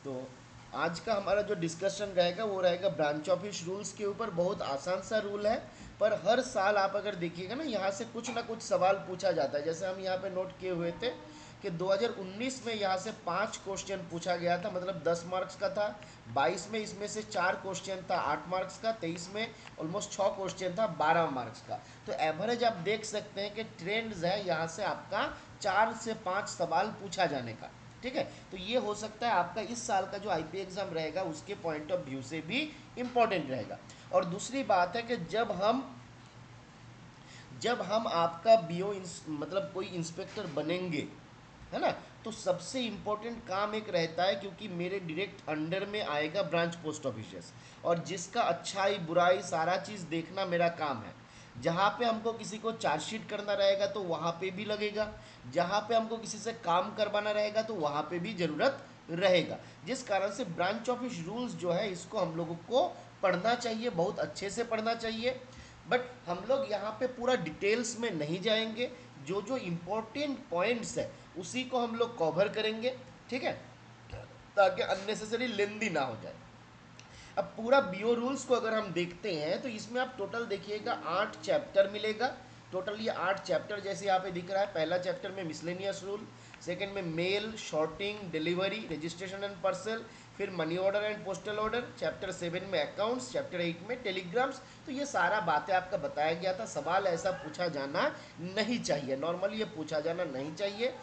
तो आज का हमारा जो डिस्कशन रहेगा वो रहेगा ब्रांच ऑफिस रूल्स के ऊपर। बहुत आसान सा रूल है, पर हर साल आप अगर देखिएगा ना, यहाँ से कुछ ना कुछ सवाल पूछा जाता है। जैसे हम यहाँ पे नोट किए हुए थे कि 2019 में यहाँ से 5 क्वेश्चन पूछा गया था, मतलब 10 मार्क्स का था। 22 में इसमें से 4 क्वेश्चन था 8 मार्क्स का। 23 में ऑलमोस्ट 6 क्वेश्चन था 12 मार्क्स का। तो एवरेज आप देख सकते हैं कि ट्रेंड्स है यहाँ से आपका 4 से 5 सवाल पूछा जाने का। ठीक है, तो ये हो सकता है आपका इस साल का जो आईपी एग्जाम रहेगा उसके पॉइंट ऑफ व्यू से भी इंपॉर्टेंट रहेगा। और दूसरी बात है कि जब हम आपका बीओ मतलब कोई इंस्पेक्टर बनेंगे, है ना, तो सबसे इम्पोर्टेंट काम एक रहता है, क्योंकि मेरे डायरेक्ट अंडर में आएगा ब्रांच पोस्ट ऑफिस, और जिसका अच्छाई बुराई सारा चीज़ देखना मेरा काम है। जहाँ पे हमको किसी को चार्जशीट करना रहेगा तो वहाँ पे भी लगेगा, जहाँ पे हमको किसी से काम करवाना रहेगा तो वहाँ पे भी ज़रूरत रहेगा। जिस कारण से ब्रांच ऑफिस रूल्स जो है इसको हम लोगों को पढ़ना चाहिए, बहुत अच्छे से पढ़ना चाहिए। बट हम लोग यहाँ पे पूरा डिटेल्स में नहीं जाएंगे, जो जो इम्पोर्टेंट पॉइंट्स है उसी को हम लोग कवर करेंगे। ठीक है, ताकि अननेसेसरी लेंदी ना हो जाए। अब पूरा बीओ रूल्स को अगर हम देखते हैं तो इसमें आप टोटल देखिएगा 8 चैप्टर मिलेगा। टोटल ये 8 चैप्टर जैसे यहाँ पे दिख रहा है। पहला चैप्टर में मिसलेनियस रूल, सेकंड में mail, sorting, delivery, registration and parcel, फिर money order and postal order. Chapter 7 में अकाउंट्स, चैप्टर 8 में टेलीग्राम्स। तो ये सारा बातें आपका बताया गया था। सवाल ऐसा पूछा जाना नहीं चाहिए, नॉर्मली ये पूछा जाना नहीं चाहिए,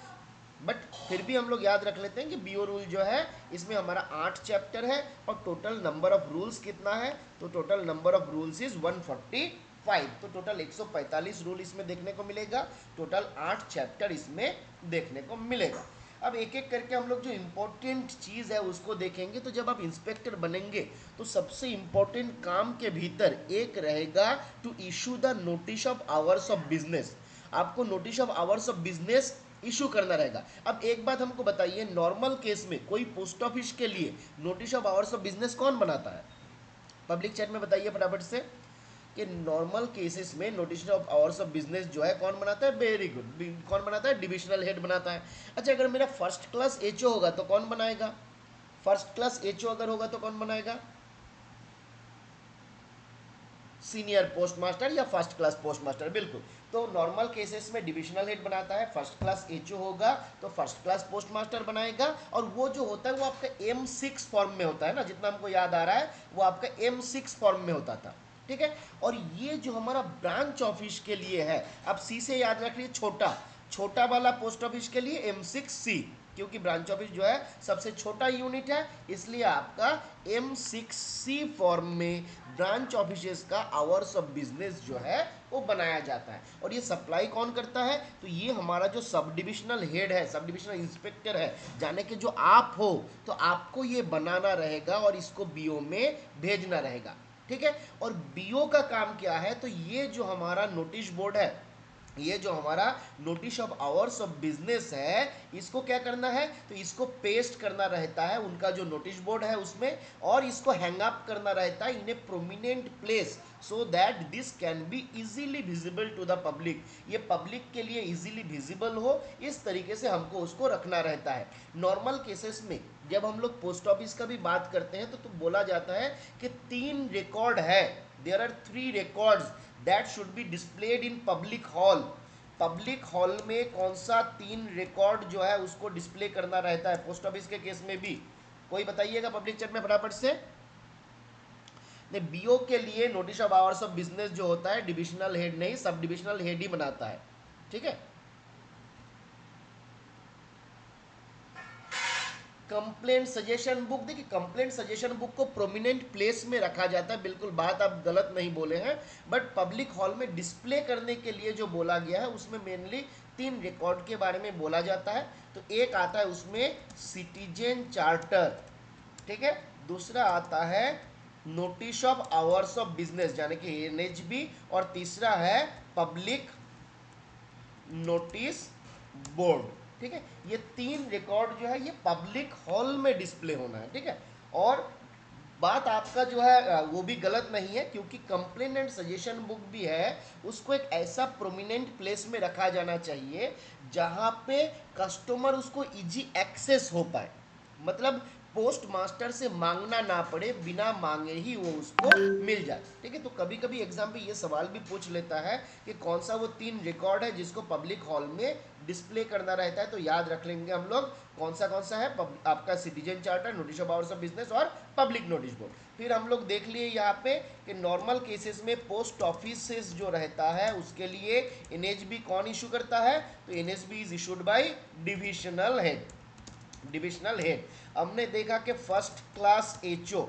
बट फिर भी हम लोग याद रख लेते हैं कि बीओ रूल जो है इसमें हमारा 8 चैप्टर है। और टोटल नंबर ऑफ रूल्स कितना है, तो total number of rules is 145। तो टोटल 145 रूल इसमें देखने को मिलेगा। टोटल 8 चैप्टर इसमें देखने को मिलेगा। अब एक एक करके हम लोग जो इम्पोर्टेंट चीज़ है उसको देखेंगे। तो जब आप इंस्पेक्टर बनेंगे तो सबसे इम्पोर्टेंट काम के भीतर एक रहेगा to issue the notice of hours of business. आपको notice of hours of business issue करना रहेगा। अब एक बात हमको बताइए, नॉर्मल केस में कोई पोस्ट ऑफिस के लिए notice of hours of business कौन बनाता है? पब्लिक चैट में बताइए फटाफट से कि नॉर्मल केसेस में notice of hours of business जो है कौन बनाता है? वेरी गुड, कौन बनाता है? डिविजनल हेड बनाता है। अच्छा, अगर मेरा फर्स्ट क्लास एचओ होगा तो कौन बनाएगा? फर्स्ट क्लास एचओ अगर होगा तो कौन बनाएगा? सीनियर पोस्ट मास्टर या फर्स्ट क्लास पोस्ट मास्टर, बिल्कुल। तो नॉर्मल केसेस में डिविजनल हेड बनाता है। फर्स्ट क्लास एचओ होगा तो फर्स्ट क्लास पोस्ट मास्टर बनाएगा। और वो जो होता है वो आपका M6 फॉर्म में होता है ना, जितना हमको याद आ रहा है वो आपका M6 फॉर्म में होता था। ठीक है, और ये जो हमारा ब्रांच ऑफिस के लिए है, अब सी से याद रख लीजिए, छोटा छोटा वाला पोस्ट ऑफिस के लिए M6C, क्योंकि ब्रांच ऑफिस जो है सबसे छोटा यूनिट है, इसलिए आपका M6C फॉर्म में ब्रांच ऑफिस का आवर्स ऑफ बिजनेस जो है वो बनाया जाता है। और ये सप्लाई कौन करता है? तो ये हमारा जो सब डिविजनल हेड है, सब डिविजनल इंस्पेक्टर है, जाने के जो आप हो, तो आपको ये बनाना रहेगा और इसको बीओ में भेजना रहेगा। ठीक है, और बीओ का काम क्या है? तो ये जो हमारा नोटिस बोर्ड है, ये जो हमारा notice of hours of business है, इसको क्या करना है? तो इसको पेस्ट करना रहता है उनका जो नोटिस बोर्ड है उसमें, और इसको हैंग अप करना रहता है in a prominent place, so that this can be easily visible to the public. ये पब्लिक के लिए इजीली विजिबल हो, इस तरीके से हमको उसको रखना रहता है। नॉर्मल केसेस में जब हम लोग पोस्ट ऑफिस का भी बात करते हैं तो बोला जाता है कि 3 रिकॉर्ड है, there are 3 records that should be displayed in public hall. Public hall में कौन सा 3 रिकॉर्ड जो है उसको डिस्प्ले करना रहता है पोस्ट ऑफिस के केस में भी? कोई बताइएगा पब्लिक चैट में फटाफट से। बीओ के लिए notice of hours of business जो होता है डिविजनल हेड नहीं, सब डिविजनल हेड ही बनाता है। ठीक है, कंप्लेंट सजेशन बुक, देखिए कंप्लेंट सजेशन बुक को प्रोमिनेंट प्लेस में रखा जाता है, बिल्कुल बात आप गलत नहीं बोले हैं। बट पब्लिक हॉल में डिस्प्ले करने के लिए जो बोला गया है उसमें मेनली 3 रिकॉर्ड के बारे में बोला जाता है। तो एक आता है उसमें सिटीजन चार्टर, ठीक है, दूसरा आता है notice of hours of business यानी कि NHB, और तीसरा है पब्लिक नोटिस बोर्ड। ठीक है, ये 3 रिकॉर्ड जो है ये पब्लिक हॉल में डिस्प्ले होना है। ठीक है, और बात आपका जो है वो भी गलत नहीं है, क्योंकि कंप्लेंट एंड सजेशन बुक भी है, उसको एक ऐसा प्रोमिनेंट प्लेस में रखा जाना चाहिए जहां पे कस्टमर उसको इजी एक्सेस हो पाए। मतलब पोस्ट मास्टर से मांगना ना पड़े, बिना मांगे ही वो उसको मिल जाए। ठीक है, तो कभी कभी एग्जाम पे ये सवाल भी पूछ लेता है कि कौन सा वो 3 रिकॉर्ड है जिसको पब्लिक हॉल में डिस्प्ले करना रहता है। तो याद रख लेंगे हम लोग कौन सा है, आपका citizen charter, notice of hours of business और पब्लिक नोटिस बोर्ड। फिर हम लोग देख लिए यहाँ पे कि नॉर्मल केसेस में पोस्ट ऑफिस जो रहता है उसके लिए एनएचबी कौन इशू करता है, तो NHB is issued by divisional head. Divisional head. हमने देखा कि फर्स्ट क्लास एचओ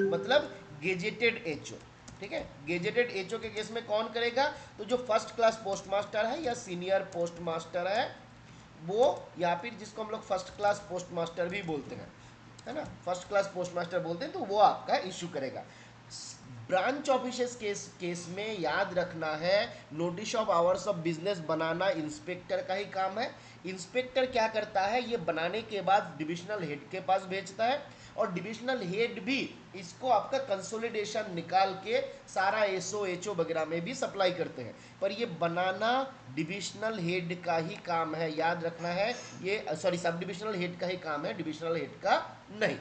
मतलब गेजेटेड एचओ। ठीक है, गेजेटेड एचओ के केस में कौन करेगा, तो जो फर्स्ट क्लास पोस्टमास्टर है या सीनियर पोस्टमास्टर है वो, या फिर जिसको हम लोग फर्स्ट क्लास पोस्टमास्टर भी बोलते हैं, है ना, फर्स्ट क्लास पोस्टमास्टर बोलते हैं, तो वो आपका इशू करेगा। ब्रांच ऑफिसर्स केस में याद रखना है, notice of hours of business banana inspector का ही काम है। इंस्पेक्टर क्या करता है, ये बनाने के बाद डिविजनल हेड के पास भेजता है, और डिविजनल हेड भी इसको आपका कंसोलिडेशन निकाल के सारा एसओ एचओ वगैरह में भी सप्लाई करते हैं। पर ये बनाना डिविजनल हेड का ही काम है, याद रखना है, ये सॉरी सब डिविजनल हेड का ही काम है, डिविजनल हेड का नहीं।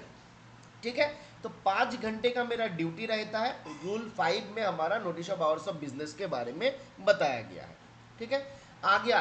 ठीक है, तो 5 घंटे का मेरा ड्यूटी रहता है। रूल 5 में हमारा notice of hours of business के बारे में बताया गया है। ठीक है, आगे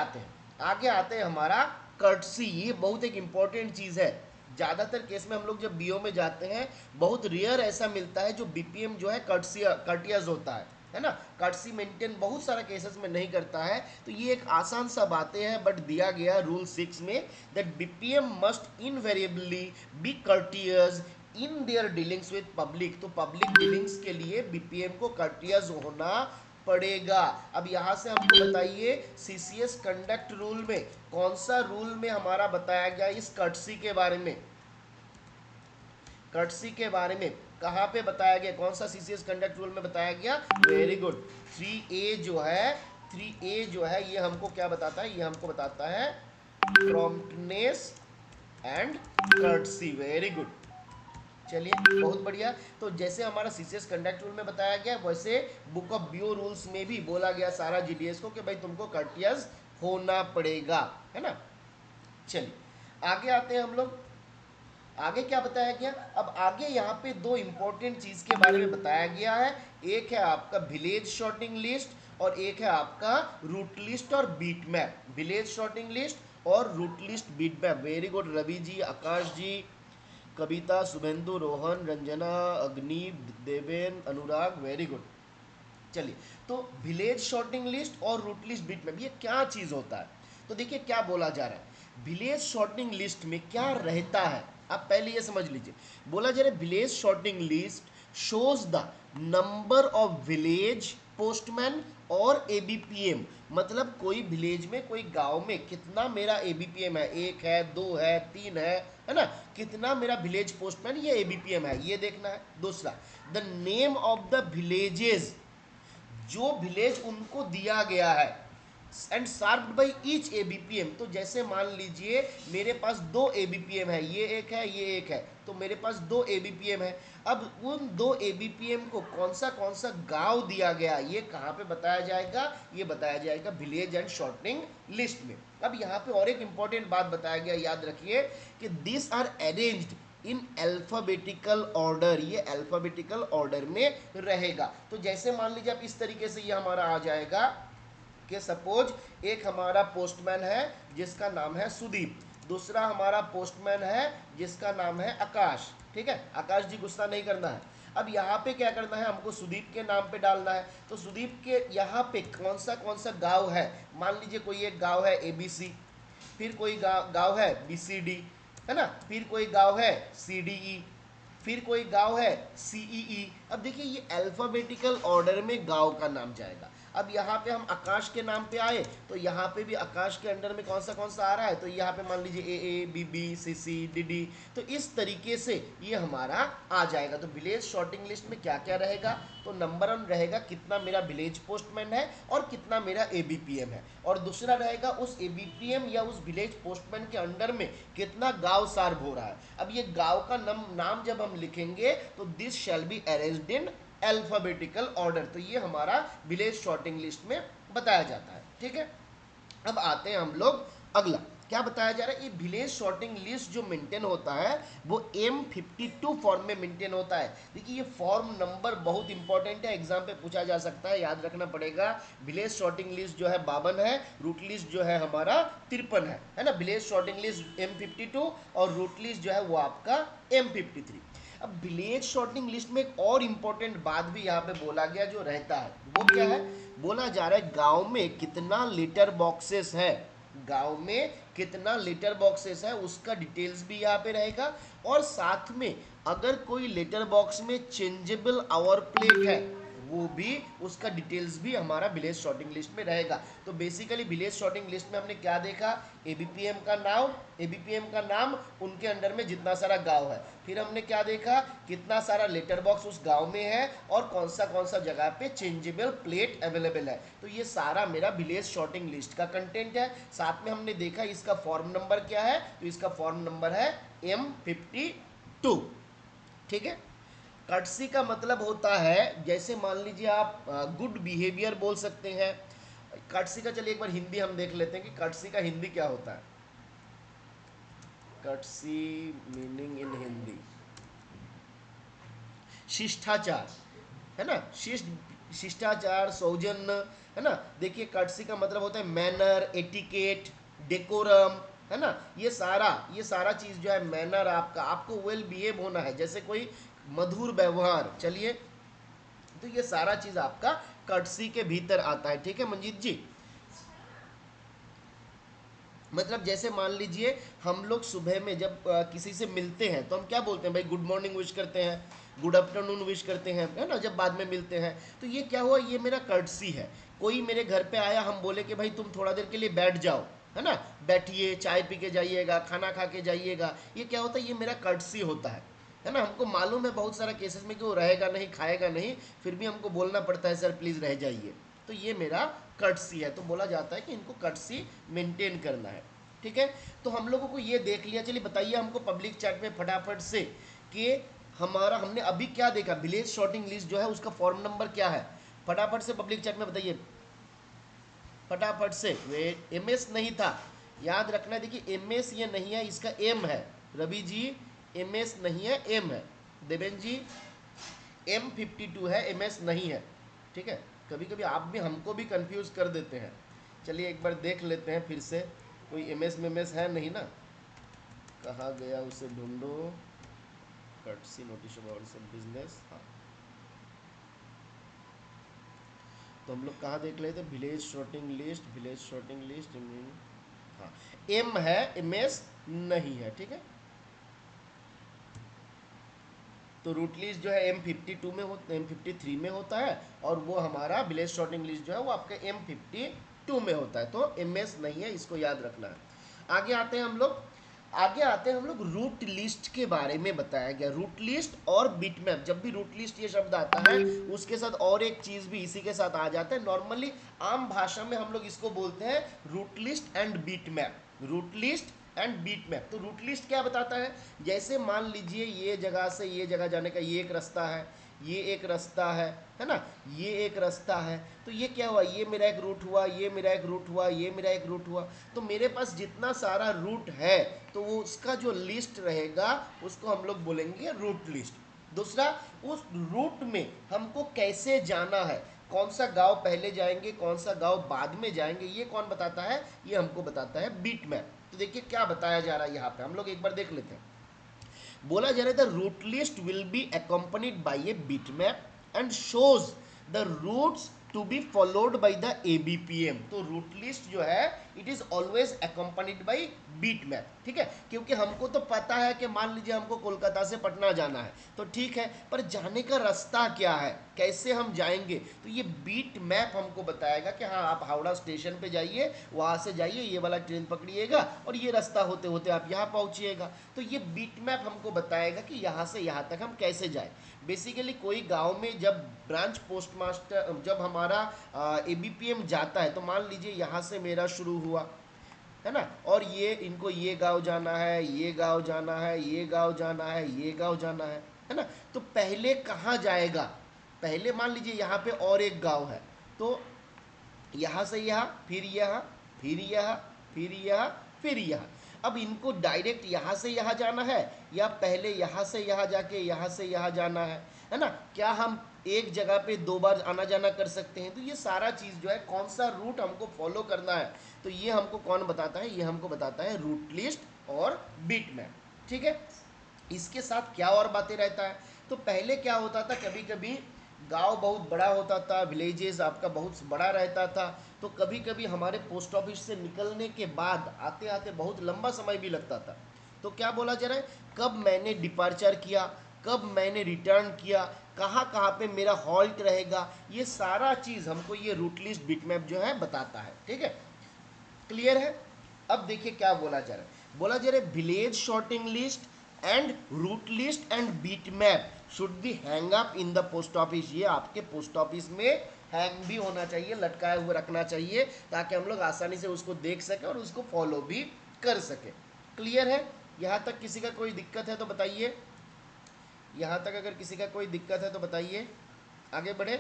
आते हैं हमारा कर्टसी। ये बहुत एक इंपॉर्टेंट चीज़ है। ज़्यादातर केस में हम लोग जब बीओ में जाते हैं, बहुत रेयर ऐसा मिलता है जो बीपीएम जो है कर्टियस होता है ना, कर्टसी मेंटेन बहुत सारा केसेस में नहीं करता है। तो ये एक आसान सा बातें हैं, बट दिया गया रूल 6 में that BPM must invariably be courteous in their dealings with public. तो पब्लिक डीलिंग्स के लिए बीपीएम को कर्टियस होना पड़ेगा। अब यहां से हमको बताइए सीसीएस कंडक्ट रूल में कौन सा रूल में हमारा बताया गया इस कर्टसी के बारे में, कर्टसी के बारे में कहां पे बताया गया, कौन सा सीसीएस कंडक्ट रूल में बताया गया। वेरी गुड, 3A जो है, 3A जो है ये हमको क्या बताता है, ये हमको बताता है promptness and courtesy. Very good, चलिए बहुत बढ़िया। तो जैसे हमारा सीसीएस कंडक्ट रूल में बताया गया, वैसे बुक ऑफ बीओ रूल्स में भी बोला गया सारा जीडीएस को कि भाई तुमको कर्टियस होना पड़ेगा, है ना। चलिए आगे आते हैं हम लोग, आगे क्या बताया गया। अब आगे यहाँ पे दो इंपॉर्टेंट चीज के बारे में बताया गया है। एक है आपका विलेज शॉर्टिंग लिस्ट और एक है आपका रूट लिस्ट और beat map. Village sorting list और route list beat map. Very good Ravi ji, Akash ji, Kavita, Shubhendu, Rohan, Ranjana, Agni, Deven, Anurag, very good. चलिए, तो विलेज शॉर्टिंग लिस्ट और रूट लिस्ट बीट मैप ये क्या चीज होता है, तो देखिए क्या बोला जा रहा है। विलेज शॉर्टिंग लिस्ट में क्या रहता है, आप पहले ये समझ लीजिए। बोला जा रहा है village sorting list shows the number of village postman और एबीपीएम। मतलब कोई विलेज में, कोई गांव में कितना मेरा एबीपीएम है, 1 है, 2 है, 3 है ना, कितना मेरा विलेज पोस्टमैन ये एबीपीएम है, ये देखना है। दूसरा, the name of the villages, जो विलेज उनको दिया गया है, and served by each ABPM. तो जैसे मान लीजिए मेरे पास 2 एबीपीएम है, ये एक है, ये एक है, तो मेरे पास 2 एबीपीएम है। अब उन 2 एबीपीएम को कौन सा गांव दिया गया, ये कहाँ पे बताया जाएगा, ये बताया जाएगा विलेज एंड शॉर्टनिंग लिस्ट में। अब यहाँ पे और एक इंपॉर्टेंट बात बताया गया, याद रखिए कि this are arranged in alphabetical order. ये अल्फाबेटिकल ऑर्डर में रहेगा। तो जैसे मान लीजिए आप इस तरीके से ये हमारा आ जाएगा कि सपोज एक हमारा पोस्टमैन है जिसका नाम है सुदीप, दूसरा हमारा पोस्टमैन है जिसका नाम है आकाश। ठीक है, आकाश जी गुस्सा नहीं करना है। अब यहाँ पे क्या करना है, हमको सुदीप के नाम पे डालना है। तो सुदीप के यहाँ पे कौन सा गांव है, मान लीजिए कोई एक गांव है एबीसी, फिर कोई गांव है बीसीडी, है ना, फिर कोई गांव है सीडीई, फिर कोई गांव है सीईई। अब देखिए ये अल्फाबेटिकल ऑर्डर में गांव का नाम जाएगा। अब यहाँ पे हम आकाश के नाम पे आए तो यहाँ पे भी आकाश के अंडर में कौन सा आ रहा है, तो यहाँ पे मान लीजिए A B B C C D D. तो इस तरीके से ये हमारा आ जाएगा। तो विलेज शॉर्टिंग लिस्ट में क्या क्या रहेगा, तो नंबर 1 रहेगा कितना मेरा विलेज पोस्टमैन है और कितना मेरा एबीपीएम है, और दूसरा रहेगा उस एबीपीएम या उस विलेज पोस्टमैन के अंडर में कितना गांव सर्व हो रहा है। अब ये गांव का नाम जब हम लिखेंगे तो this shall be arranged in alphabetical order. तो ये हमारा विलेज शॉर्टिंग लिस्ट में बताया जाता है। ठीक है, अब आते हैं हम लोग अगला। क्या बताया जा रहा है, ये विलेज शॉर्टिंग लिस्ट जो मेंटेन होता है वो M52 फॉर्म में मेंटेन होता है। देखिए ये फॉर्म नंबर बहुत इंपॉर्टेंट है, एग्जाम पे पूछा जा सकता है, याद रखना पड़ेगा। विलेज शॉर्टिंग लिस्ट जो है 52 है, रूट लिस्ट जो है हमारा 53 है ना। विलेज शॉर्टिंग लिस्ट M52 और रूट लिस्ट जो है वो आपका M53। अब विलेज शॉर्टिंग लिस्ट में एक और इंपॉर्टेंट बात भी यहाँ पे बोला गया जो रहता है, वो क्या है, बोला जा रहा है गांव में कितना लेटर बॉक्सेस है, गांव में कितना लेटर बॉक्सेस है उसका डिटेल्स भी यहाँ पे रहेगा। और साथ में अगर कोई लेटर बॉक्स में चेंजेबल आवर प्लेट है वो भी, उसका डिटेल्स भी हमारा विलेज शॉर्टिंग लिस्ट में रहेगा। तो बेसिकली विलेज शॉर्टिंग लिस्ट में हमने क्या देखा, एबीपीएम का नाम, उनके अंडर में जितना सारा गांव है, फिर हमने क्या देखा, कितना सारा लेटर बॉक्स उस गांव में है और कौन सा जगह पे चेंजेबल प्लेट अवेलेबल है। तो ये सारा मेरा विलेज शॉर्टिंग लिस्ट का कंटेंट है। साथ में हमने देखा इसका फॉर्म नंबर क्या है, तो इसका फॉर्म नंबर है M52। ठीक है। कर्टसी का मतलब होता है, जैसे मान लीजिए आप गुड बिहेवियर बोल सकते हैं। कर्टसी का चलिए एक बार हिंदी हम देख लेते हैं कि कर्टसी का हिंदी क्या होता है। कर्टसी मीनिंग इन हिंदी शिष्टाचार, है ना, शिष्टाचार, सौजन्य, है ना। देखिए कर्टसी का मतलब होता है मैनर, एटिकेट, डेकोरम, है ना। ये सारा चीज जो है मैनर, आपको वेल बिहेव होना है, जैसे कोई मधुर व्यवहार। चलिए, तो ये सारा चीज आपका कर्टसी के भीतर आता है। ठीक है मंजीत जी। मतलब जैसे मान लीजिए हम लोग सुबह में जब किसी से मिलते हैं तो हम क्या बोलते हैं, भाई गुड मॉर्निंग विश करते हैं, गुड आफ्टरनून विश करते हैं, है ना, जब बाद में मिलते हैं। तो ये क्या हुआ, ये मेरा कर्टसी है। कोई मेरे घर पे आया, हम बोले कि भाई तुम थोड़ा देर के लिए बैठ जाओ, है ना, बैठिए, चाय पी के जाइएगा, खाना खा के जाइएगा, ये क्या होता है, ये मेरा कर्टसी होता है ना। हमको मालूम है बहुत सारा केसेस में कि वो रहेगा नहीं, खाएगा नहीं, फिर भी हमको बोलना पड़ता है सर प्लीज़ रह जाइए। तो ये मेरा कर्टसी है। तो बोला जाता है कि इनको कर्टसी मेंटेन करना है। ठीक है। तो हम लोगों को ये देख लिया। चलिए बताइए हमको पब्लिक चैट में फटाफट से कि हमने अभी क्या देखा, विलेज शॉर्टिंग लिस्ट जो है उसका फॉर्म नंबर क्या है, फटाफट से पब्लिक चैट में बताइए, फटाफट से। वेट, एमएस नहीं था, याद रखना। देखिए एमएस ये नहीं है, इसका एम है। रवि जी एमएस नहीं है, एम है। देवेन जी M52 है, एमएस नहीं है। ठीक है। कभी कभी आप भी हमको भी कंफ्यूज कर देते हैं। चलिए एक बार देख लेते हैं फिर से, कोई एमएस में एमएस है नहीं ना, कहाँ गया उसे ढूंढो। कर्टसी नोटिस अबाउट सब बिजनेस, हाँ। तो हम लोग कहाँ देख लेते, village sorting list, village sorting list mean, हाँ, एम है, एमएस नहीं है। ठीक है। तो रूट लिस्ट जो है M52 में होता, M53 में होता है, और वो हमारा विलेज शॉर्टिंग लिस्ट जो है वो आपका M52 में होता है। तो MS नहीं है, इसको याद रखना है। आगे आते हैं हम लोग रूट लिस्ट के बारे में बताया गया। रूट लिस्ट और बिट मैप, जब भी रूट लिस्ट ये शब्द आता है उसके साथ और एक चीज भी इसी के साथ आ जाता है। नॉर्मली आम भाषा में हम लोग इसको बोलते हैं route list and beat map. Route list and beat map. तो रूट लिस्ट क्या बताता है, जैसे मान लीजिए ये जगह से ये जगह जाने का ये एक रास्ता है, ये एक रास्ता है ना, ये एक रास्ता है। तो ये क्या हुआ, ये मेरा एक रूट हुआ, ये मेरा एक रूट हुआ, ये मेरा एक रूट हुआ। तो मेरे पास जितना सारा रूट है तो वो उसका जो लिस्ट रहेगा उसको हम लोग बोलेंगे रूट लिस्ट। दूसरा, उस रूट में हमको कैसे जाना है, कौन सा गांव पहले जाएंगे, कौन सा गांव बाद में जाएंगे, ये कौन बताता है, ये हमको बताता है बीट मैप। तो देखिए क्या बताया जा रहा है यहाँ पे, हम लोग एक बार देख लेते हैं। बोला जा रहा था route list will be accompanied by a beat map and shows the routes to be followed by the ABPM। तो रूट लिस्ट जो है it is always accompanied by beat map. ठीक है। क्योंकि हमको तो पता है कि मान लीजिए हमको कोलकाता से पटना जाना है, तो ठीक है, पर जाने का रास्ता क्या है, कैसे हम जाएंगे, तो ये बीट मैप हमको बताएगा कि हाँ आप हावड़ा स्टेशन पे जाइए, वहाँ से जाइए, ये वाला ट्रेन पकड़िएगा और ये रास्ता होते होते आप यहाँ पहुँचिएगा। तो ये बीट मैप हमको बताएगा कि यहाँ से यहाँ तक हम कैसे जाए। बेसिकली कोई गांव में जब ब्रांच पोस्ट मास्टर, जब हमारा ABPM जाता है, तो मान लीजिए यहाँ से मेरा शुरू हुआ, है ना, और ये इनको ये गांव जाना है, ये गांव जाना है, ये गांव जाना है, ये गांव जाना है ना। तो पहले कहाँ जाएगा, पहले मान लीजिए यहाँ पे और एक गांव है, तो यहाँ से यहाँ, फिर यहाँ, फिर यहाँ, फिर यहाँ, फिर यहाँ। अब इनको डायरेक्ट यहाँ से यहाँ जाना है या पहले यहाँ से यहाँ जाके यहाँ से यहाँ जाना है ना? क्या हम एक जगह पे दो बार आना जाना कर सकते हैं? तो ये सारा चीज़ जो है, कौन सा रूट हमको फॉलो करना है, तो ये हमको कौन बताता है? ये हमको बताता है रूट लिस्ट और बिट मैप। ठीक है, इसके साथ क्या और बातें रहता है? तो पहले क्या होता था, कभी कभी गांव बहुत बड़ा होता था, विलेजेस आपका बहुत बड़ा रहता था, तो कभी कभी हमारे पोस्ट ऑफिस से निकलने के बाद आते आते बहुत लंबा समय भी लगता था। तो क्या बोला जा रहा है, कब मैंने डिपार्चर किया, कब मैंने रिटर्न किया, कहाँ कहाँ पे मेरा हॉल्ट रहेगा, ये सारा चीज़ हमको ये रूट लिस्ट बिट मैप जो है बताता है। ठीक है, क्लियर है? अब देखिए क्या बोला जा रहा है, बोला जा रहा है village sorting list and route list and beat map should be hung up in the post office. ये आपके पोस्ट ऑफिस में हैंग भी होना चाहिए, लटकाए हुए रखना चाहिए, ताकि हम लोग आसानी से उसको देख सके और उसको फॉलो भी कर सके। क्लियर है? यहाँ तक किसी का कोई दिक्कत है तो बताइए। यहाँ तक अगर किसी का कोई दिक्कत है तो बताइए, आगे बढ़े।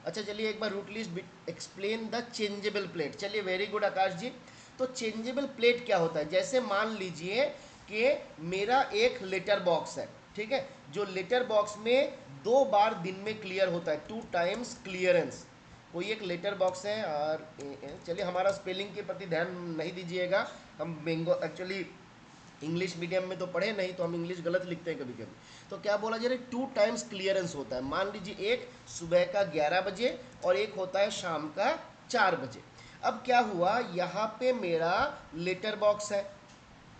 अच्छा चलिए, एक बार route list explain the changeable plate. चलिए, वेरी गुड आकाश जी। तो चेंजेबल प्लेट क्या होता है? जैसे मान लीजिए कि मेरा एक लेटर बॉक्स है, ठीक है, जो लेटर बॉक्स में 2 बार दिन में क्लियर होता है, 2 टाइम्स क्लियरेंस। कोई एक लेटर बॉक्स है, और चलिए हमारा स्पेलिंग के प्रति ध्यान नहीं दीजिएगा, हम बेंगो एक्चुअली इंग्लिश मीडियम में तो पढ़े नहीं, तो हम इंग्लिश गलत लिखते हैं कभी कभी। तो क्या बोला जा रहा है, 2 टाइम्स क्लियरेंस होता है। मान लीजिए एक सुबह का 11 बजे और एक होता है शाम का 4 बजे। अब क्या हुआ, यहाँ पे मेरा लेटर बॉक्स है,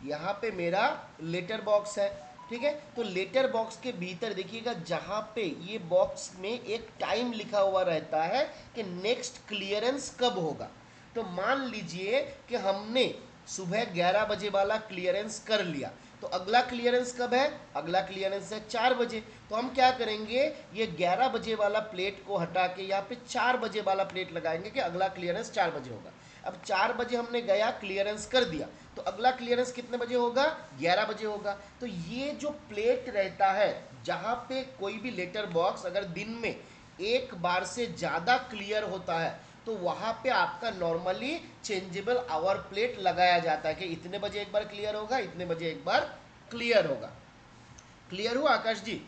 यहाँ पे मेरा लेटर बॉक्स है, ठीक है। तो लेटर बॉक्स के भीतर देखिएगा, जहाँ पे ये बॉक्स में एक टाइम लिखा हुआ रहता है कि नेक्स्ट क्लियरेंस कब होगा। तो मान लीजिए कि हमने सुबह 11 बजे वाला क्लियरेंस कर लिया, तो अगला क्लियरेंस कब है? अगला क्लियरेंस है 4 बजे। तो हम क्या करेंगे, ये 11 बजे वाला प्लेट को हटा के यहाँ पे 4 बजे वाला प्लेट लगाएंगे कि अगला क्लियरेंस 4 बजे होगा। अब 4 बजे हमने गया, क्लियरेंस कर दिया, तो अगला क्लियरेंस कितने बजे होगा? 11 बजे होगा। तो ये जो प्लेट रहता है, जहाँ पे कोई भी लेटर बॉक्स अगर दिन में एक बार से ज़्यादा क्लियर होता है, तो वहाँ पे आपका नॉर्मली चेंजेबल आवर प्लेट लगाया जाता है कि इतने बजे एक बार क्लियर होगा, इतने बजे एक बार क्लियर होगा। क्लियर हुआ आकाश जी?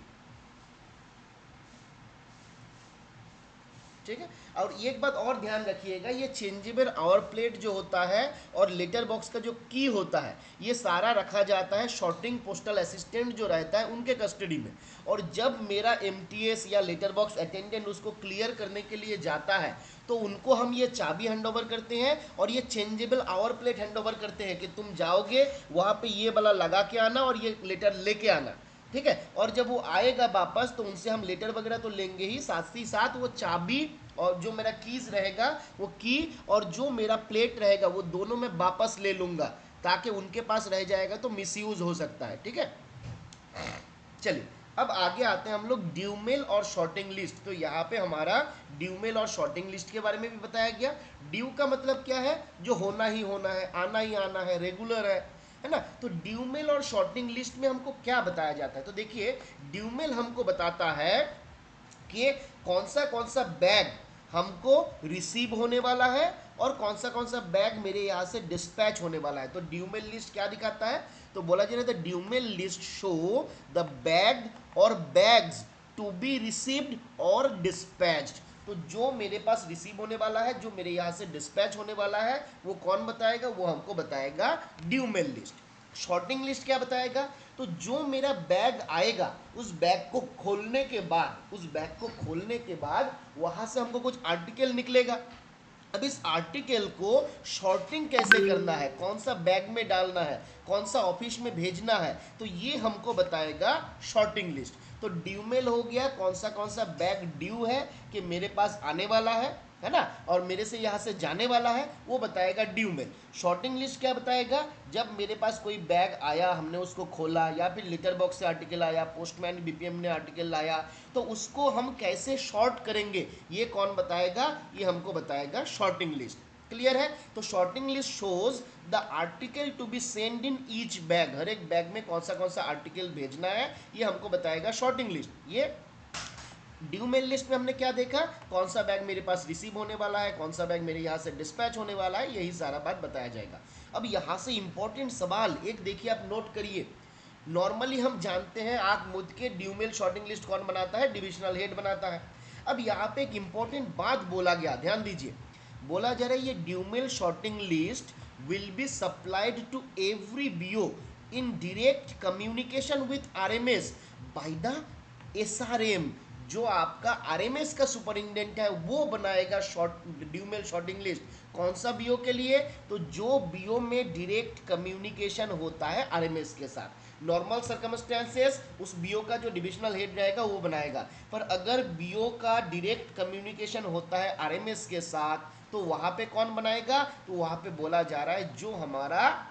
ठीक है। और एक बात और ध्यान रखिएगा, ये चेंजेबल आवर प्लेट जो होता है और लेटर बॉक्स का जो की होता है, ये सारा रखा जाता है शॉर्टिंग पोस्टल असिस्टेंट जो रहता है उनके कस्टडी में। और जब मेरा एमटीएस या लेटर बॉक्स अटेंडेंट उसको क्लियर करने के लिए जाता है, तो उनको हम ये चाबी हैंड ओवर करते हैं और ये changeable hour plate hand over करते हैं कि तुम जाओगे वहाँ पे ये वाला लगा के आना और ये लेटर लेके आना। ठीक है। और जब वो आएगा वापस, तो उनसे हम लेटर वगैरह तो लेंगे ही साथ वो चाबी और जो मेरा कीज रहेगा वो की और जो मेरा प्लेट रहेगा वो दोनों मैं वापस ले लूंगा, ताकि उनके पास रह जाएगा तो मिसयूज हो सकता है। ठीक है, चलिए अब आगे आते हैं हम लोग ड्यूमेल और शॉर्टिंग लिस्ट। तो यहाँ पे हमारा ड्यूमेल और शॉर्टिंग लिस्ट के बारे में भी बताया गया। ड्यू का मतलब क्या है? जो होना ही होना है, आना ही आना है, रेगुलर है ना। तो ड्यूमेल और शॉर्टिंग लिस्ट में हमको क्या बताया जाता है? तो देखिए, ड्यूमेल हमको बताता है कि कौन सा बैग हमको रिसीव होने वाला है और कौन सा बैग मेरे यहाँ से डिस्पैच होने वाला है। तो ड्यूमेल लिस्ट क्या दिखाता है? तो बोला जा रहा है the due mail list show the bag और बैग्स टू बी रिसीव्ड और डिस्पैच्ड। तो जो मेरे पास रिसीव होने वाला है, जो मेरे यहाँ से डिस्पैच होने वाला है, वो कौन बताएगा? वो हमको बताएगा ड्यूमेल लिस्ट। शॉर्टिंग लिस्ट क्या बताएगा? तो जो मेरा बैग आएगा, उस बैग को खोलने के बाद, वहां से हमको कुछ आर्टिकल निकलेगा। अब इस आर्टिकल को शॉर्टिंग कैसे करना है, कौन सा बैग में डालना है, कौन सा ऑफिस में भेजना है, तो ये हमको बताएगा शॉर्टिंग लिस्ट। तो ड्यूमेल हो गया कौन सा बैग ड्यू है कि मेरे पास आने वाला है ना, और मेरे से यहाँ से जाने वाला है, वो बताएगा ड्यूमेल। शॉर्टिंग लिस्ट क्या बताएगा? जब मेरे पास कोई बैग आया, हमने उसको खोला, या फिर लेटर बॉक्स से आर्टिकल आया, पोस्टमैन बीपीएम ने आर्टिकल लाया, तो उसको हम कैसे शॉर्ट करेंगे, ये कौन बताएगा? ये हमको बताएगा शॉर्टिंग लिस्ट। क्लियर है? तो sorting list shows the article to be send in each bag. हर एक बैग में कौन सा आर्टिकल भेजना है, ये हमको बताएगा शॉर्टिंग लिस्ट। ये ड्यू मेल लिस्ट में हमने क्या देखा? कौन सा बैग मेरे पास रिसीव होने वाला है, कौन सा बैग मेरे यहाँ से डिस्पैच होने वाला है, यही सारा बात बताया जाएगा। अब यहाँ से इंपॉर्टेंट सवाल एक देखिए, आप नोट करिए। नॉर्मली हम जानते हैं आंख मूंद के ड्यूमेल शॉर्टिंग लिस्ट कौन बनाता है, डिविजनल हेड बनाता है। अब यहाँ पे एक इंपॉर्टेंट बात बोला गया, ध्यान दीजिए। बोला जा रहा है ये due mail sorting list will be supplied to every BO in direct communication with RMS by the SRM. जो आपका आरएमएस का सुपरिटेंडेंट है वो बनाएगा शॉर्ट ड्यूमेल शॉर्टिंग लिस्ट। कौन सा बीओ के लिए? तो जो बीओ में डायरेक्ट कम्युनिकेशन होता है आरएमएस के साथ। नॉर्मल सर्कमस्टेंसेस उस बीओ का जो डिविजनल हेड रहेगा वो बनाएगा, पर अगर बीओ का डायरेक्ट कम्युनिकेशन होता है आरएमएस के साथ तो वहां पे कौन बनाएगा? तो वहां पे बोला जा रहा है जो हमारा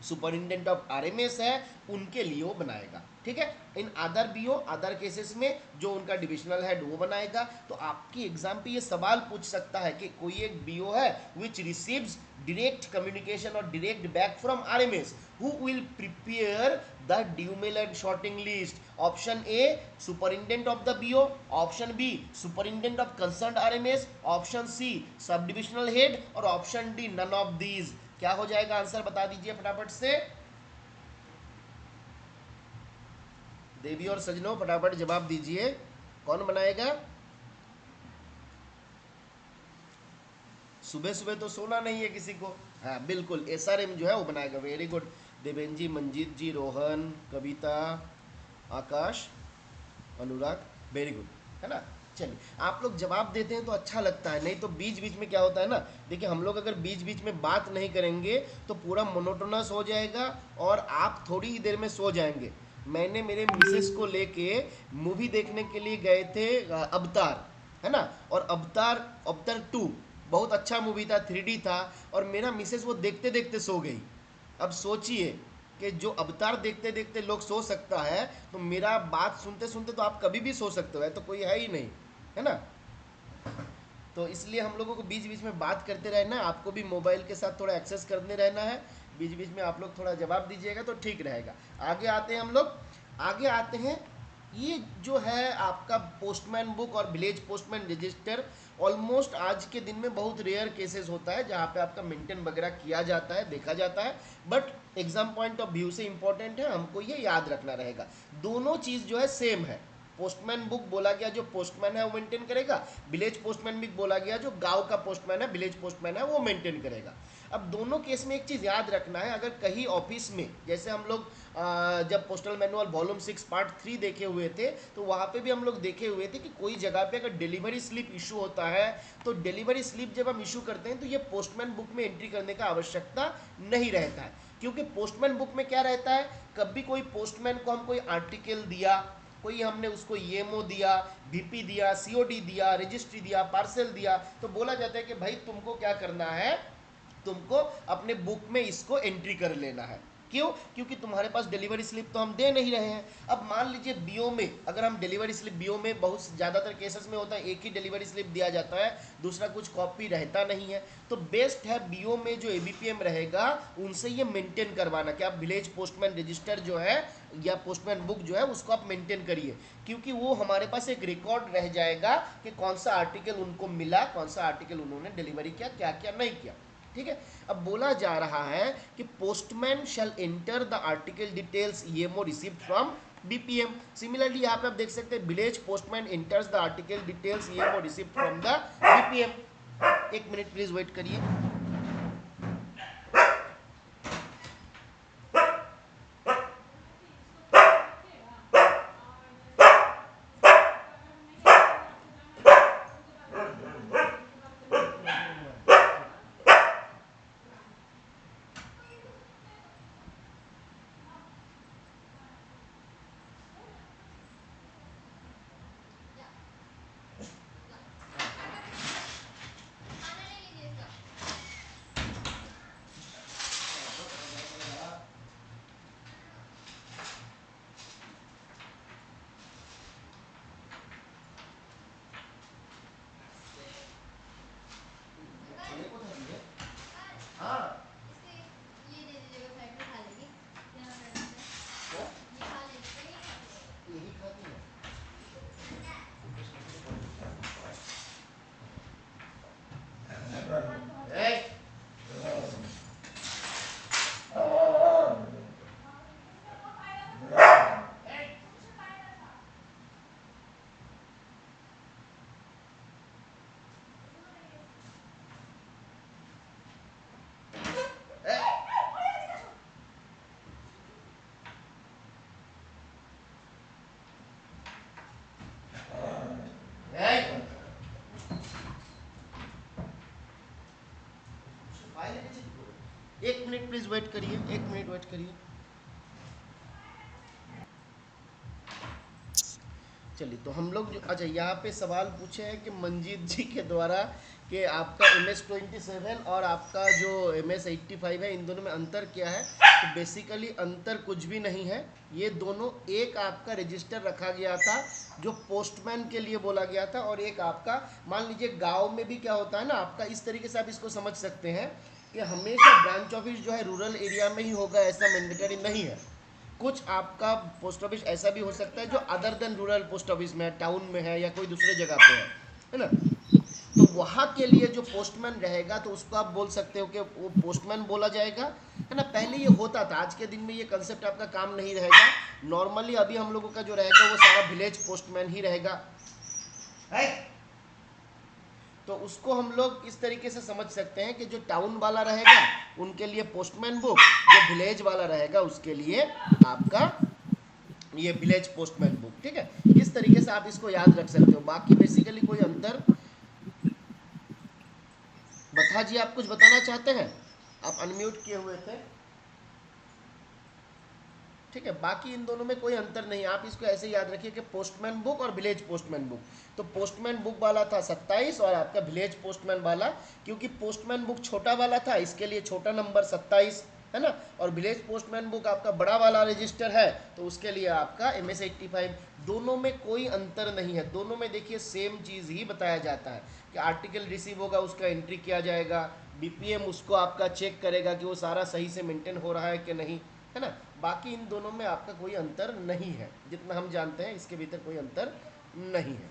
सुपरिटेंडेंट ऑफ आरएमएस है उनके लिए वो बनाएगा। ठीक है, in other BO other cases में जो उनका डिविजनल हेड वो बनाएगा। तो आपकी एग्जाम पे ये सवाल पूछ सकता है कि कोई एक बीओ है विच रिसीव्स डायरेक्ट कम्युनिकेशन और direct bag from RMS, who will prepare the due mail and sorting list? Option A superintendent of the BO, option B superintendent of concern RMS, option C sub divisional head और option D none of these. क्या हो जाएगा answer, बता दीजिए फटाफट से। देवी और सजनों फटाफट जवाब दीजिए, कौन बनाएगा? सुबह सुबह तो सोना नहीं है किसी को। हाँ बिल्कुल, एसआरएम जो है वो बनाएगा। वेरी गुड देवेन जी, मंजीत जी, रोहन, कविता, आकाश, अनुराग, वेरी गुड, है ना। चलिए, आप लोग जवाब देते हैं तो अच्छा लगता है, नहीं तो बीच बीच में क्या होता है ना, देखिए हम लोग अगर बीच बीच में बात नहीं करेंगे तो पूरा मोनोटोनस हो जाएगा और आप थोड़ी ही देर में सो जाएंगे। मैंने मेरे मिसेस को लेके मूवी देखने के लिए गए थे, अवतार, है ना। और अवतार अवतार 2 बहुत अच्छा मूवी था, 3D था, और मेरा मिसेस वो देखते देखते सो गई। अब सोचिए कि जो अवतार देखते देखते लोग सो सकता है, तो मेरा बात सुनते सुनते तो आप कभी भी सो सकते हो, तो कोई है ही नहीं, है ना। तो इसलिए हम लोगों को बीच बीच में बात करते रहना है, आपको भी मोबाइल के साथ थोड़ा एक्सेस करते रहना है, बीच बीच में आप लोग थोड़ा जवाब दीजिएगा तो ठीक रहेगा। आगे आते हैं हम लोग, आगे आते हैं। ये जो है आपका पोस्टमैन बुक और विलेज पोस्टमैन रजिस्टर, ऑलमोस्ट आज के दिन में बहुत रेयर केसेस होता है जहाँ पे आपका मेंटेन वगैरह किया जाता है, देखा जाता है, but exam point of view से इंपॉर्टेंट है, हमको ये याद रखना रहेगा। दोनों चीज़ जो है सेम है। पोस्टमैन बुक बोला गया जो पोस्टमैन है वो मेंटेन करेगा, विलेज पोस्टमैन बुक बोला गया जो गांव का पोस्टमैन है, विलेज पोस्टमैन है, वो मेंटेन करेगा। अब दोनों केस में एक चीज़ याद रखना है, अगर कहीं ऑफिस में, जैसे हम लोग जब पोस्टल मैनुअल वॉल्यूम 6 पार्ट 3 देखे हुए थे, तो वहाँ पे भी हम लोग देखे हुए थे कि कोई जगह पे अगर डिलीवरी स्लिप इशू होता है तो डिलीवरी स्लिप जब हम इशू करते हैं तो ये पोस्टमैन बुक में एंट्री करने का आवश्यकता नहीं रहता है। क्योंकि पोस्टमैन बुक में क्या रहता है, कभी कोई पोस्टमैन को हम कोई आर्टिकल दिया, कोई हमने उसको ईएमओ दिया, बीपी दिया, सीओडी दिया, रजिस्ट्री दिया, पार्सल दिया, तो बोला जाता है कि भाई तुमको क्या करना है, तुमको अपने बुक में इसको एंट्री कर लेना है। क्यों? क्योंकि तुम्हारे पास डिलीवरी स्लिप तो हम दे नहीं रहे हैं। अब मान लीजिए बीओ में अगर हम डिलीवरी स्लिप, बीओ में बहुत ज़्यादातर केसेस में होता है एक ही डिलीवरी स्लिप दिया जाता है, दूसरा कुछ कॉपी रहता नहीं है, तो बेस्ट है बीओ में जो एबीपीएम रहेगा उनसे ये मेंटेन करवाना कि आप विलेज पोस्टमैन रजिस्टर जो है या पोस्टमैन बुक जो है उसको आप मेंटेन करिए, क्योंकि वो हमारे पास एक रिकॉर्ड रह जाएगा कि कौन सा आर्टिकल उनको मिला, कौन सा आर्टिकल उन्होंने डिलीवरी किया, क्या क्या नहीं किया। ठीक है, अब बोला जा रहा है कि postman shall enter the article details EMO received from BPM. Similarly यहाँ पे आप देख सकते हैं village postman enters the article details EMO received from the BPM. एक मिनट प्लीज वेट करिए। मिनट प्लीज वेट करिए, 1 मिनट वेट करिए। चलिए, तो हम लोग जो अच्छा यहाँ पे सवाल पूछे हैं कि मंजीत जी के द्वारा कि आपका MS-27 और आपका जो MS-85 है, इन दोनों में अंतर क्या है। तो बेसिकली अंतर कुछ भी नहीं है, ये दोनों एक आपका रजिस्टर रखा गया था जो पोस्टमैन के लिए बोला गया था, और एक आपका मान लीजिए गांव में भी क्या होता है ना आपका, इस तरीके से आप इसको समझ सकते हैं कि हमेशा ब्रांच ऑफिस जो है रूरल एरिया में ही होगा, ऐसा मैंडेटरी नहीं है। कुछ आपका पोस्ट ऑफिस ऐसा भी हो सकता है जो other than rural post office में है, टाउन में है या कोई दूसरे जगह पे है ना। तो वहाँ के लिए जो पोस्टमैन रहेगा तो उसको आप बोल सकते हो कि वो पोस्टमैन बोला जाएगा, है ना। पहले ये होता था, आज के दिन में ये कंसेप्ट आपका काम नहीं रहेगा। नॉर्मली अभी हम लोगों का जो रहेगा वो सारा विलेज पोस्टमैन ही रहेगा, है? तो उसको हम लोग इस तरीके से समझ सकते हैं कि जो टाउन वाला रहेगा उनके लिए पोस्टमैन बुक, जो विलेज वाला रहेगा उसके लिए आपका ये विलेज पोस्टमैन बुक, ठीक है। इस तरीके से आप इसको याद रख सकते हो। बाकी बेसिकली कोई अंतर, बता जी आप कुछ बताना चाहते हैं? आप अनम्यूट किए हुए थे, ठीक है। बाकी इन दोनों में कोई अंतर नहीं, आप इसको ऐसे याद रखिए कि पोस्टमैन बुक और विलेज पोस्टमैन बुक। तो पोस्टमैन बुक वाला था 27 और आपका विलेज पोस्टमैन वाला, क्योंकि पोस्टमैन बुक छोटा वाला था इसके लिए छोटा नंबर 27, है ना। और विलेज पोस्टमैन बुक आपका बड़ा वाला रजिस्टर है तो उसके लिए आपका MS-85। दोनों में कोई अंतर नहीं है, दोनों में देखिए सेम चीज़ ही बताया जाता है कि आर्टिकल रिसीव होगा उसका एंट्री किया जाएगा, BPM उसको आपका चेक करेगा कि वो सारा सही से मेंटेन हो रहा है कि नहीं, है ना। बाकी इन दोनों में आपका कोई अंतर नहीं है, जितना हम जानते हैं इसके भीतर कोई अंतर नहीं है,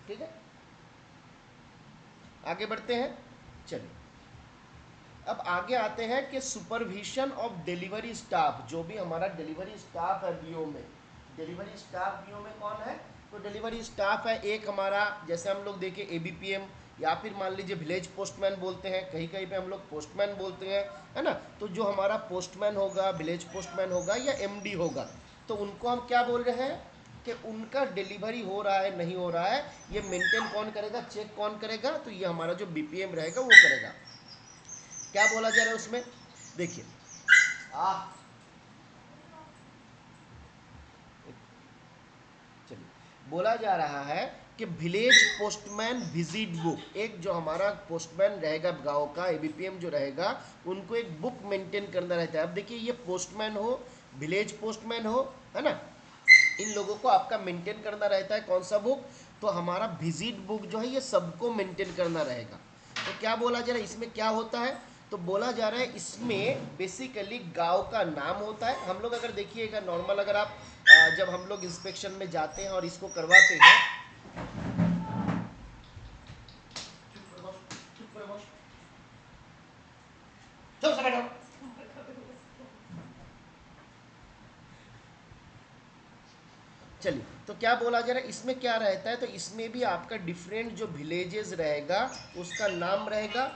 ठीक है। आगे बढ़ते हैं, चलिए अब आगे आते हैं कि सुपरविजन ऑफ डिलीवरी स्टाफ। जो भी हमारा डिलीवरी स्टाफ है बीओ में, डिलीवरी स्टाफ बीओ में कौन है? तो डिलीवरी स्टाफ है एक हमारा, जैसे हम लोग देखें ABPM, या फिर मान लीजिए विलेज पोस्टमैन बोलते हैं, कहीं कहीं पे हम लोग पोस्टमैन बोलते हैं, है ना। तो जो हमारा पोस्टमैन होगा, विलेज पोस्टमैन होगा या MD होगा, तो उनको हम क्या बोल रहे हैं कि उनका डिलीवरी हो रहा है नहीं हो रहा है, ये मेंटेन कौन करेगा, चेक कौन करेगा? तो ये हमारा जो BPM रहेगा वो करेगा। क्या बोला जा रहा है उसमें, देखिए चलिए बोला जा रहा है कि विलेज पोस्टमैन विजिट बुक, एक जो हमारा पोस्टमैन रहेगा गांव का, ABPM जो रहेगा, उनको एक बुक मेंटेन करना रहता है। अब देखिए ये पोस्टमैन हो, विलेज पोस्टमैन हो, है ना, इन लोगों को आपका मेंटेन करना रहता है कौन सा बुक? तो हमारा विजिट बुक जो है ये सबको मेंटेन करना रहेगा। तो क्या बोला जा रहा है इसमें, क्या होता है? तो बोला जा रहा है इसमें बेसिकली गांव का नाम होता है। हम लोग अगर देखिएगा नॉर्मल, अगर आप जब हम लोग इंस्पेक्शन में जाते हैं और इसको करवाते हैं, चुप करो बॉस, चुप से बैठो। चलिए, तो क्या बोला जा रहा है इसमें क्या रहता है? तो इसमें भी आपका डिफरेंट जो विलेजेस रहेगा उसका नाम रहेगा,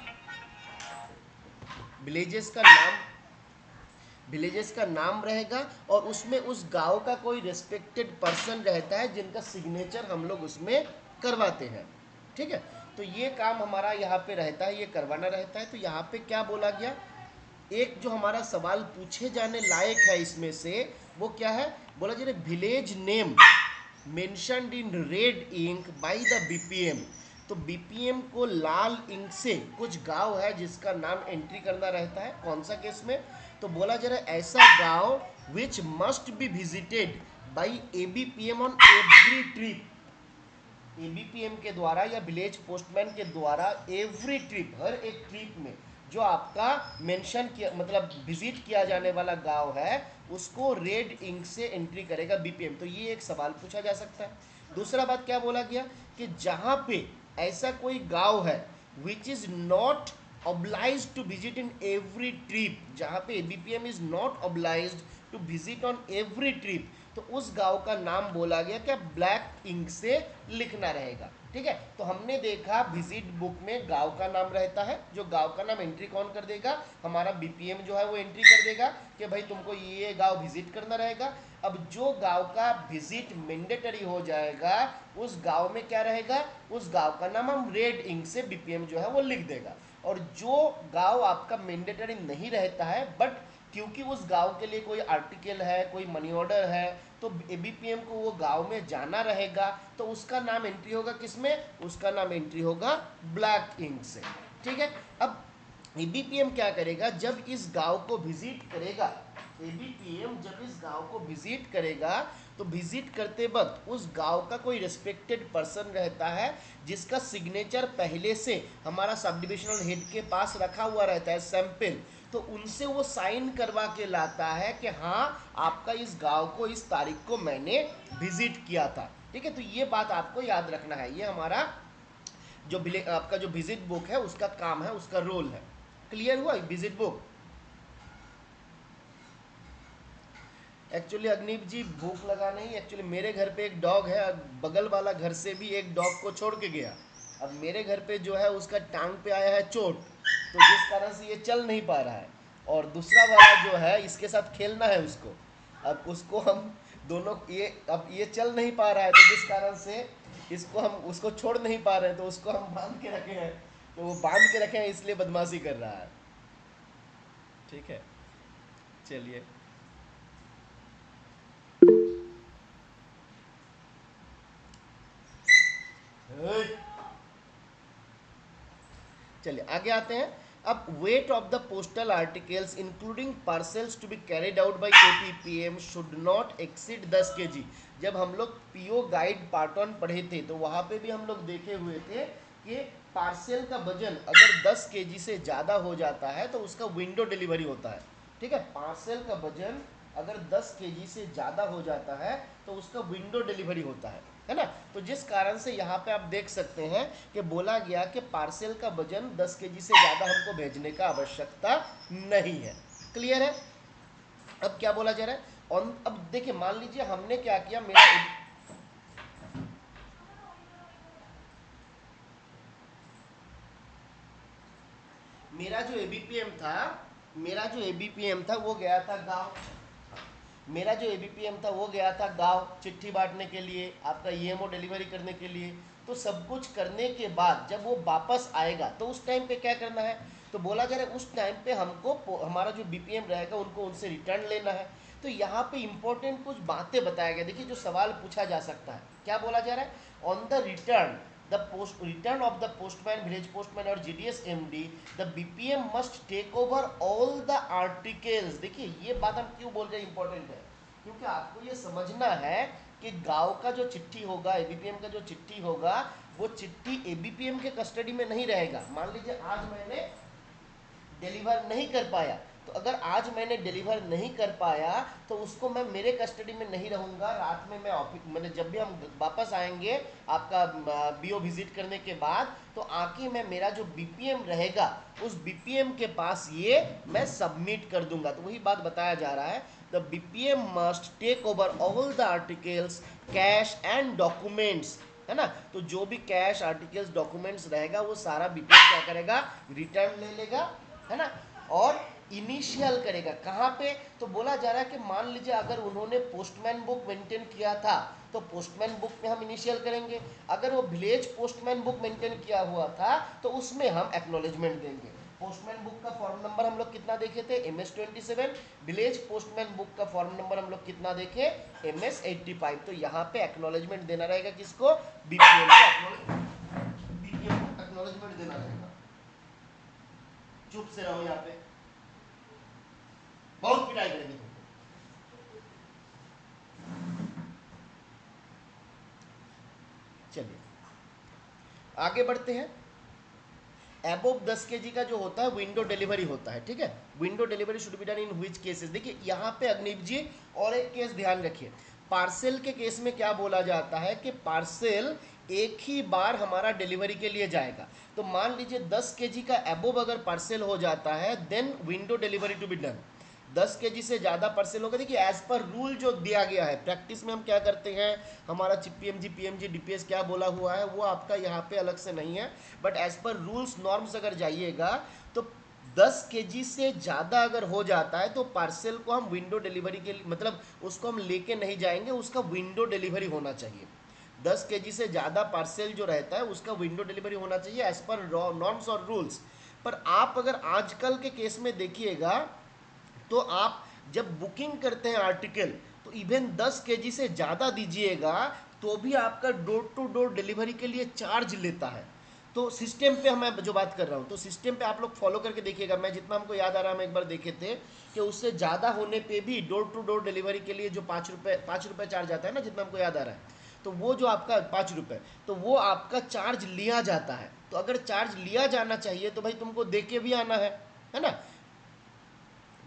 विलेजेस का नाम, विलेजेस का नाम रहेगा, और उसमें उस गांव का कोई रेस्पेक्टेड पर्सन रहता है जिनका सिग्नेचर हम लोग उसमें करवाते हैं, ठीक है। तो ये काम हमारा यहाँ पे रहता है, ये करवाना रहता है। तो यहाँ पे क्या बोला गया, एक जो हमारा सवाल पूछे जाने लायक है इसमें से, वो क्या है? बोला जा रहा है village name mentioned in red ink by the BPM। तो BPM को लाल इंक से कुछ गांव है जिसका नाम एंट्री करना रहता है, कौन सा केस में? तो बोला जा रहा है ऐसा गांव which must be visited by ABPM on every trip. ABPM के द्वारा या विलेज पोस्टमैन के द्वारा एवरी ट्रिप, हर एक ट्रिप में जो आपका मेंशन किया, मतलब विजिट किया जाने वाला गांव है, उसको रेड इंक से एंट्री करेगा BPM। तो ये एक सवाल पूछा जा सकता है। दूसरा बात क्या बोला गया कि जहां पे ऐसा कोई गांव है which is not obliged to visit in every trip, जहां पे ABPM is not obliged to visit on every trip, तो उस गांव का नाम बोला गया क्या, ब्लैक इंक से लिखना रहेगा, ठीक है। तो हमने देखा विजिट बुक में गांव का नाम रहता है, जो गांव का नाम एंट्री कौन कर देगा, हमारा BPM जो है वो एंट्री कर देगा कि भाई तुमको ये गांव विजिट करना रहेगा। अब जो गांव का विजिट मैंडेटरी हो जाएगा उस गांव में क्या रहेगा, उस गांव का नाम हम रेड इंक से BPM जो है वो लिख देगा। और जो गांव आपका मैंडेटरी नहीं रहता है बट क्योंकि उस गांव के लिए कोई आर्टिकल है, कोई मनी ऑर्डर है, तो एबीपीएम को वो गांव में जाना रहेगा, तो उसका नाम एंट्री होगा किसमें, उसका नाम एंट्री होगा ब्लैक इंक से। ठीक है। अब एबीपीएम क्या करेगा, जब इस गांव को विजिट करेगा, एबीपीएम जब इस गांव को विजिट करेगा तो विजिट करते वक्त उस गांव का कोई रिस्पेक्टेड पर्सन रहता है जिसका सिग्नेचर पहले से हमारा सब डिविजनल हेड के पास रखा हुआ रहता है सैंपल, तो उनसे वो साइन करवा के लाता है कि हाँ आपका इस गांव को इस तारीख को मैंने विजिट किया था। ठीक है, तो ये बात आपको याद रखना है, ये हमारा जो आपका जो विजिट बुक है उसका काम है, उसका रोल है। क्लियर हुआ विजिट बुक। एक्चुअली अग्निप जी भूख लगा नहीं, एक्चुअली मेरे घर पे एक डॉग है, बगल वाला घर से भी एक डॉग को छोड़ के गया। अब मेरे घर पे जो है उसका टांग पे आया है चोट, तो जिस कारण से ये चल नहीं पा रहा है, और दूसरा वाला जो है इसके साथ खेलना है उसको। अब उसको हम दोनों ये, अब ये चल नहीं पा रहा है तो जिस कारण से इसको हम उसको छोड़ नहीं पा रहे हैं, तो उसको हम बांध के रखे हैं, तो वो बांध के रखे हैं इसलिए बदमाशी कर रहा है। ठीक है, चलिए। चलिए आगे आते हैं। अब weight of the postal articles including parcels to be carried out by APPM should not exceed 10 KG. जब हम लोग पीओ गाइड पार्ट 1 पढ़े थे तो वहाँ पे भी हम लोग देखे हुए थे कि पार्सल का वजन अगर 10 केजी से ज़्यादा हो जाता है तो उसका विंडो डिलीवरी होता है। ठीक है, पार्सल का वजन अगर 10 केजी से ज़्यादा हो जाता है तो उसका विंडो डिलीवरी होता है ना। तो जिस कारण से यहाँ पे आप देख सकते हैं कि बोला गया कि पार्सल का वजन 10 केजी से ज़्यादा हमको भेजने का आवश्यकता नहीं है। क्लियर है। अब क्या बोला जा रहा है, और अब देखिए मान लीजिए हमने क्या किया, मेरा जो एबीपीएम था, मेरा जो एबीपीएम था वो गया था गांव, मेरा जो एबीपीएम था वो गया था गांव चिट्ठी बांटने के लिए, आपका ईएमओ डिलीवरी करने के लिए। तो सब कुछ करने के बाद जब वो वापस आएगा तो उस टाइम पे क्या करना है, तो बोला जा रहा है उस टाइम पे हमको हमारा जो बीपीएम रहेगा उनको उनसे रिटर्न लेना है। तो यहाँ पे इंपॉर्टेंट कुछ बातें बताया गया, देखिए जो सवाल पूछा जा सकता है, क्या बोला जा रहा है, on the return the post return of the postman, village postman और GDS MD, the BPM must take over all the articles। देखिए ये बात हम क्यों बोल रहे हैं इंपॉर्टेंट है, क्योंकि आपको ये समझना है कि गांव का जो चिट्ठी होगा, एबीपीएम का जो चिट्ठी होगा, वो चिट्ठी एबीपीएम के कस्टडी में नहीं रहेगा। मान लीजिए आज मैंने डिलीवर नहीं कर पाया, तो अगर आज मैंने डिलीवर नहीं कर पाया तो उसको मैं मेरे कस्टडी में नहीं रहूँगा, रात में मैं ऑफिस मतलब जब भी हम वापस आएंगे आपका बीओ विजिट करने के बाद, तो आके मैं मेरा जो बीपीएम रहेगा उस बीपीएम के पास ये मैं सबमिट कर दूंगा। तो वही बात बताया जा रहा है, the BPM must take over all the articles, cash and documents, है ना। तो जो भी कैश आर्टिकल्स डॉक्यूमेंट्स रहेगा वो सारा बीपीएम क्या करेगा, रिटर्न ले लेगा, है ना, और इनिशियल करेगा कहाँ पे, तो बोला जा रहा है कि मान लीजिए अगर उन्होंने पोस्टमैन बुक मेंटेन किया था तो पोस्टमैन बुक में हम इनिशियल करेंगे, अगर वो विलेज पोस्टमैन बुक मेंटेन किया हुआ था तो उसमें हम एक्नॉलेजमेंट देंगे। पोस्टमैन बुक का फॉर्म नंबर हम लोग कितना देखे थे, MS27। विलेज पोस्टमैन बुक का फॉर्म नंबर हम लोग कितना देखे, MS85। तो यहाँ पे एक्नॉलेजमेंट देना रहेगा किसको, बीपीएम को, बीपीएम को एक्नॉलेजमेंट देना रहेगा। चुप से रहो यहाँ पे, बहुत पिटाई करेंगे तुमको। चलिए आगे बढ़ते हैं। एबोव 10 केजी का जो होता है विंडो डिलीवरी होता है। ठीक है, window delivery should be done in which cases. देखिए यहाँ पे अग्निप जी और एक केस ध्यान रखिए, पार्सल के केस में क्या बोला जाता है कि पार्सल एक ही बार हमारा डिलीवरी के लिए जाएगा। तो मान लीजिए 10 केजी का एबोव अगर पार्सल हो जाता है then window delivery to be done. 10 KG से ज़्यादा पार्सल होगा, देखिए एज पर रूल जो दिया गया है, प्रैक्टिस में हम क्या करते हैं, हमारा पीएमजी पीएमजी डीपीएस क्या बोला हुआ है वो आपका यहाँ पे अलग से नहीं है, but as per rules norms अगर जाइएगा तो 10 केजी से ज़्यादा अगर हो जाता है तो पार्सल को हम विंडो डिलीवरी के लिए मतलब उसको हम लेके नहीं जाएंगे, उसका विंडो डिलीवरी होना चाहिए। 10 केजी से ज़्यादा पार्सल जो रहता है उसका विंडो डिलीवरी होना चाहिए एज पर नॉर्म्स और रूल्स। पर आप अगर आजकल के केस में देखिएगा तो आप जब बुकिंग करते हैं आर्टिकल, तो इवन 10 kg से ज़्यादा दीजिएगा तो भी आपका डोर टू डोर डिलीवरी के लिए चार्ज लेता है। तो सिस्टम पे मैं जो बात कर रहा हूँ, तो सिस्टम पे आप लोग फॉलो करके देखिएगा। मैं जितना हमको याद आ रहा है, हम एक बार देखे थे कि उससे ज़्यादा होने पे भी डोर टू डोर डिलीवरी के लिए जो 5 रुपये चार्ज आता है ना, जितना हमको याद आ रहा है, तो वो जो आपका 5 रुपये, तो वो आपका चार्ज लिया जाता है। तो अगर चार्ज लिया जाना चाहिए तो भाई तुमको दे के भी आना है ना।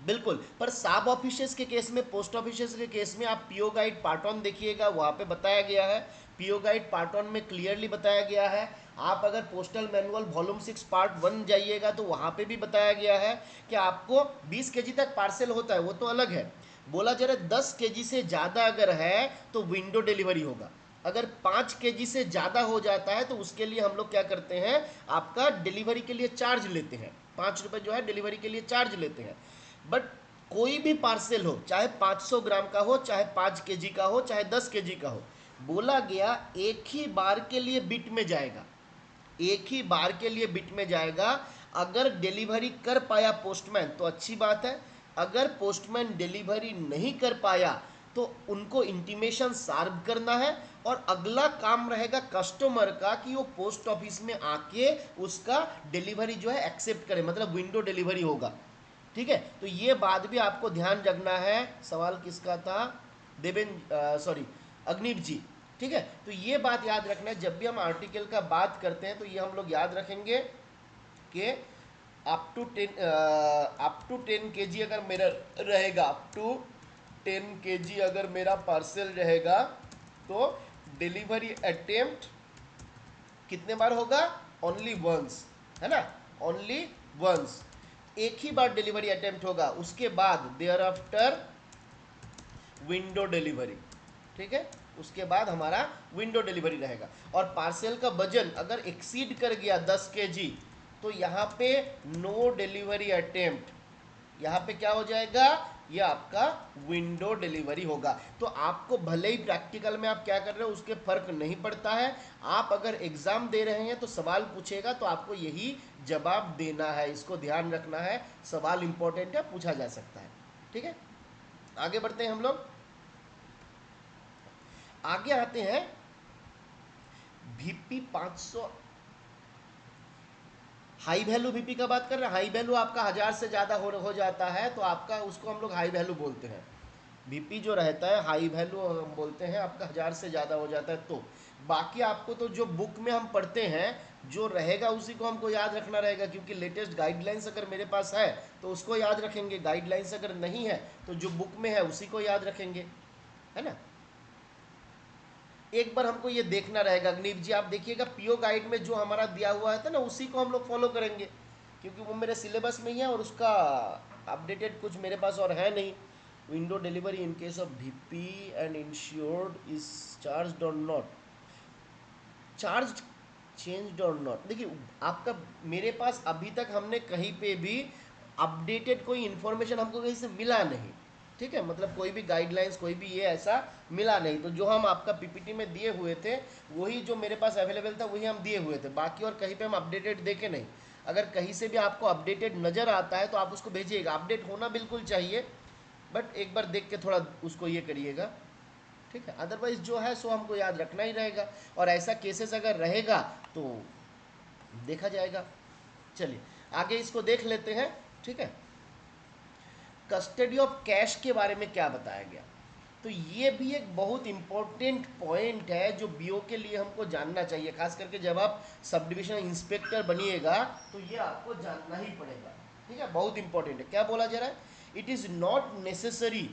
बिल्कुल। पर सब ऑफिसेस के केस में, पोस्ट ऑफिसेस के केस में आप पीओ गाइड पार्ट ऑन देखिएगा, वहाँ पे बताया गया है। पीओ गाइड पार्ट ऑन में क्लियरली बताया गया है। आप अगर पोस्टल मैनुअल वॉल्यूम 6 पार्ट 1 जाइएगा तो वहाँ पे भी बताया गया है कि आपको 20 kg तक पार्सल होता है, वो तो अलग है। बोला जा रहा है 10 kg से ज़्यादा अगर है तो विंडो डिलीवरी होगा। अगर 5 kg से ज़्यादा हो जाता है तो उसके लिए हम लोग क्या करते हैं, आपका डिलीवरी के लिए चार्ज लेते हैं। 5 रुपये जो है डिलीवरी के लिए चार्ज लेते हैं। बट कोई भी पार्सल हो, चाहे 500 ग्राम का हो, चाहे 5 kg का हो, चाहे 10 kg का हो, बोला गया एक ही बार के लिए बिट में जाएगा, एक ही बार के लिए बिट में जाएगा। अगर डिलीवरी कर पाया पोस्टमैन तो अच्छी बात है, अगर पोस्टमैन डिलीवरी नहीं कर पाया तो उनको इंटीमेशन सर्व करना है, और अगला काम रहेगा कस्टमर का कि वो पोस्ट ऑफिस में आके उसका डिलीवरी जो है एक्सेप्ट करे, मतलब विंडो डिलीवरी होगा। ठीक है, तो ये बात भी आपको ध्यान रखना है। सवाल किसका था, देवेंद्र, सॉरी, अग्निव जी। ठीक है, तो ये बात याद रखना है, जब भी हम आर्टिकल का बात करते हैं तो ये हम लोग याद रखेंगे कि अप टू 10 kg अगर मेरा रहेगा, अप टू 10 kg अगर मेरा पार्सल रहेगा तो डिलीवरी अटेम्प्ट कितने बार होगा, ओनली वंस, है ना, ओनली वंस, एक ही बार डिलीवरी अटेम्प्ट होगा। उसके बाद देयर आफ्टर विंडो डिलीवरी। ठीक है, उसके बाद हमारा विंडो डिलीवरी रहेगा। और पार्सल का वजन अगर एक्सीड कर गया 10 kg तो यहाँ पे नो डिलीवरी अटेम्प्ट, यहाँ पे क्या हो जाएगा, ये आपका विंडो डिलीवरी होगा। तो आपको भले ही प्रैक्टिकल में आप क्या कर रहे हो उसके फर्क नहीं पड़ता है, आप अगर एग्जाम दे रहे हैं तो सवाल पूछेगा तो आपको यही जवाब देना है, इसको ध्यान रखना है। सवाल इंपॉर्टेंट है, पूछा जा सकता है। ठीक है, आगे बढ़ते हैं हम लोग। आगे आते हैं VP 500, हाई वैल्यू वीपी का बात कर रहे हैं। हाई वैल्यू आपका 1000 से ज़्यादा हो जाता है तो आपका उसको हम लोग हाई वैल्यू बोलते हैं। वीपी जो रहता है हाई वैल्यू हम बोलते हैं, आपका 1000 से ज़्यादा हो जाता है तो। बाकी आपको तो जो बुक में हम पढ़ते हैं जो रहेगा उसी को हमको याद रखना रहेगा, क्योंकि लेटेस्ट गाइडलाइंस अगर मेरे पास है तो उसको याद रखेंगे, गाइडलाइंस अगर नहीं है तो जो बुक में है उसी को याद रखेंगे, है ना। एक बार हमको ये देखना रहेगा, अग्निव जी आप देखिएगा पीओ गाइड में जो हमारा दिया हुआ है था ना उसी को हम लोग फॉलो करेंगे, क्योंकि वो मेरे सिलेबस में ही है और उसका अपडेटेड कुछ मेरे पास और है नहीं। Window delivery in case of VP and insured is charge और नॉट, चार्ज चेंज और नॉट। देखिए आपका, मेरे पास अभी तक हमने कहीं पे भी अपडेटेड कोई इन्फॉर्मेशन हमको कहीं से मिला नहीं। ठीक है, मतलब कोई भी गाइडलाइंस कोई भी ये ऐसा मिला नहीं। तो जो हम आपका PPT में दिए हुए थे वही जो मेरे पास अवेलेबल था वही हम दिए हुए थे, बाकी और कहीं पे हम अपडेटेड देखे नहीं। अगर कहीं से भी आपको अपडेटेड नज़र आता है तो आप उसको भेजिएगा, अपडेट होना बिल्कुल चाहिए, बट एक बार देख के थोड़ा उसको ये करिएगा। ठीक है, अदरवाइज जो है सो हमको याद रखना ही रहेगा, और ऐसा केसेस अगर रहेगा तो देखा जाएगा। चलिए आगे इसको देख लेते हैं। ठीक है, कस्टडी ऑफ कैश के बारे में क्या बताया गया, तो ये भी एक बहुत इंपॉर्टेंट पॉइंट है जो बीओ के लिए हमको जानना चाहिए, खास करके जब आप सब डिविजन इंस्पेक्टर बनिएगा तो ये आपको जानना ही पड़ेगा। ठीक है, बहुत इंपॉर्टेंट है। क्या बोला जा रहा है, it is not necessary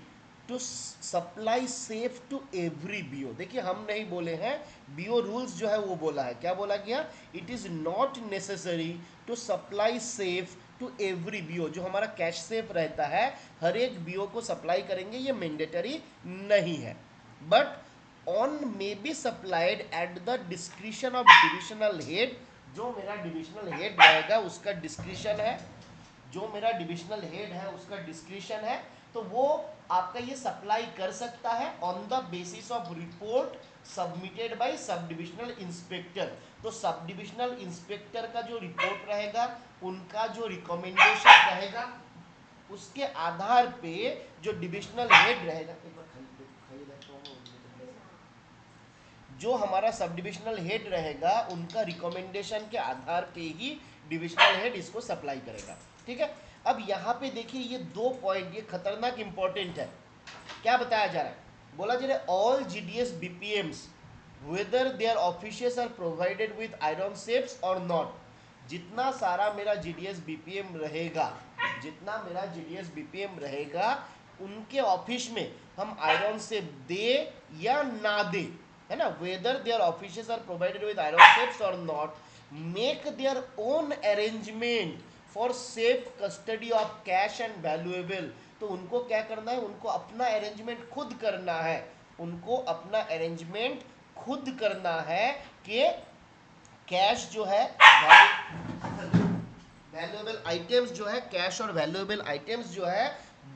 to supply safe to every BO. देखिए हम नहीं बोले हैं, बीओ रूल्स जो है वो बोला है। क्या बोला गया, it is not necessary to supply safe to every BO. जो हमारा कैश सेफ रहता है हर एक बीओ को सप्लाई करेंगे, ये मैंडेटरी नहीं है, but on may be supplied at the discretion of divisional head. जो मेरा डिविजनल हेड रहेगा उसका डिस्क्रिशन है, जो मेरा डिविजनल हेड है उसका डिस्क्रिशन है, तो वो आपका ये सप्लाई कर सकता है on the basis of report submitted by sub divisional inspector. तो सब डिविजनल इंस्पेक्टर का जो रिपोर्ट रहेगा, उनका जो रिकमेंडेशन रहेगा, उसके आधार पे जो डिविजनल हेड रहेगा, जो हमारा सब डिविजनल हेड रहेगा, उनका रिकमेंडेशन के आधार पे ही डिविजनल हेड इसको सप्लाई करेगा। ठीक है। अब यहाँ पे देखिए ये 2 पॉइंट ये खतरनाक इंपॉर्टेंट है। क्या बताया जा रहा है? बोला जा रहा है all GDS BPMs whether their officials are provided with iron safes और नॉट। जितना सारा मेरा जीडीएस बीपीएम रहेगा, जितना मेरा जीडीएस बीपीएम रहेगा, उनके ऑफिस में हम आयरन सेप दे या ना दे, है ना, whether their officials are provided with iron safes और not, make their own arrangement for safe custody of cash and valuable. तो उनको क्या करना है? उनको अपना अरेंजमेंट खुद करना है, उनको अपना अरेंजमेंट खुद करना है कि कैश जो है, वैल्यूएबल आइटम्स जो है, कैश और वैल्यूएबल आइटम्स जो है,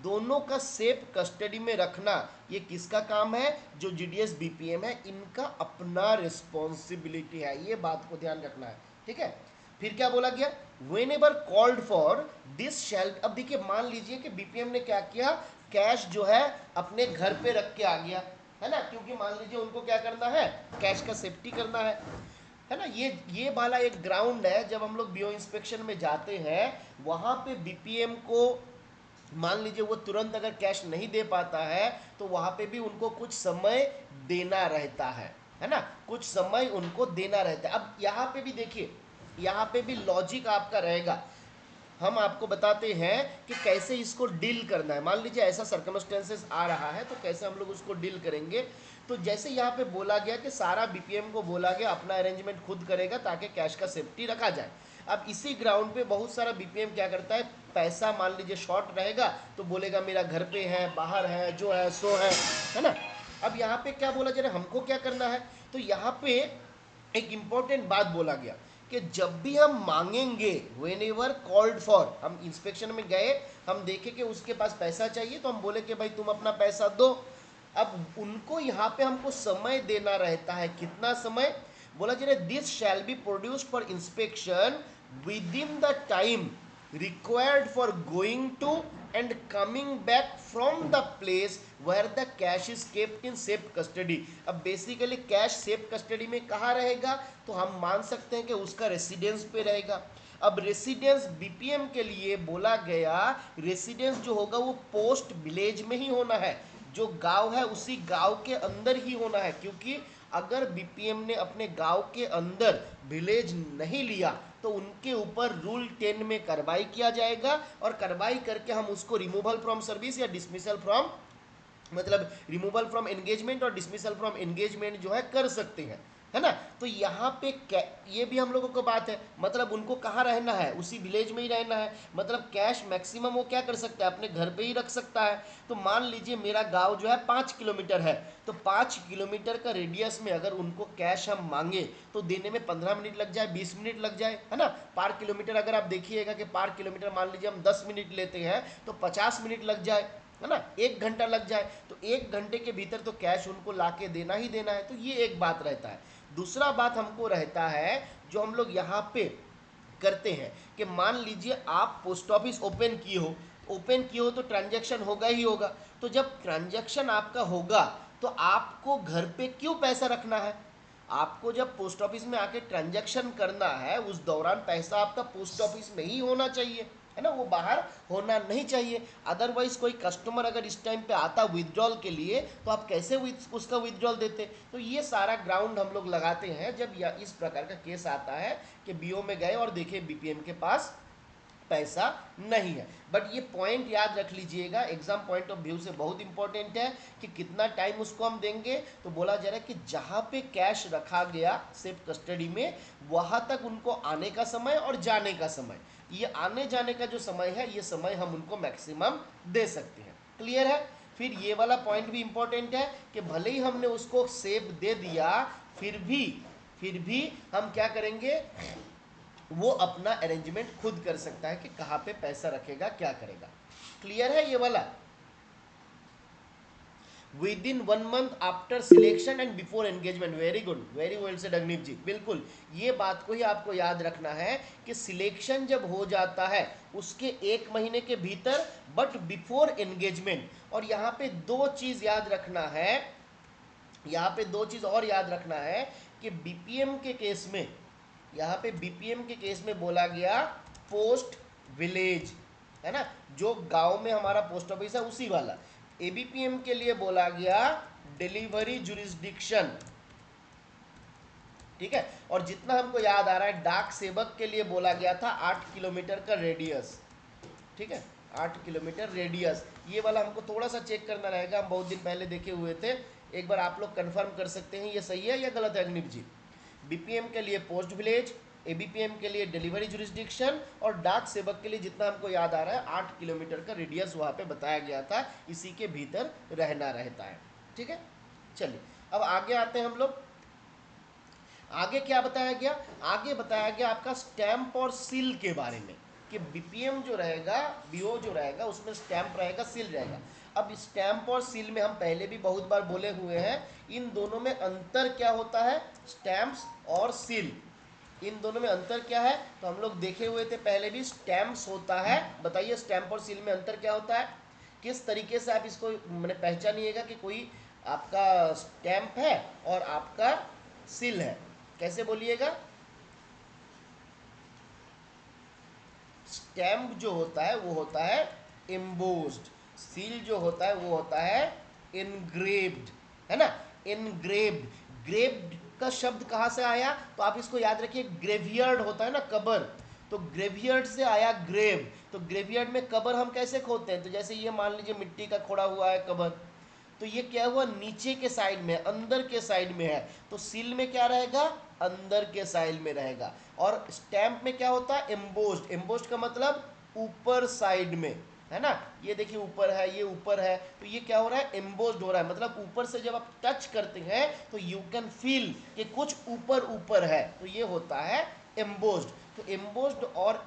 दोनों का सेफ कस्टडी में रखना, ये किसका काम है? जो जीडीएस बीपीएम है, इनका अपना रिस्पॉन्सिबिलिटी है। ये बात को ध्यान रखना है। ठीक है। फिर क्या बोला गया? When ever called for this शैल। अब देखिए, मान लीजिए कि बीपीएम ने क्या किया, कैश जो है अपने घर पे रख के आ गया, है ना, क्योंकि मान लीजिए उनको क्या करना है? कैश का सेफ्टी करना है ना। ये वाला एक ग्राउंड है, जब हम लोग बीओ इंस्पेक्शन में जाते हैं, वहां पे बीपीएम को मान लीजिए वो तुरंत अगर कैश नहीं दे पाता है, तो वहां पे भी उनको कुछ समय देना रहता है ना, कुछ समय उनको देना रहता है। अब यहाँ पे भी देखिए, यहाँ पे भी लॉजिक आपका रहेगा। हम आपको बताते हैं कि कैसे इसको डील करना है। मान लीजिए ऐसा सर्कमस्टेंसेस आ रहा है, तो कैसे हम लोग उसको डील करेंगे। तो जैसे यहाँ पे बोला गया कि सारा बीपीएम को बोला गया अपना अरेंजमेंट खुद करेगा ताकि कैश का सेफ्टी रखा जाए। अब इसी ग्राउंड पे बहुत सारा बीपीएम क्या करता है, पैसा मान लीजिए शॉर्ट रहेगा तो बोलेगा मेरा घर पे है, बाहर है, जो है सो है ना। अब यहाँ पे क्या बोला जा रहा है, हमको क्या करना है? तो यहाँ पे एक इंपॉर्टेंट बात बोला गया कि जब भी हम मांगेंगे, वेन एवर कॉल्ड फॉर, हम इंस्पेक्शन में गए, हम देखे कि उसके पास पैसा चाहिए, तो हम बोले कि भाई तुम अपना पैसा दो। अब उनको यहाँ पे हमको समय देना रहता है। कितना समय? बोला जा रहा है this shall be produced for inspection with in the time required for going to and coming back from the place where the cash is kept in safe custody। अब बेसिकली कैश सेफ कस्टडी में कहाँ रहेगा? तो हम मान सकते हैं कि उसका रेसिडेंस पे रहेगा। अब रेसिडेंस बीपीएम के लिए बोला गया, रेसिडेंस जो होगा वो पोस्ट विलेज में ही होना है, जो गांव है उसी गांव के अंदर ही होना है, क्योंकि अगर बीपीएम ने अपने गांव के अंदर विलेज नहीं लिया तो उनके ऊपर रूल 10 में कार्रवाई किया जाएगा, और कार्रवाई करके हम उसको रिमूवल फ्रॉम सर्विस या डिसमिसल फ्रॉम, मतलब रिमूवल फ्रॉम एंगेजमेंट और डिसमिसल फ्रॉम एंगेजमेंट जो है कर सकते हैं, है ना। तो यहाँ पे ये भी हम लोगों को बात है, मतलब उनको कहाँ रहना है? उसी विलेज में ही रहना है। मतलब कैश मैक्सिमम वो क्या कर सकता है? अपने घर पे ही रख सकता है। तो मान लीजिए मेरा गांव जो है 5 किलोमीटर है, तो 5 किलोमीटर का रेडियस में अगर उनको कैश हम मांगे तो देने में 15 मिनट लग जाए, 20 मिनट लग जाए, है ना। पर किलोमीटर अगर आप देखिएगा कि पर किलोमीटर मान लीजिए हम 10 मिनट लेते हैं तो 50 मिनट लग जाए, है ना, 1 घंटा लग जाए, तो 1 घंटे के भीतर तो कैश उनको लाके देना ही देना है। तो ये एक बात रहता है। दूसरा बात हमको रहता है जो हम लोग यहाँ पे करते हैं कि मान लीजिए आप पोस्ट ऑफिस ओपन किए हो तो ट्रांजैक्शन होगा ही होगा। तो जब ट्रांजैक्शन आपका होगा तो आपको घर पे क्यों पैसा रखना है? आपको जब पोस्ट ऑफिस में आके ट्रांजैक्शन करना है, उस दौरान पैसा आपका पोस्ट ऑफिस में ही होना चाहिए, है ना, वो बाहर होना नहीं चाहिए। अदरवाइज कोई कस्टमर अगर इस टाइम पे आता विथड्रॉल के लिए तो आप कैसे उसका विथड्रॉल देते? तो ये सारा ग्राउंड हम लोग लगाते हैं जब इस प्रकार का केस आता है कि बीओ में गए और देखे बीपीएम के पास पैसा नहीं है। बट ये पॉइंट याद रख लीजिएगा, एग्जाम पॉइंट ऑफ व्यू से बहुत इंपॉर्टेंट है कि कितना टाइम उसको हम देंगे। तो बोला जा रहा है कि जहाँ पे कैश रखा गया सेफ कस्टडी में, वहाँ तक उनको आने का समय और जाने का समय, ये आने जाने का जो समय है, ये समय हम उनको मैक्सिमम दे सकते हैं। क्लियर है? फिर ये वाला पॉइंट भी इंपॉर्टेंट है कि भले ही हमने उसको सेव दे दिया, फिर भी हम क्या करेंगे, वो अपना अरेंजमेंट खुद कर सकता है कि कहाँ पे पैसा रखेगा, क्या करेगा। क्लियर है ये वाला? Within 1 month after selection and before engagement. Very good, very well said अग्निप जी, बिल्कुल ये बात को ही आपको याद रखना है कि सिलेक्शन जब हो जाता है उसके 1 महीने के भीतर, बट बिफोर एंगेजमेंट। और यहाँ पे दो चीज याद रखना है, यहाँ पे दो चीज और याद रखना है कि बीपीएम के केस में, यहाँ पे बीपीएम के केस में बोला गया पोस्ट विलेज, है ना, जो गांव में हमारा पोस्ट ऑफिस है उसी वाला। एबीपीएम के लिए बोला गया डिलीवरी जुरिस्डिक्शन, ठीक है। और जितना हमको याद आ रहा है डाक सेवक के लिए बोला गया था 8 किलोमीटर का रेडियस, ठीक है, 8 किलोमीटर रेडियस। ये वाला हमको थोड़ा सा चेक करना रहेगा, हम बहुत दिन पहले देखे हुए थे, एक बार आप लोग कंफर्म कर सकते हैं ये सही है या गलत है अग्निप जी। बीपीएम के लिए पोस्ट विलेज, एबीपीएम के लिए डिलीवरी जुरिस्डिक्शन, और डाक सेवक के लिए जितना हमको याद आ रहा है 8 किलोमीटर का रेडियस वहाँ पे बताया गया था, इसी के भीतर रहना रहता है, ठीक है। चलिए अब आगे आते हैं हम लोग। आगे क्या बताया गया, आगे बताया गया आपका स्टैंप और सील के बारे में, कि बीपीएम जो रहेगा, बीओ जो रहेगा उसमें स्टैंप रहेगा, सील रहेगा। अब स्टैंप और सील में हम पहले भी बहुत बार बोले हुए हैं, इन दोनों में अंतर क्या होता है, स्टैंप्स और सील, इन दोनों में अंतर क्या है, तो हम लोग देखे हुए थे पहले भी, स्टैंप्स होता है, बताइए स्टैंप और सील में अंतर क्या होता है, किस तरीके से आप इसको मैंने पहचानिएगा कि कोई आपका स्टैंप है और आपका सील है, कैसे बोलिएगा। स्टैम्प जो होता है वो होता है एम्बोस्ड, सील जो होता है वो होता है इनग्रेव्ड, है ना, इनग्रेव्ड। ग्रेव्ड का शब्द कहाँ से आया, तो आप इसको याद रखिए, ग्रेवयार्ड होता है ना कबर, तो ग्रेवयार्ड से आया ग्रेव। तो ग्रेवयार्ड में कबर हम कैसे खोदते हैं, तो जैसे ये मान लीजिए मिट्टी का खोड़ा हुआ है कबर, तो ये क्या हुआ, नीचे के साइड में, अंदर के साइड में है, तो सील में क्या रहेगा, अंदर के साइड में रहेगा। और स्टैंप में क्या होता है, एम्बोस्ड, एम्बोस्ड का मतलब ऊपर साइड में, है ना, ये देखिए ऊपर है, ये ऊपर है, तो ये क्या हो रहा है, एम्बोस्ड हो रहा है, मतलब ऊपर से जब आप टच करते हैं तो यू कैन फील कि कुछ ऊपर ऊपर है, तो ये होता है एम्बोस्ड। तो एम्बोस्ड और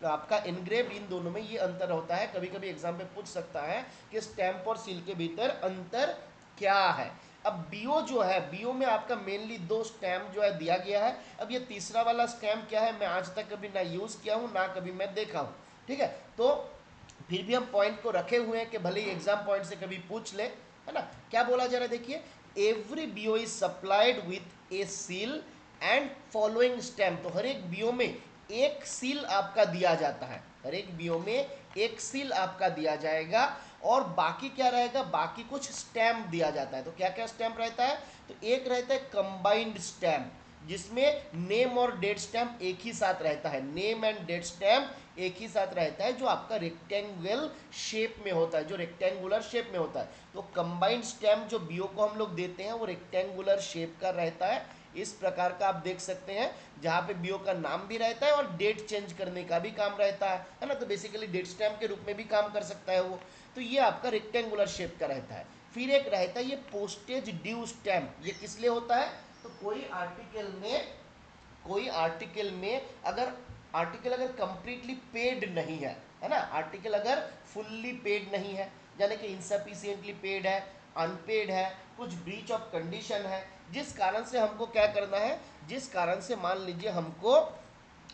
आपका इनग्रेव्ड, इन दोनों में ये अंतर होता है, कभी कभी एग्जाम में पूछ सकता है कि स्टैंप और सील के भीतर अंतर क्या है। अब बीओ जो है, बीओ में आपका मेनली दो स्टैम्प जो है दिया गया है। अब ये तीसरा वाला स्टैम्प क्या है, मैं आज तक कभी ना यूज़ किया हूँ ना कभी मैं देखा हूँ, ठीक है। तो फिर भी हम पॉइंट को रखे हुए हैं कि भले ही एग्जाम पॉइंट से कभी पूछ ले, है ना। क्या बोला जा रहा है देखिए, every BO is supplied with a seal and following stamp. तो हर एक बीओ में एक सील आपका दिया जाता है, हर एक बीओ में एक सील आपका दिया जाएगा, और बाकी क्या रहेगा, बाकी कुछ स्टैम्प दिया जाता है। तो क्या क्या स्टैम्प रहता है, तो एक रहता है कंबाइंड स्टैम्प, जिसमें नेम और डेट स्टैम्प एक ही साथ रहता है, नेम एंड डेट स्टैम्प एक ही साथ रहता है, जो आपका रेक्टेंगल शेप में होता है, जो रेक्टेंगुलर शेप में होता है। तो कंबाइंड स्टैम्प जो बीओ को हम लोग देते हैं वो रेक्टेंगुलर शेप का रहता है, इस प्रकार का आप देख सकते हैं, जहाँ पे बीओ का नाम भी रहता है और डेट चेंज करने का भी काम रहता है ना, तो बेसिकली डेट स्टैम्प के रूप में भी काम कर सकता है वो। तो ये आपका रेक्टेंगुलर शेप का रहता है। फिर एक रहता है ये पोस्टेज ड्यू स्टैम्प, ये किस लिए होता है, तो कोई आर्टिकल में अगर आर्टिकल अगर कंप्लीटली पेड नहीं है ना, आर्टिकल अगर फुल्ली पेड नहीं है, यानी कि इनसफिशियंटली पेड है, अनपेड है, कुछ ब्रीच ऑफ कंडीशन है, जिस कारण से हमको क्या करना है, जिस कारण से मान लीजिए हमको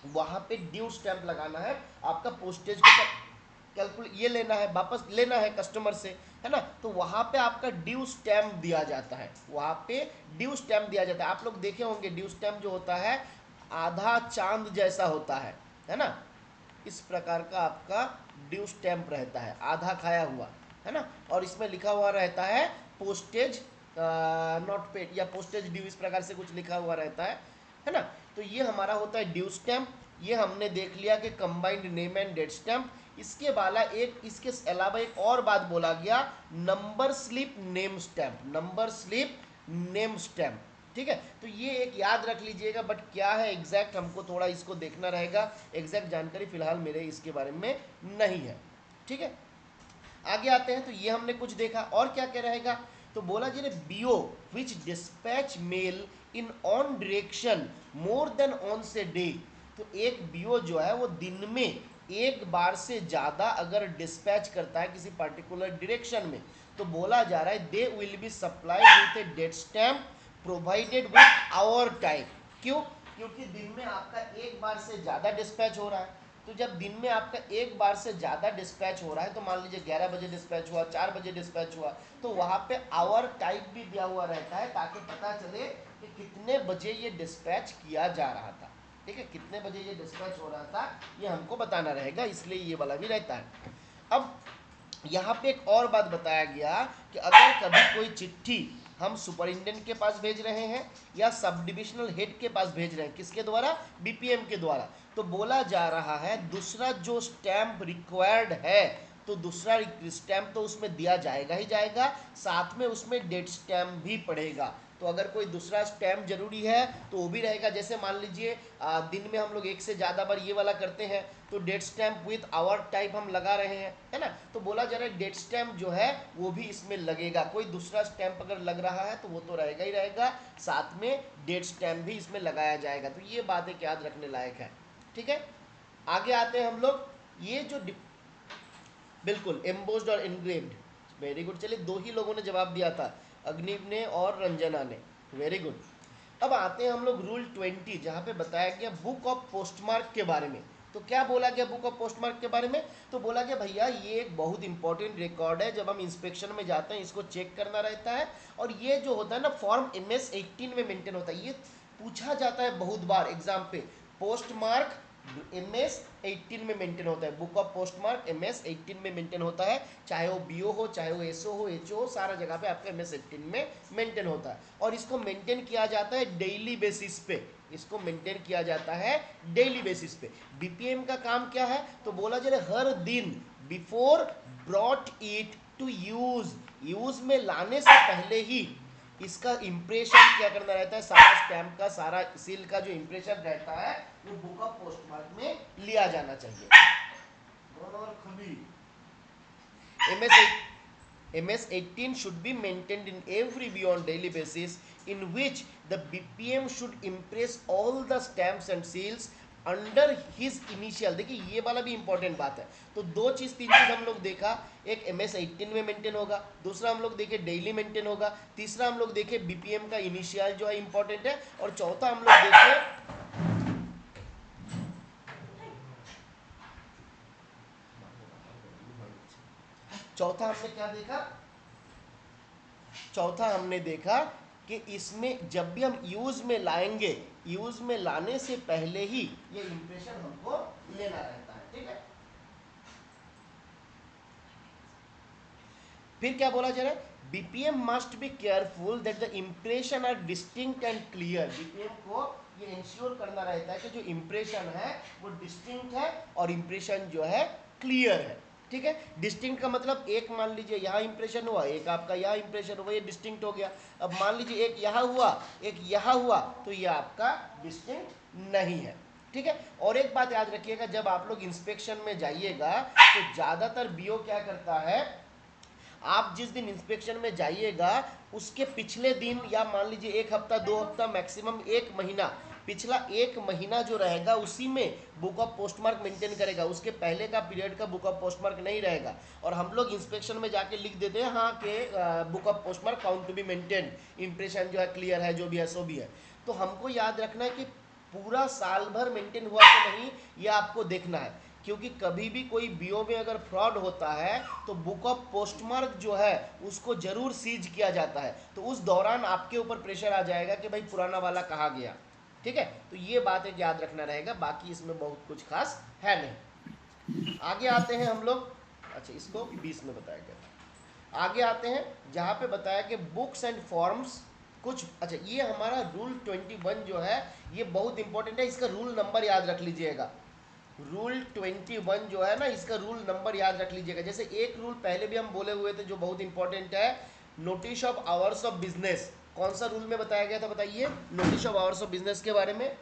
वहां पे ड्यू स्टैंप लगाना है, आपका पोस्टेज को कैलकुलेट ये लेना है, वापस लेना है कस्टमर से, है ना, तो वहां पे आपका ड्यू स्टैम्प दिया जाता है, वहां पे ड्यू स्टैम्प दिया जाता है। आप लोग देखे होंगे ड्यू स्टैम्प जो होता है आधा चांद जैसा होता है ना, इस प्रकार का आपका ड्यू स्टैम्प रहता है, आधा खाया हुआ, है ना, और इसमें लिखा हुआ रहता है पोस्टेज नॉट पेड या पोस्टेज ड्यू, इस प्रकार से कुछ लिखा हुआ रहता है ना। तो ये हमारा होता है ड्यू स्टैम्प। ये हमने देख लिया कि combined name and date stamp. इसके वाला एक, इसके अलावा एक और बात बोला गया, number slip name stamp, number slip name stamp, ठीक है। तो ये एक याद रख लीजिएगा, बट क्या है एग्जैक्ट हमको थोड़ा इसको देखना रहेगा, एग्जैक्ट जानकारी फिलहाल मेरे इसके बारे में नहीं है, ठीक है। आगे आते हैं, तो ये हमने कुछ देखा, और क्या क्या रहेगा, तो बोला जी ने BO which dispatch mail in one direction more than once day. तो एक बीओ जो है वो दिन में एक बार से ज़्यादा अगर डिस्पैच करता है किसी पर्टिकुलर डायरेक्शन में, तो बोला जा रहा है they will be supplied with a date stamp provided with hour time. क्यों? क्योंकि दिन में आपका एक बार से ज़्यादा डिस्पैच हो रहा है। तो जब दिन में आपका एक बार से ज़्यादा डिस्पैच हो रहा है, तो मान लीजिए 11 बजे डिस्पैच हुआ, 4 बजे डिस्पैच हुआ, तो वहाँ पे आवर टाइप भी दिया हुआ रहता है ताकि पता चले कि कितने बजे ये डिस्पैच किया जा रहा था। ठीक है, कितने बजे ये डिस्पैच हो रहा था ये हमको बताना रहेगा, इसलिए ये वाला भी रहता है। अब यहाँ पे एक और बात बताया गया कि अगर कभी कोई चिट्ठी हम सुपरिटेंडेंट के पास भेज रहे हैं या सब डिविजनल हेड के पास भेज रहे हैं, किसके द्वारा? बीपीएम के द्वारा, तो बोला जा रहा है दूसरा जो स्टैंप रिक्वायर्ड है, तो दूसरा स्टैंप तो उसमें दिया जाएगा ही जाएगा, साथ में उसमें डेट स्टैंप भी पड़ेगा। तो अगर कोई दूसरा स्टैम्प जरूरी है तो वो भी रहेगा। जैसे मान लीजिए दिन में हम लोग एक से ज़्यादा बार ये वाला करते हैं, तो date stamp with hour type हम लगा रहे हैं, है ना, तो बोला जा रहा है डेट स्टैम्प जो है वो भी इसमें लगेगा। कोई दूसरा स्टैम्प अगर लग रहा है तो वो तो रहेगा ही रहेगा, साथ में डेट स्टैम्प भी इसमें लगाया जाएगा। तो ये बात एक याद रखने लायक है। ठीक है, आगे आते हैं हम लोग। ये जो बिल्कुल एम्बोस्ड और इनग्रेव्ड, वेरी गुड। चलिए, दो ही लोगों ने जवाब दिया था, अग्निव ने और रंजना ने, वेरी गुड। अब आते हैं हम लोग रूल 20, जहाँ पे बताया गया बुक ऑफ पोस्टमार्क के बारे में। तो क्या बोला गया बुक ऑफ पोस्टमार्क के बारे में? तो बोला गया भैया ये एक बहुत इंपॉर्टेंट रिकॉर्ड है, जब हम इंस्पेक्शन में जाते हैं इसको चेक करना रहता है। और ये जो होता है ना फॉर्म MS 18 में मेंटेन होता है, ये पूछा जाता है बहुत बार एग्जाम पे। पोस्टमार्क MS 18 में मेंटेन होता है, बुक ऑफ पोस्टमार्क MS 18 में मेंटेन होता है, चाहे वो BO हो, चाहे वो SO हो, HO हो, सारा जगह पे आपका MS 18 में मेंटेन होता है। और इसको मेंटेन किया जाता है डेली बेसिस पे, इसको मेंटेन किया जाता है डेली बेसिस पे। BPM का काम क्या है? तो बोला जा रहा है हर दिन before brought it to use में लाने से पहले ही इसका इंप्रेशन क्या करना रहता है, सारा स्टैम्प का, सारा सील का जो इंप्रेशन रहता है वो बुक ऑफ पोस्टमार्क में लिया जाना चाहिए। MS 18 should be maintained in every BO on daily basis, in which the BPM should impress all the stamps and seals under his initial. देखिए ये वाला भी इंपॉर्टेंट बात है। तो दो चीज तीन चीज हम लोग देखा, एक MS 18 में मेंटेन होगा, दूसरा हम लोग देखे डेली मेंटेन होगा, तीसरा हम लोग देखे BPM का इनिशियल जो है इंपॉर्टेंट है, और चौथा हम लोग देखे चौथा हमने क्या देखा, चौथा हमने देखा कि इसमें जब भी हम यूज में लाएंगे, यूज में लाने से पहले ही ये इंप्रेशन हमको लेना रहता है। ठीक है, फिर क्या बोला जा रहा है, BPM must be careful that the impression are distinct and clear. BPM को ये इंश्योर करना रहता है कि जो इंप्रेशन है वो डिस्टिंक्ट है और इंप्रेशन जो है क्लियर है। ठीक है, डिस्टिंक्ट का मतलब एक मान लीजिए यहाँ इंप्रेशन हुआ, एक आपका यहाँ इंप्रेशन हुआ, ये डिस्टिंक्ट हो गया। अब मान लीजिए एक यहाँ हुआ, एक यहाँ हुआ, तो ये आपका डिस्टिंक्ट नहीं है। ठीक है, और एक बात याद रखिएगा, जब आप लोग इंस्पेक्शन में जाइएगा तो ज़्यादातर BO क्या करता है, आप जिस दिन इंस्पेक्शन में जाइएगा उसके पिछले दिन, या मान लीजिए एक हफ्ता, 2 हफ्ता, मैक्सिमम 1 महीना, पिछला 1 महीना जो रहेगा उसी में बुक ऑफ पोस्टमार्क मेंटेन करेगा, उसके पहले का पीरियड का बुक ऑफ पोस्टमार्क नहीं रहेगा। और हम लोग इंस्पेक्शन में जाके लिख देते हैं हाँ कि book of postmark found to be maintain, impression जो है क्लियर है, जो भी है सो भी है। तो हमको याद रखना है कि पूरा साल भर मेंटेन हुआ तो नहीं, ये आपको देखना है, क्योंकि कभी भी कोई BO में अगर फ्रॉड होता है तो बुक ऑफ पोस्टमार्क जो है उसको जरूर सीज किया जाता है, तो उस दौरान आपके ऊपर प्रेशर आ जाएगा कि भाई पुराना वाला कहाँ गया। ठीक है, तो ये बात एक याद रखना रहेगा, बाकी इसमें बहुत कुछ खास है नहीं। आगे आते हैं हम लोग, अच्छा इसको 20 में बताया गया। आगे आते हैं जहाँ पे बताया कि बुक्स एंड फॉर्म्स कुछ, अच्छा ये हमारा रूल 21 जो है ये बहुत इंपॉर्टेंट है, इसका रूल नंबर याद रख लीजिएगा। रूल 21 जो है ना, इसका रूल नंबर याद रख लीजिएगा। जैसे एक रूल पहले भी हम बोले हुए थे जो बहुत इंपॉर्टेंट है, notice of hours of business. कौन सा रूल में बताया गया था बताइए, notice of hours of business के बारे में।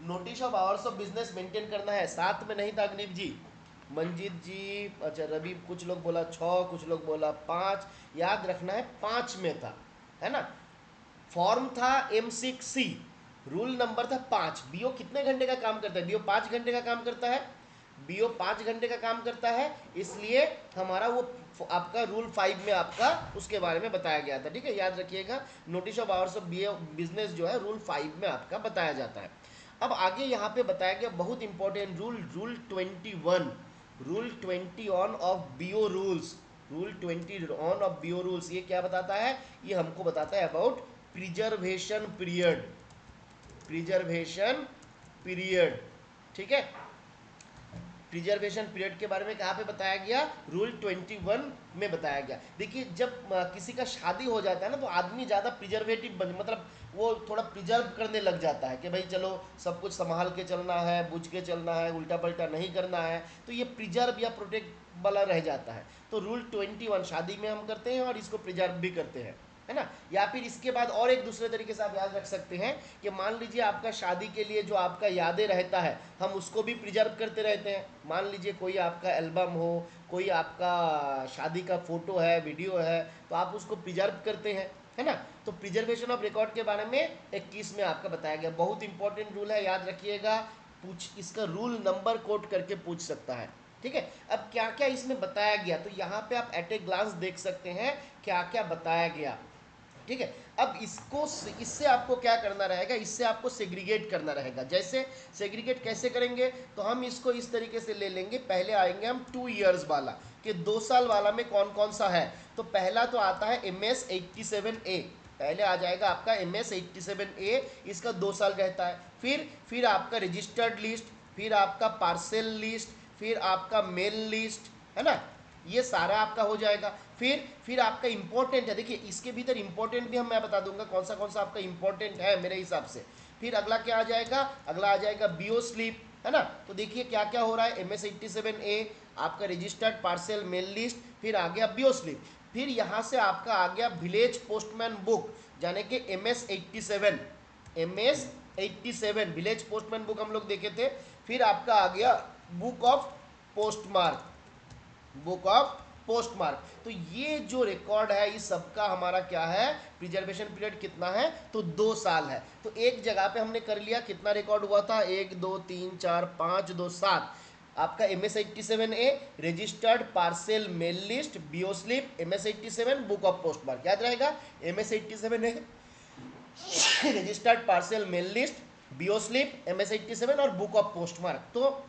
Notice of hours of business maintain करना है, साथ में नहीं था अग्निव जी, मंजीत जी, अच्छा रवि, कुछ लोग बोला 6, कुछ लोग बोला 5, याद रखना है 5 में था, है ना। फॉर्म था M6C, रूल नंबर था 5। BO कितने घंटे का काम करता है, BO 5 घंटे का काम करता है, बीओ 5 घंटे का काम करता है, इसलिए हमारा वो आपका रूल 5 में आपका उसके बारे में बताया गया था। ठीक है, याद रखिएगा, notice of hours of BO business जो है रूल 5 में आपका बताया जाता है। अब आगे यहाँ पे बताया गया बहुत important rule, rule 21, rule 20 on of BO rules, rule 20 on of BO rules. ये क्या बताता है? ये हमको बताता है about preservation period, preservation period. ठीक है, प्रिजर्वेशन पीरियड के बारे में कहाँ पे बताया गया? रूल 21 में बताया गया। देखिए, जब किसी का शादी हो जाता है ना, तो आदमी ज़्यादा प्रिजर्वेटिव बन, मतलब वो थोड़ा प्रिजर्व करने लग जाता है कि भाई चलो सब कुछ संभाल के चलना है, बुझ के चलना है, उल्टा पल्टा नहीं करना है, तो ये प्रिजर्व या प्रोटेक्ट वाला रह जाता है। तो रूल 21 शादी में हम करते हैं और इसको प्रिजर्व भी करते हैं, है ना। या फिर इसके बाद और एक दूसरे तरीके से आप याद रख सकते हैं कि मान लीजिए आपका शादी के लिए जो आपका यादें रहता है, हम उसको भी प्रिजर्व करते रहते हैं। मान लीजिए कोई आपका एल्बम हो, कोई आपका शादी का फोटो है, वीडियो है, तो आप उसको प्रिजर्व करते हैं, है ना। तो प्रिजर्वेशन ऑफ रिकॉर्ड के बारे में 21 में आपका बताया गया। बहुत इंपॉर्टेंट रूल है, याद रखिएगा, पूछ इसका रूल नंबर कोट करके पूछ सकता है। ठीक है, अब क्या क्या इसमें बताया गया, तो यहाँ पे आप एट ए ग्लांस देख सकते हैं क्या क्या बताया गया। ठीक है, अब इसको, इससे आपको क्या करना रहेगा, इससे आपको सेग्रीगेट करना रहेगा। जैसे सेग्रीगेट कैसे करेंगे, तो हम इसको इस तरीके से ले लेंगे। पहले आएंगे हम 2 ईयर्स वाला, कि 2 साल वाला में कौन कौन सा है। तो पहला तो आता है MS 87A, पहले आ जाएगा आपका MS 87A, इसका 2 साल रहता है। फिर आपका रजिस्टर्ड लिस्ट, फिर आपका पार्सल लिस्ट, फिर आपका मेल लिस्ट, है ना, ये सारा आपका हो जाएगा। फिर आपका इंपॉर्टेंट है, देखिए इसके भीतर इंपॉर्टेंट भी मैं बता दूंगा कौन सा आपका इंपॉर्टेंट है मेरे हिसाब से। फिर अगला क्या आ जाएगा, अगला आ जाएगा बीओ स्लिप, है ना। तो देखिए क्या क्या हो रहा है, MS 87A, आपका रजिस्टर्ड पार्सल मेल लिस्ट, फिर आ गया बीओ स्लिप, फिर यहाँ से आपका आ गया विलेज पोस्टमैन बुक, यानी कि MS 87, MS 87 village postman book हम लोग देखे थे। फिर आपका आ गया book of postmark, book of postmark. तो ये जो रिकॉर्ड है इस सबका हमारा क्या है, प्रिजर्वेशन पीरियड कितना है, तो 2 साल है। तो एक जगह पे हमने कर लिया, कितना रिकॉर्ड हुआ था, 1 2 3 4 5 2 7, आपका MS 87A registered parcel mail list BO slip MS 87 book of postmark, याद रहेगा MS 87A registered parcel mail list BO slip MS 87 और बुक ऑफ पोस्टमार्क। तो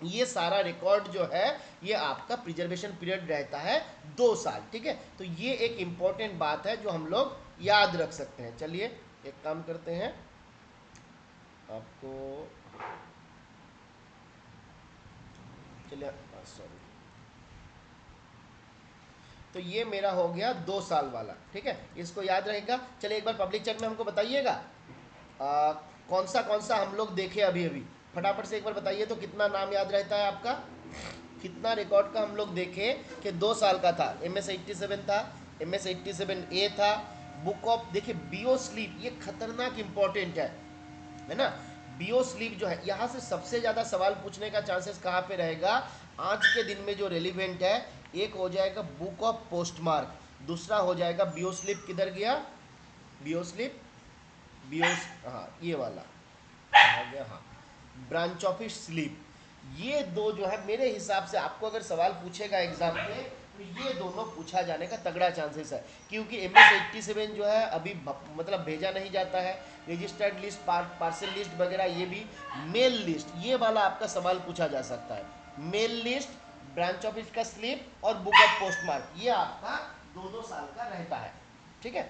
ये सारा रिकॉर्ड जो है ये आपका प्रिजर्वेशन पीरियड रहता है 2 साल। ठीक है, तो ये एक इंपॉर्टेंट बात है जो हम लोग याद रख सकते हैं। चलिए एक काम करते हैं, आपको चलिए, सॉरी, तो ये मेरा हो गया 2 साल वाला। ठीक है, इसको याद रहेगा। चलिए एक बार पब्लिक चैट में हमको बताइएगा कौन सा हम लोग देखे अभी अभी, फटाफट से एक बार बताइए तो कितना नाम याद रहता है आपका, कितना रिकॉर्ड का हम लोग देखे कि 2 साल का था। MS 87 था, MS 87A था, बुक ऑफ, देखिए बीओ स्लीप ये खतरनाक इंपॉर्टेंट है ना। बीओ स्लीप जो है, यहाँ से सबसे ज़्यादा सवाल पूछने का चांसेस कहाँ पे रहेगा, आज के दिन में जो रेलिवेंट है, एक हो जाएगा बुक ऑफ पोस्टमार्क, दूसरा हो जाएगा बीओ स्लिप, किधर गया बीओ स्लिप, बीओ, हाँ ये वाला आ गया, हाँ ब्रांच ऑफिस स्लिप। ये दो जो है मेरे हिसाब से आपको अगर सवाल पूछेगा एग्जाम में, तो ये दोनों पूछा जाने का तगड़ा चांसेस है, क्योंकि MS 87 जो है अभी मतलब भेजा नहीं जाता है, रजिस्टर्ड लिस्ट, पार्सल लिस्ट वगैरह, ये भी मेल लिस्ट, ये वाला आपका सवाल पूछा जा सकता है। मेल लिस्ट, ब्रांच ऑफिस का स्लिप और बुक ऑफ पोस्टमार्क, ये आपका 2-2 साल का रहता है। ठीक है,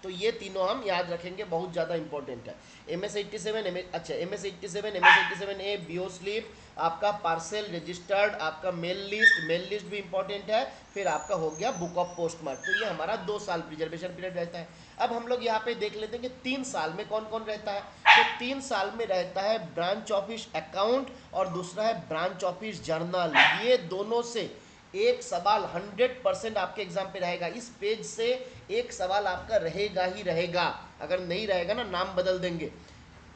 तो ये तीनों हम याद रखेंगे, बहुत ज़्यादा इंपॉर्टेंट है। MS 87, अच्छा MS 87, MS 87A BO slip, आपका पार्सल रजिस्टर्ड, आपका मेल लिस्ट भी इंपॉर्टेंट है, फिर आपका हो गया बुक ऑफ पोस्टमार्क। तो ये हमारा 2 साल प्रिजर्वेशन पीरियड रहता है। अब हम लोग यहाँ पे देख लेते हैं कि 3 साल में कौन कौन रहता है। तो 3 साल में रहता है ब्रांच ऑफिस अकाउंट और दूसरा है ब्रांच ऑफिस जर्नल। ये दोनों से एक सवाल 100% आपके एग्जाम पे रहेगा, इस पेज से एक सवाल आपका रहेगा ही रहेगा, अगर नहीं रहेगा ना नाम बदल देंगे।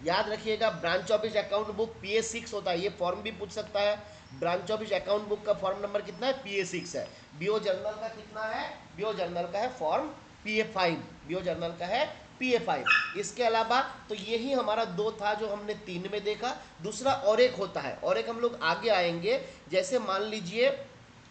याद रखिएगा, branch office account book PA6 होता है, ये फॉर्म भी पूछ सकता है। ब्रांच ऑफिस अकाउंट बुक का फॉर्म नंबर कितना है, PA6 है। बीओ जर्नल का कितना है, बीओ जर्नल का है फॉर्म PA5, बीओ जर्नल का है PA5। इसके अलावा तो यही हमारा दो था जो हमने 3 में देखा। दूसरा और एक होता है, और एक हम लोग आगे आएंगे। जैसे मान लीजिए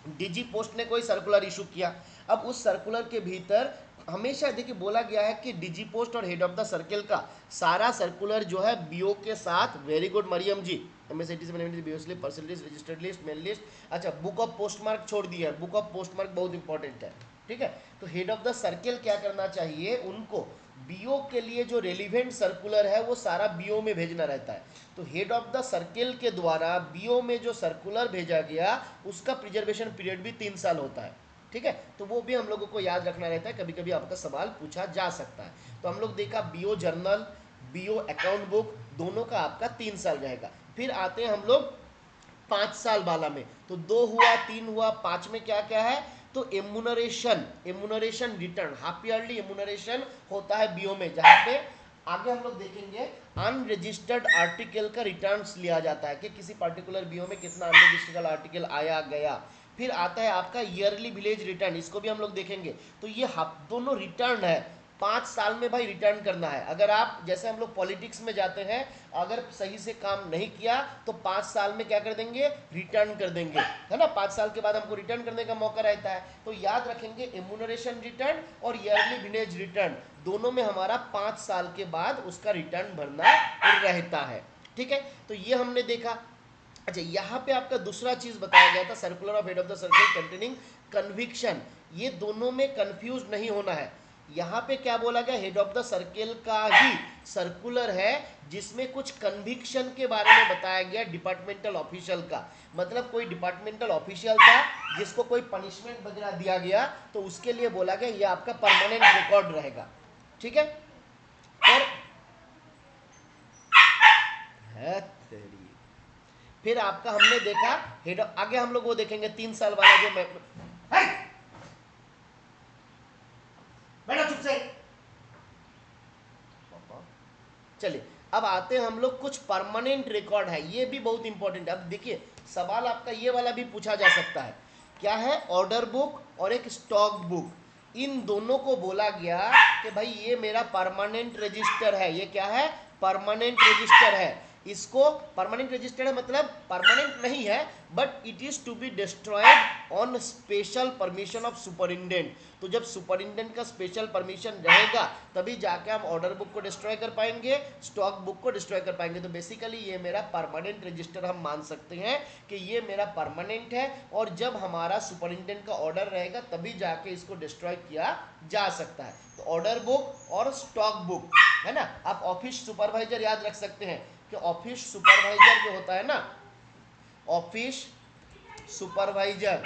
डीजी पोस्ट ने कोई सर्कुलर इशू किया, अब उस सर्कुलर के भीतर हमेशा देखिए बोला गया है कि डीजी पोस्ट और हेड ऑफ द सर्किल का सारा सर्कुलर जो है बीओ के साथ, very good Mariam ji, MSIT से BO slip, person list, registered list, mail list, अच्छा बुक ऑफ पोस्टमार्क छोड़ दिया है, बुक ऑफ पोस्टमार्क बहुत इंपॉर्टेंट है, ठीक है। तो हेड ऑफ द सर्किल क्या करना चाहिए, उनको बीओ के लिए जो रेलिवेंट सर्कुलर है वो सारा बीओ में भेजना रहता है। तो हेड ऑफ द सर्किल के द्वारा बीओ में जो सर्कुलर भेजा गया उसका प्रिजर्वेशन पीरियड भी 3 साल होता है, ठीक है। तो वो भी हम लोगों को याद रखना रहता है, कभी कभी आपका सवाल पूछा जा सकता है। तो हम लोग देखा BO journal, BO account book, दोनों का आपका 3 साल रहेगा। फिर आते हैं हम लोग 5 साल वाला में। तो 2 हुआ, 3 हुआ, 5 में क्या क्या है, तो एमुनरेशन रिटर्न, हाफ ईयरली एमुनरेशन होता है बीओ में, जहाँ पे आगे हम लोग देखेंगे अनरजिस्टर्ड आर्टिकल का रिटर्न्स लिया जाता है कि किसी पर्टिकुलर बीओ में कितना अनरजिस्टर्ड आर्टिकल आया गया। फिर आता है आपका ईयरली विलेज रिटर्न, इसको भी हम लोग देखेंगे। तो ये दोनों रिटर्न है, 5 साल में भाई रिटर्न करना है। अगर आप जैसे हम लोग पॉलिटिक्स में जाते हैं, अगर सही से काम नहीं किया तो 5 साल में क्या कर देंगे, रिटर्न कर देंगे, है ना। 5 साल के बाद हमको रिटर्न करने का मौका रहता है। तो याद रखेंगे एमुनरेशन रिटर्न और ईयरली विलेज रिटर्न दोनों में हमारा 5 साल के बाद उसका रिटर्न भरना रहता है, ठीक है। तो ये हमने देखा। अच्छा, यहाँ पे आपका दूसरा चीज बताया गया था, circular of head of the circle containing conviction. ये दोनों में कंफ्यूज नहीं होना है। यहाँ पे क्या बोला गया, हेड ऑफ द सर्किल का ही सर्कुलर है जिसमें कुछ कन्विक्शन के बारे में बताया गया डिपार्टमेंटल ऑफिशियल का। मतलब कोई डिपार्टमेंटल ऑफिशियल था जिसको कोई पनिशमेंट वगैरह दिया गया, तो उसके लिए बोला गया ये आपका परमानेंट रिकॉर्ड रहेगा, ठीक है। और है तेरी, फिर आपका हमने देखा हेड, आगे हम लोग वो देखेंगे 3 साल वाला जो मैं, बैठो चुप से। चलिए अब आते हैं हम लोग कुछ परमानेंट रिकॉर्ड है, ये भी बहुत इंपॉर्टेंट है। अब देखिए सवाल आपका ये वाला भी पूछा जा सकता है, क्या है, ऑर्डर बुक और एक स्टॉक बुक, इन दोनों को बोला गया कि भाई ये मेरा परमानेंट रजिस्टर है। ये क्या है, परमानेंट रजिस्टर है। इसको परमानेंट रजिस्टर है मतलब परमानेंट नहीं है, but it is to be destroyed on special permission of superintendent. तो जब सुपरिटेंडेंट का स्पेशल परमिशन रहेगा तभी जाके हम ऑर्डर बुक को डिस्ट्रॉय कर पाएंगे, स्टॉक बुक को डिस्ट्रॉय कर पाएंगे। तो बेसिकली ये मेरा परमानेंट रजिस्टर हम मान सकते हैं कि ये मेरा परमानेंट है, और जब हमारा सुपरिटेंडेंट का ऑर्डर रहेगा तभी जाके इसको डिस्ट्रॉय किया जा सकता है। तो ऑर्डर बुक और स्टॉक बुक, है ना। आप ऑफिस सुपरवाइजर याद रख सकते हैं कि ऑफिस सुपरवाइजर जो होता है ना, ऑफिस सुपरवाइजर,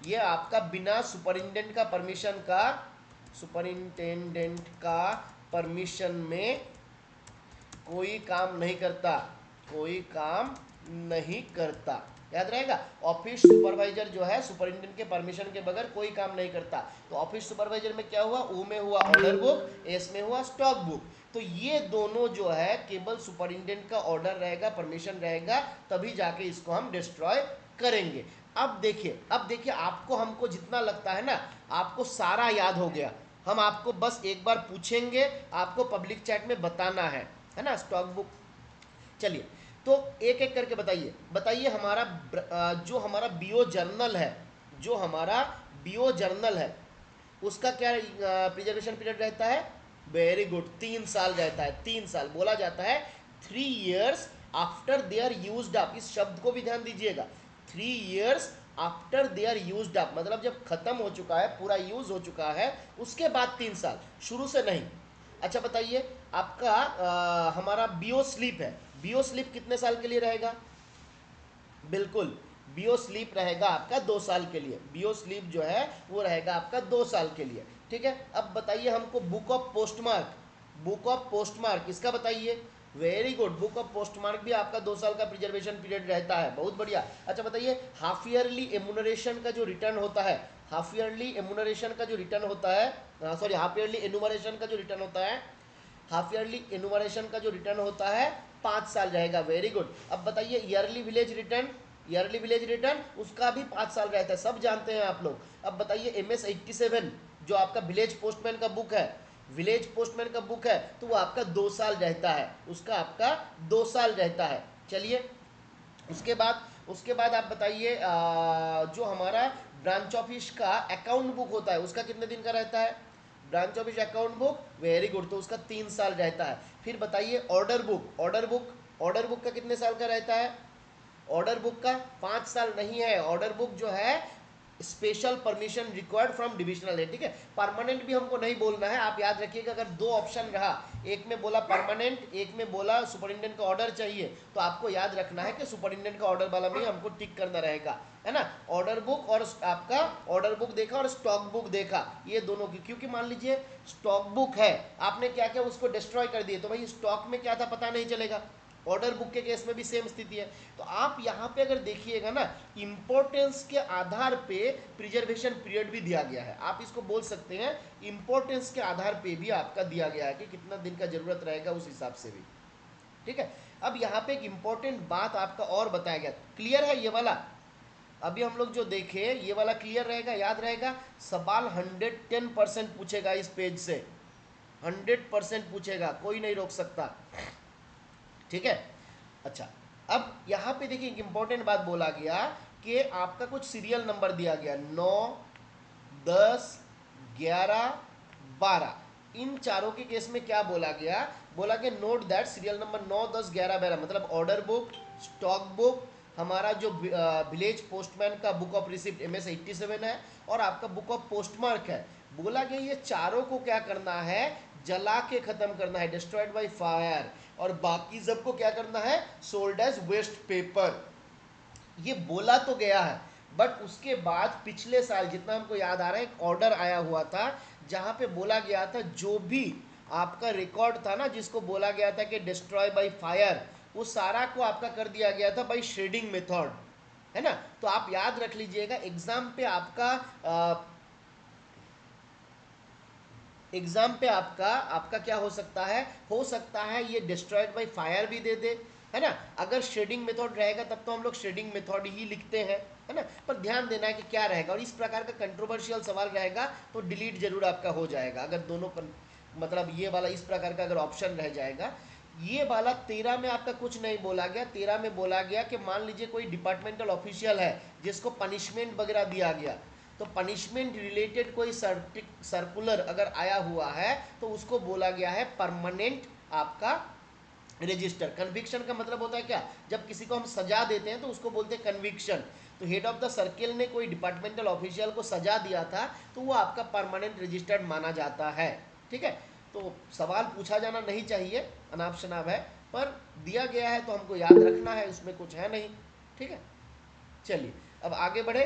ये आपका बिना सुपरिटेंडेंट का परमिशन का, सुपरिटेंडेंट का परमिशन में कोई काम नहीं करता, कोई काम नहीं करता, याद रहेगा। ऑफिस सुपरवाइजर जो है सुपरिटेंडेंट के परमिशन के बगैर कोई काम नहीं करता। तो ऑफिस सुपरवाइजर में क्या हुआ, ओ में हुआ ऑर्डर बुक, एस में हुआ स्टॉक बुक। तो ये दोनों जो है केवल सुपरिटेंडेंट का ऑर्डर रहेगा, परमिशन रहेगा, तभी जाके इसको हम डिस्ट्रॉय करेंगे। अब देखिए आपको हमको जितना लगता है ना, आपको सारा याद हो गया। हम आपको बस एक बार पूछेंगे, आपको पब्लिक चैट में बताना है ना, स्टॉक बुक। चलिए तो एक एक करके बताइए हमारा जो हमारा बीओ जर्नल है, जो हमारा बीओ जर्नल है उसका क्या प्रिजर्वेशन पीरियड रहता है, वेरी गुड, 3 साल रहता है। 3 साल बोला जाता है 3 years after they are used up. इस शब्द को भी ध्यान दीजिएगा, 3 years after they are used up, मतलब जब खत्म हो चुका है, पूरा यूज हो चुका है, उसके बाद 3 साल, शुरू से नहीं। अच्छा बताइए आपका हमारा बीओ स्लिप है, बीओ स्लिप कितने साल के लिए रहेगा, बिल्कुल बीओ स्लीप रहेगा आपका 2 साल के लिए। बीओ स्लीप जो है वो रहेगा आपका 2 साल के लिए, ठीक है। अब बताइए हमको book of postmark, book of postmark इसका बताइए, very good, book of postmark भी आपका 2 साल का प्रिजर्वेशन पीरियड रहता है, बहुत बढ़िया। अच्छा बताइए हाफ ईयरली एमुनरेशन का जो रिटर्न होता है, हाफ ईयरली एमुनरेशन का जो रिटर्न होता है, सॉरी हाफ ईयरली एनुमरेशन का जो रिटर्न होता है, हाफ ईयरली एनुमरेशन का जो रिटर्न होता है 5 साल रहेगा, वेरी गुड। अब बताइए yearly village return, yearly village return उसका भी 5 साल रहता है, सब जानते हैं आप लोग। अब बताइए MS 87 जो आपका विलेज पोस्टमैन का बुक है, विलेज पोस्टमैन का बुक है तो वो आपका 2 साल रहता है, उसका आपका 2 साल रहता है। चलिए, उसके बाद आप बताइए, जो हमारा ब्रांच ऑफिस का अकाउंट बुक होता है उसका कितने दिन का रहता है? Branch office account book, very good, तो उसका 3 साल रहता है। फिर बताइए ऑर्डर बुक का कितने साल का रहता है? ऑर्डर बुक का 5 साल नहीं है, ऑर्डर बुक जो है special permission required from divisional है, ठीक है। परमानेंट भी हमको नहीं बोलना है, आप याद रखिएगा, अगर दो ऑप्शन रहा, एक में बोला परमानेंट, एक में बोला सुपरिटेंडेंट का ऑर्डर चाहिए, तो आपको याद रखना है कि सुपरिटेंडेंट का ऑर्डर वाला में ही हमको टिक करना रहेगा, है ना। ऑर्डर बुक और आपका ऑर्डर बुक देखा और स्टॉक बुक देखा, ये दोनों की, क्योंकि मान लीजिए स्टॉक बुक है, आपने क्या क्या उसको डिस्ट्रॉय कर दिए, तो भाई स्टॉक में क्या था पता नहीं चलेगा। ऑर्डर बुक के केस में भी सेम स्थिति है। तो आप यहाँ पे अगर देखिएगा ना, इंपॉर्टेंस के आधार पे प्रिजर्वेशन पीरियड भी दिया गया है, आप इसको बोल सकते हैं इंपॉर्टेंस के आधार पे भी आपका दिया गया है कि कितना दिन का जरूरत रहेगा उस हिसाब से भी, ठीक है। अब यहाँ पे एक इंपॉर्टेंट बात आपका और बताया गया, क्लियर है ये वाला? अभी हम लोग जो देखे ये वाला क्लियर रहेगा, याद रहेगा। सवाल 110% पूछेगा इस पेज से, 100% पूछेगा, कोई नहीं रोक सकता, ठीक है। अच्छा, अब यहाँ पे देखिए एक इंपॉर्टेंट बात बोला गया कि आपका कुछ सीरियल नंबर दिया गया, 9, 10, 11, 12, इन चारों के केस में क्या बोला गया? बोला कि नोट दैट सीरियल नंबर 9, 10, 11, 12 मतलब ऑर्डर बुक, स्टॉक बुक, हमारा जो विलेज पोस्टमैन का बुक ऑफ रिसिप्ट MS 87 है, और आपका बुक ऑफ पोस्टमार्क है। बोला गया ये चारों को क्या करना है? जला के खत्म करना है, डिस्ट्रॉयड बाय फायर, और बाकी सबको क्या करना है? Sold as waste paper. ये बोला तो गया है, बट उसके बाद पिछले साल जितना हमको याद आ रहा है एक ऑर्डर आया हुआ था जहां पे बोला गया था जो भी आपका रिकॉर्ड था ना, जिसको बोला गया था कि डिस्ट्रॉय बाय फायर, वो सारा को आपका कर दिया गया था बाय शेडिंग मेथड, है ना। तो आप याद रख लीजिएगा, एग्जाम पे आपका क्या हो सकता है ये डिस्ट्रॉयड बाय फायर भी दे दे, है ना। अगर शेडिंग मेथड रहेगा तब तो हम लोग शेडिंग मेथड ही लिखते हैं, है ना। पर ध्यान देना है कि क्या रहेगा, और इस प्रकार का कंट्रोवर्शियल सवाल रहेगा तो डिलीट जरूर आपका हो जाएगा, अगर दोनों मतलब ये वाला इस प्रकार का अगर ऑप्शन रह जाएगा। ये वाला 13 में आपका कुछ नहीं बोला गया, 13 में बोला गया कि मान लीजिए कोई डिपार्टमेंटल ऑफिशियल है जिसको पनिशमेंट वगैरह दिया गया, तो पनिशमेंट रिलेटेड कोई सर्कुलर अगर आया हुआ है तो उसको बोला गया है परमानेंट आपका रजिस्टर। कन्विक्शन का मतलब होता है क्या? जब किसी को हम सजा देते हैं तो उसको बोलते हैं कन्विक्शन। तो हेड ऑफ द सर्किल ने कोई डिपार्टमेंटल ऑफिशियल को सजा दिया था तो वो आपका परमानेंट रजिस्टर्ड माना जाता है, ठीक है। तो सवाल पूछा जाना नहीं चाहिए, अनाप शनाप है, पर दिया गया है तो हमको याद रखना है, उसमें कुछ है नहीं, ठीक है। चलिए अब आगे बढ़े।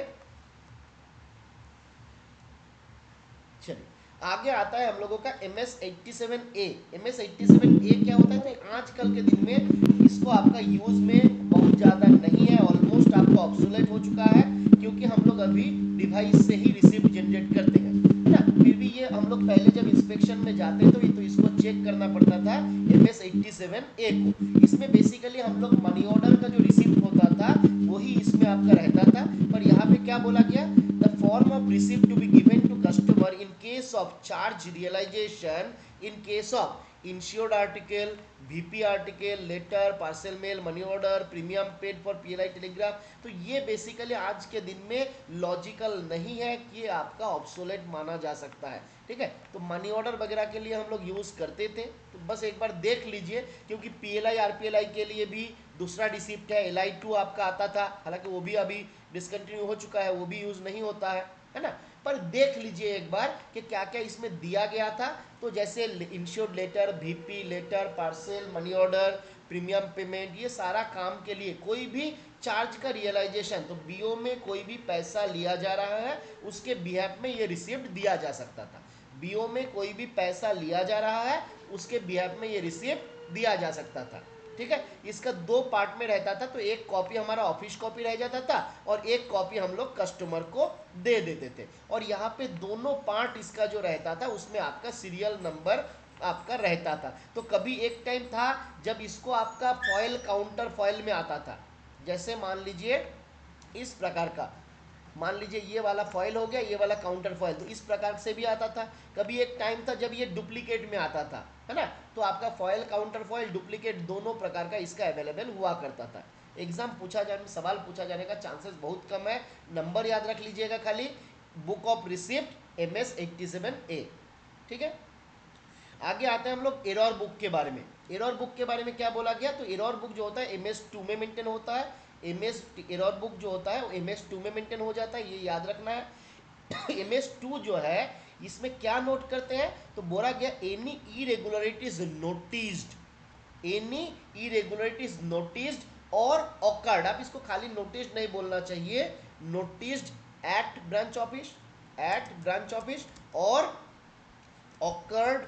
चलिए आगे आता है हम लोगों का MS 87A। MS 87A क्या होता है? तो आजकल के दिन में इसको आपका यूज में बहुत ज़्यादा नहीं है, ऑलमोस्ट आपका ऑब्सोलेट हो चुका है, क्योंकि हम लोग अभी डिवाइस से ही रिसिप्ट जनरेट करते हैं, है ना। फिर भी ये हम लोग पहले जब इंस्पेक्शन में जाते तो इसको चेक करना पड़ता था MS 87A को। इसमें बेसिकली हम लोग मनी ऑर्डर का जो रिसिप्ट होता था वही इसमें आपका रहता था। पर यहाँ पे क्या बोला गया? The form of receipt to be given to customer in case of charge realization, in case of insured article, VP article, letter, parcel mail, money order, premium paid for PLI telegraph। तो ये basically आज के दिन में logical नहीं है कि आपका ऑब्सोलेट माना जा सकता है, ठीक है। तो मनी ऑर्डर वगैरह के लिए हम लोग यूज़ करते थे, तो बस एक बार देख लीजिए, क्योंकि PLI RPLI के लिए भी दूसरा रिसिप्ट है, LI2 आपका आता था, हालांकि वो भी अभी डिसकंटिन्यू हो चुका है, वो भी यूज़ नहीं होता है ना। पर देख लीजिए एक बार कि क्या क्या इसमें दिया गया था। तो जैसे insured letter, VP letter, parcel, money order, premium payment, ये सारा काम के लिए कोई भी चार्ज का रियलाइजेशन, तो BO में कोई भी पैसा लिया जा रहा है उसके बिहाफ में ये रिसिप्ट दिया जा सकता था। BO में कोई भी पैसा लिया जा रहा है उसके बिहाफ में ये रिसिप्ट दिया जा सकता था, ठीक है। इसका 2 पार्ट में रहता था, तो एक कॉपी हमारा ऑफिस कॉपी रह जाता था और एक कॉपी हम लोग कस्टमर को दे देते थे। और यहाँ पे दोनों पार्ट इसका जो रहता था उसमें आपका सीरियल नंबर आपका रहता था। तो कभी एक टाइम था जब इसको आपका फॉयल काउंटर फॉयल में आता था, जैसे मान लीजिए इस प्रकार का मान लीजिए ये वाला फॉइल हो गया, ये वाला काउंटर फॉइल, तो इस प्रकार से भी आता था। कभी एक टाइम था जब ये डुप्लीकेट में आता था, है ना, तो आपका फॉइल काउंटर फॉइल डुप्लीकेट दोनों प्रकार का इसका अवेलेबल हुआ करता था। एग्जाम पूछा जाने, सवाल पूछा जाने का चांसेस बहुत कम है। नंबर याद रख लीजिएगा खाली, book of receipt MS 87A। ठीक है, आगे आते हैं हम लोग एरर बुक के बारे में। एरर बुक के बारे में क्या बोला गया, तो एरर बुक जो होता है MS2 में मेंटेन होता है। एरर बुक जो होता है वो MS2 में मेंटेन हो जाता है, ये याद रखना है। MS2 जो है इसमें क्या नोट करते हैं, तो बोला गया any irregularities noticed, any irregularities noticed और ऑकर्ड, आप इसको खाली नोटिस्ड नहीं बोलना चाहिए, noticed at branch office, at branch office, और occurred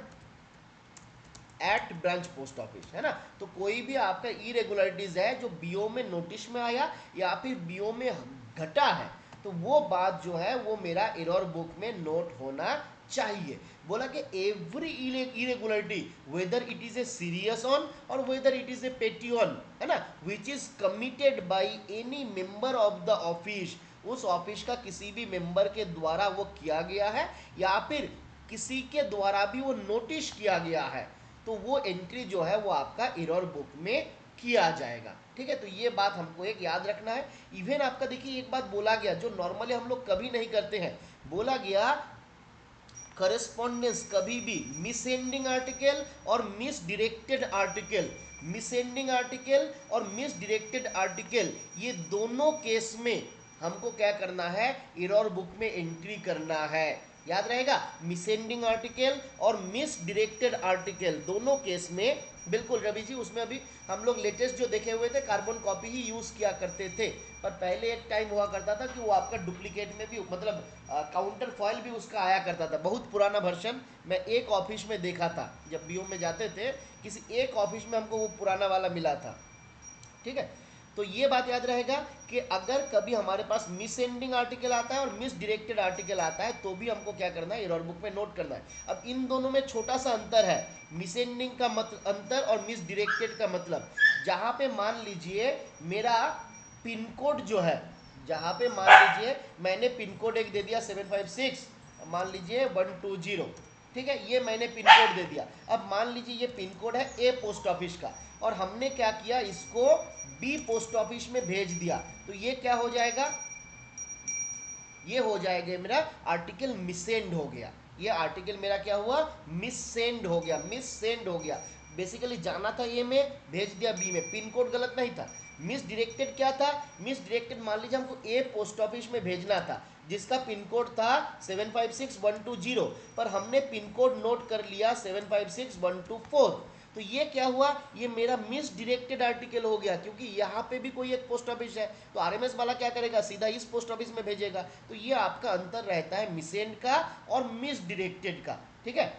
at branch post office, है ना। तो कोई भी आपका इरेगुलरिटीज है जो बीओ में नोटिस में आया या फिर बीओ में घटा है, तो वो बात जो है वो मेरा एरर बुक में नोट होना चाहिए। बोला कि every irregularity whether it is a serious on और वेदर इट इज ए पेटी ऑन, है ना, which is committed by any member of the office, उस ऑफिस का किसी भी मेंबर के द्वारा वो किया गया है या फिर किसी के द्वारा भी वो नोटिस किया गया है, तो वो एंट्री जो है वो आपका एरर बुक में किया जाएगा। ठीक है, तो ये बात हमको एक याद रखना है। इवन आपका देखिए एक बात बोला गया जो नॉर्मली हम लोग कभी नहीं करते हैं, बोला गया करस्पॉन्डेंस कभी भी मिस एंडिंग आर्टिकल और miss directed article, miss ending article और मिस डायरेक्टेड आर्टिकल, ये दोनों केस में हमको क्या करना है, एरर बुक में एंट्री करना है। याद रहेगा, मिस एंडिंग आर्टिकल और मिस डायरेक्टेड आर्टिकल दोनों केस में, बिल्कुल रवि जी, उसमें अभी हम लोग लेटेस्ट जो देखे हुए थे कार्बन कॉपी ही यूज़ किया करते थे, पर पहले एक टाइम हुआ करता था कि वो आपका डुप्लीकेट में भी, मतलब काउंटर फॉइल भी उसका आया करता था। बहुत पुराना वर्जन मैं एक ऑफिस में देखा था, जब बीओ में जाते थे किसी एक ऑफिस में हमको वो पुराना वाला मिला था। ठीक है, तो ये बात याद रहेगा कि अगर कभी हमारे पास मिस एंडिंग आर्टिकल आता है और मिस डायरेक्टेड आर्टिकल आता है तो भी हमको क्या करना है, एरर बुक में नोट करना है। अब इन दोनों में छोटा सा अंतर है, मिस एंडिंग का मतलब अंतर और मिस डायरेक्टेड का मतलब, जहां पे मान लीजिए मेरा पिन कोड जो है, जहां पे मान लीजिए मैंने पिन कोड एक दे दिया 756, मान लीजिए 120, ठीक है, ये मैंने पिन कोड दे दिया। अब मान लीजिए ये पिन कोड है ए पोस्ट ऑफिस का और हमने क्या किया, इसको बी पोस्ट ऑफिस में भेज दिया, तो ये क्या हो जाएगा, ये हो जाएगा मेरा आर्टिकल मिसेंड हो गया। ये आर्टिकल मेरा क्या हुआ, मिसेंड हो गया, मिसेंड हो गया। बेसिकली जाना था ए में, भेज दिया बी में, पिन कोड गलत नहीं था। मिस डायरेक्टेड क्या था, मिस डायरेक्टेड मान लीजिए हमको ए पोस्ट ऑफिस में भेजना था जिसका पिन कोड था 756120, पर हमने पिन कोड नोट कर लिया 756124, तो ये क्या हुआ, ये मेरा मिस डायरेक्टेड आर्टिकल हो गया, क्योंकि यहाँ पे भी कोई एक पोस्ट ऑफिस है तो आरएमएस वाला क्या करेगा, सीधा इस पोस्ट ऑफिस में भेजेगा। तो ये आपका अंतर रहता है मिसेंड का और मिस डायरेक्टेड का। ठीक है,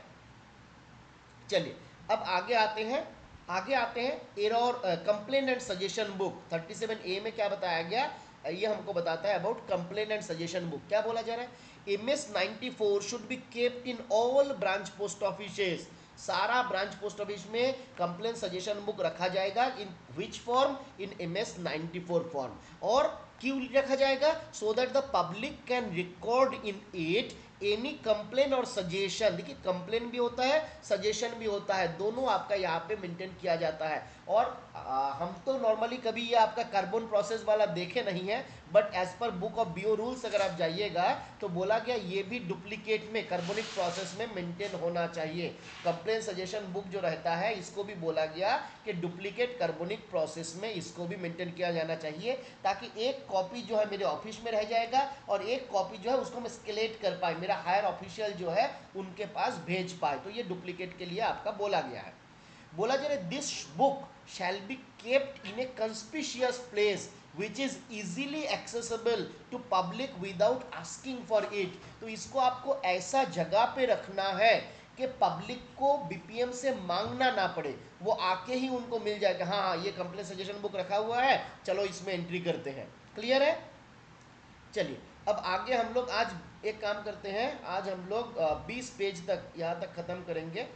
चलिए अब आगे आते हैं, आगे आते हैं error complaint and suggestion book 37A में क्या बताया गया, ये हमको बताता है about complaint and suggestion book. क्या बोला जा रहा है, MS94 should be kept in all branch post offices, सारा ब्रांच पोस्ट ऑफिस में कंप्लेंट सजेशन बुक रखा जाएगा। In which form, in MS94 form. और क्यों रखा जाएगा, so that the public can record in it any complain और suggestion. देखिए कंप्लेन भी होता है, सजेशन भी होता है, दोनों आपका यहाँ पे मेंटेन किया जाता है। और हम तो नॉर्मली कभी ये आपका कार्बन प्रोसेस वाला देखे नहीं है, but as per book of BO rules अगर आप जाइएगा तो बोला गया ये भी डुप्लीकेट में कार्बोनिक प्रोसेस में मेंटेन होना चाहिए। कंप्लेन सजेशन बुक जो रहता है इसको भी बोला गया कि डुप्लीकेट कार्बोनिक प्रोसेस में इसको भी मेंटेन किया जाना चाहिए, ताकि एक कॉपी जो है मेरे ऑफिस में रह जाएगा और एक कॉपी जो है उसको मैं स्केलेट कर पाए, मेरा हायर ऑफिशियल जो है उनके पास भेज पाए। तो ये डुप्लीकेट के लिए आपका बोला गया है। बोला जा रहा है this book shall be kept in a conspicuous place which is easily accessible to public without asking for it. तो इसको आपको ऐसा जगह पे रखना है कि पब्लिक को बीपीएम से मांगना ना पड़े, वो आके ही उनको मिल जाएगा, हाँ हाँ ये कंप्लेंट सजेशन बुक रखा हुआ है, चलो इसमें एंट्री करते हैं। क्लियर है, चलिए अब आगे हम लोग आज एक काम करते हैं, आज हम लोग 20 पेज तक यहाँ तक खत्म करेंगे।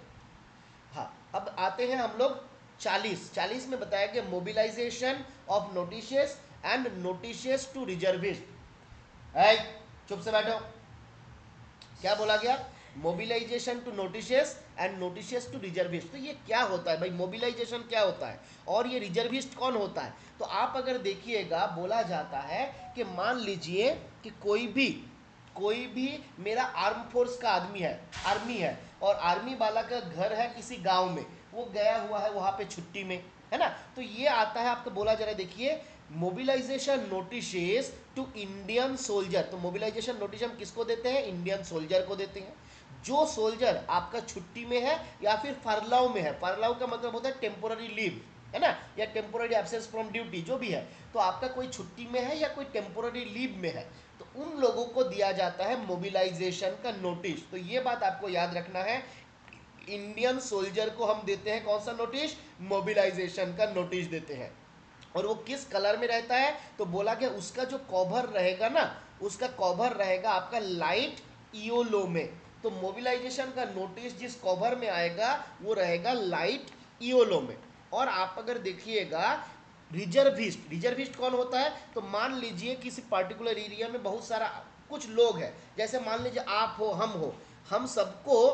हाँ, अब आते हैं हम लोग 40 में बताया गया mobilization of notices and notices to reservist. है, चुप से बैठो। क्या बोला गया? Mobilization to notices and notices to reservist. तो ये क्या होता है भाई? मोबिलाइजेशन क्या होता है और ये रिजर्विस्ट कौन होता है? तो आप अगर देखिएगा, बोला जाता है कि मान लीजिए कि कोई भी मेरा आर्म फोर्स का आदमी है, आर्मी है, और आर्मी वाला का घर है किसी गांव में, वो गया हुआ है वहां पे छुट्टी में, है ना? तो ये आता है आपको, बोला जा रहा है, देखिए, mobilisation notice to Indian soldier. तो मोबिलाइजेशन नोटिस हम किसको देते हैं? इंडियन सोल्जर को देते हैं। जो सोल्जर आपका छुट्टी में है या फिर फरलाव में है, फरलाव का मतलब होता है टेम्पोररी लीव, है ना, या टेम्पोररी एब्सेंस फ्रॉम ड्यूटी, जो भी है। तो आपका कोई छुट्टी में है या कोई टेम्पोररी लीव में है, तो उन लोगों को दिया जाता है मोबिलाइजेशन का नोटिस। तो ये बात आपको याद रखना है, इंडियन सोल्जर को हम देते हैं कौन सा नोटिस? मोबिलाइजेशन का नोटिस देते हैं। और वो किस कलर में रहता है? तो बोला कि उसका जो कवर रहेगा ना, उसका कवर रहेगा आपका लाइट इयोलो में। तो मोबिलाइजेशन का नोटिस जिस कवर में आएगा वो रहेगा लाइट इयोलो में। और आप अगर देखिएगा, रिजर्विस्ट कौन होता है? तो मान लीजिए किसी पर्टिकुलर एरिया में बहुत सारा कुछ लोग हैं, जैसे मान लीजिए आप हो, हम सबको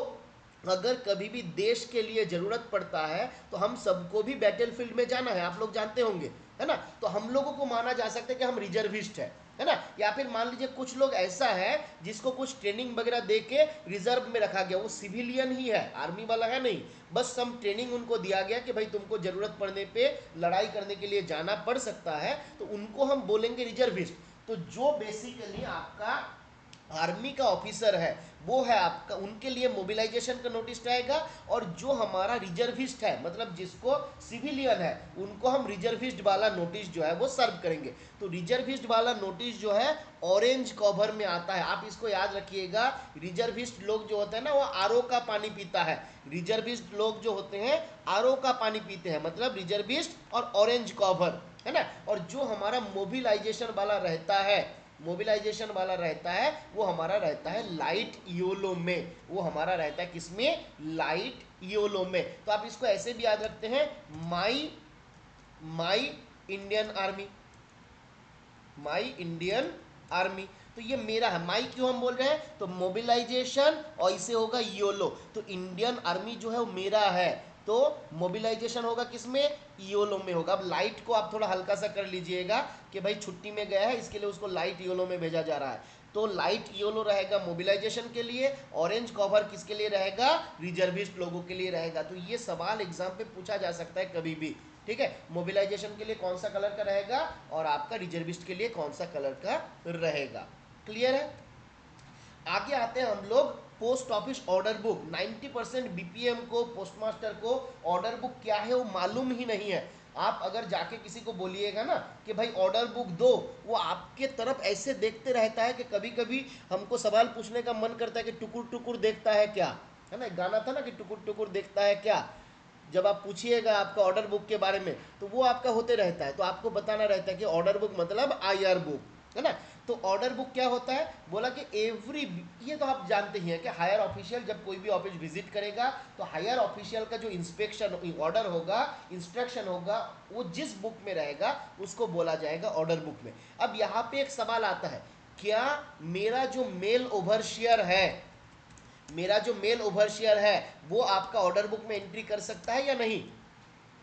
अगर कभी भी देश के लिए जरूरत पड़ता है तो हम सबको भी बैटलफील्ड में जाना है, आप लोग जानते होंगे, है ना? तो हम लोगों को माना जा सकता है कि हम रिजर्विस्ट है ना? या फिर मान लीजिए कुछ लोग ऐसा है जिसको कुछ ट्रेनिंग वगैरह दे के रिजर्व में रखा गया, वो सिविलियन ही है, आर्मी वाला है नहीं, बस हम ट्रेनिंग उनको दिया गया कि भाई तुमको जरूरत पड़ने पे लड़ाई करने के लिए जाना पड़ सकता है, तो उनको हम बोलेंगे रिजर्विस्ट। तो जो बेसिकली आपका आर्मी का ऑफिसर है, वो है आपका, उनके लिए मोबिलाइजेशन का नोटिस आएगा। और जो हमारा रिजर्विस्ट है, मतलब जिसको सिविलियन है, उनको हम रिजर्विस्ट वाला नोटिस जो है वो सर्व करेंगे। तो रिजर्विस्ट वाला नोटिस जो है ऑरेंज कवर में आता है। आप इसको याद रखिएगा, रिजर्विस्ट लोग जो होते हैं ना, वो आरओ का पानी पीता है। रिजर्विस्ट लोग जो होते हैं आरओ का पानी पीते हैं, मतलब रिजर्विस्ट और ऑरेंज कवर, है ना? और जो हमारा मोबिलाइजेशन वाला रहता है वो हमारा रहता है लाइट योलो में। वो हमारा रहता है किसमें? लाइट योलो में। तो आप इसको ऐसे भी याद रखते हैं, my my Indian army, my Indian army. तो ये मेरा है, माई क्यों हम बोल रहे हैं? तो मोबिलाइजेशन और इसे होगा योलो, तो इंडियन आर्मी जो है वो मेरा है, तो मोबिलाइजेशन होगा किसमें? योलो में होगा। अब लाइट को आप थोड़ा हल्का सा कर लीजिएगा कि भाई छुट्टी में गया है, इसके लिए उसको लाइट योलो में भेजा जा रहा है। तो लाइट योलो रहेगा मोबिलाइजेशन के लिए, ऑरेंज कवर किसके लिए रहेगा? रिजर्विस्ट लोगों के लिए रहेगा। तो ये सवाल एग्जाम पे पूछा जा सकता है कभी भी, ठीक है? मोबिलाइजेशन के लिए कौन सा कलर का रहेगा और आपका रिजर्विस्ट के लिए कौन सा कलर का रहेगा। क्लियर है? आगे आते हैं हम लोग, post office order book. 90% BPM को, पोस्ट मास्टर को ऑर्डर बुक क्या है वो मालूम ही नहीं है। आप अगर जाके किसी को बोलिएगा ना कि भाई ऑर्डर बुक दो, वो आपके तरफ ऐसे देखते रहता है कि कभी कभी हमको सवाल पूछने का मन करता है कि टुकुर टुकुर देखता है क्या, है ना? गाना था ना कि टुकुर टुकुर देखता है क्या। जब आप पूछिएगा आपका ऑर्डर बुक के बारे में, तो वो आपका होते रहता है, तो आपको बताना रहता है कि ऑर्डर बुक मतलब आईआर बुक, है ना? तो ऑर्डर बुक क्या होता है? बोला कि एवरी, ये तो आप जानते ही हैं कि हायर ऑफिशियल जब कोई भी ऑफिस विजिट करेगा तो हायर ऑफिशियल का जो इंस्पेक्शन ऑर्डर होगा, इंस्ट्रक्शन होगा, वो जिस बुक में रहेगा उसको बोला जाएगा ऑर्डर बुक में। अब यहाँ पे एक सवाल आता है, क्या मेरा जो मेल ओवरशियर है, मेरा जो मेल ओवरशियर है वो आपका ऑर्डर बुक में एंट्री कर सकता है या नहीं?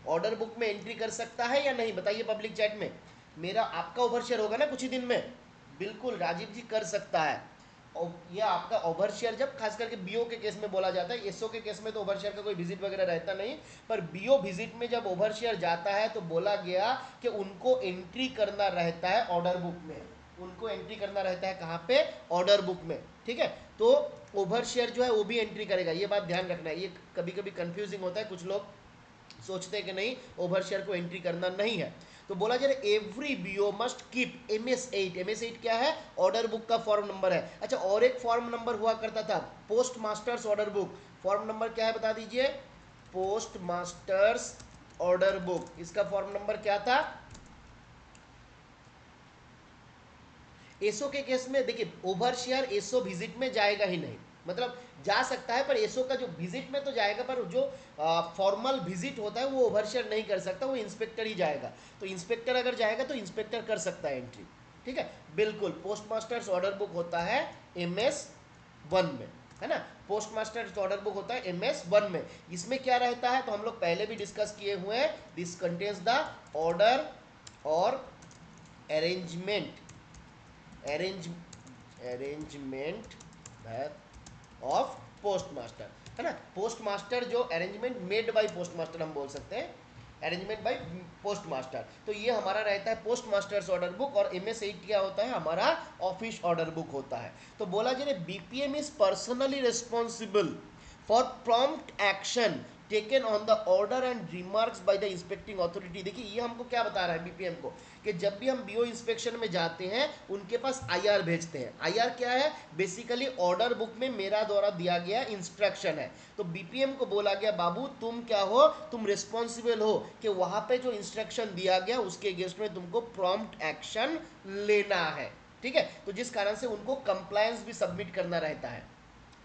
ऑर्डर बुक में एंट्री कर सकता है या नहीं? बताइए पब्लिक चैट में। मेरा आपका ओवरशेयर होगा ना कुछ ही दिन में, बिल्कुल राजीव जी कर सकता है। और यह आपका ओवरशेयर जब खास करके बीओ के केस में बोला जाता है, एसओ के केस में तो ओवरशेयर का कोई विजिट वगैरह रहता नहीं, पर बीओ विजिट में जब ओवरशेयर जाता है तो बोला गया कि उनको एंट्री करना रहता है ऑर्डर बुक में, उनको एंट्री करना रहता है कहाँ पे? ऑर्डर बुक में, ठीक है? तो ओवरशेयर जो है वो भी एंट्री करेगा, ये बात ध्यान रखना है। ये कभी कभी कंफ्यूजिंग होता है, कुछ लोग सोचते हैं कि नहीं ओवरशेयर को एंट्री करना नहीं है। तो बोला जा रहा है every BO must keep MS8। MS8 क्या है? ऑर्डर बुक का फॉर्म नंबर है। अच्छा, और एक फॉर्म नंबर हुआ करता था, post masters order book. Form number क्या है बता दीजिए? पोस्ट मास्टर्स ऑर्डर बुक, इसका फॉर्म नंबर क्या था? एसओ के केस में देखिए, ओवरशेयर एसओ विजिट में जाएगा ही नहीं, मतलब जा सकता है पर एसओ का जो विजिट में तो जाएगा, पर जो फॉर्मल विजिट होता है वो ओवरशेयर नहीं कर सकता, वो इंस्पेक्टर ही जाएगा। तो इंस्पेक्टर अगर जाएगा तो इंस्पेक्टर कर सकता है एंट्री। ठीक है, बिल्कुल पोस्ट मास्टर्स ऑर्डर बुक होता है MS1 में, है ना। पोस्ट मास्टर्स ऑर्डर बुक होता है MS1 में। इसमें क्या रहता है तो हम लोग पहले भी डिस्कस किए हुए हैं, दिस कंटेन्स द ऑर्डर और अरेंजमेंट ऑफ पोस्ट मास्टर, है ना। पोस्ट मास्टर जो arrangement made by post master हम बोल सकते हैं, अरेंजमेंट बाय पोस्ट मास्टर। तो ये हमारा रहता है पोस्ट मास्टर्स ऑर्डर बुक, और MS8 क्या होता है, हमारा ऑफिस ऑर्डर बुक होता है। तो बोला जा रहा है BPM is personally responsible for prompt action taken on the order and remarks by the inspecting authority. देखिए ये हमको क्या बता रहा है BPM को, कि जब भी हम BO इंस्पेक्शन में जाते हैं उनके पास IR भेजते हैं। IR क्या है, बेसिकली ऑर्डर बुक में मेरा द्वारा दिया गया इंस्ट्रक्शन है। तो BPM को बोला गया बाबू तुम क्या हो, तुम रिस्पॉन्सिबल हो कि वहां पे जो इंस्ट्रक्शन दिया गया उसके अगेंस्ट में तुमको प्रॉम्प्ट एक्शन लेना है, ठीक है। तो जिस कारण से उनको कंप्लायंस भी सबमिट करना रहता है।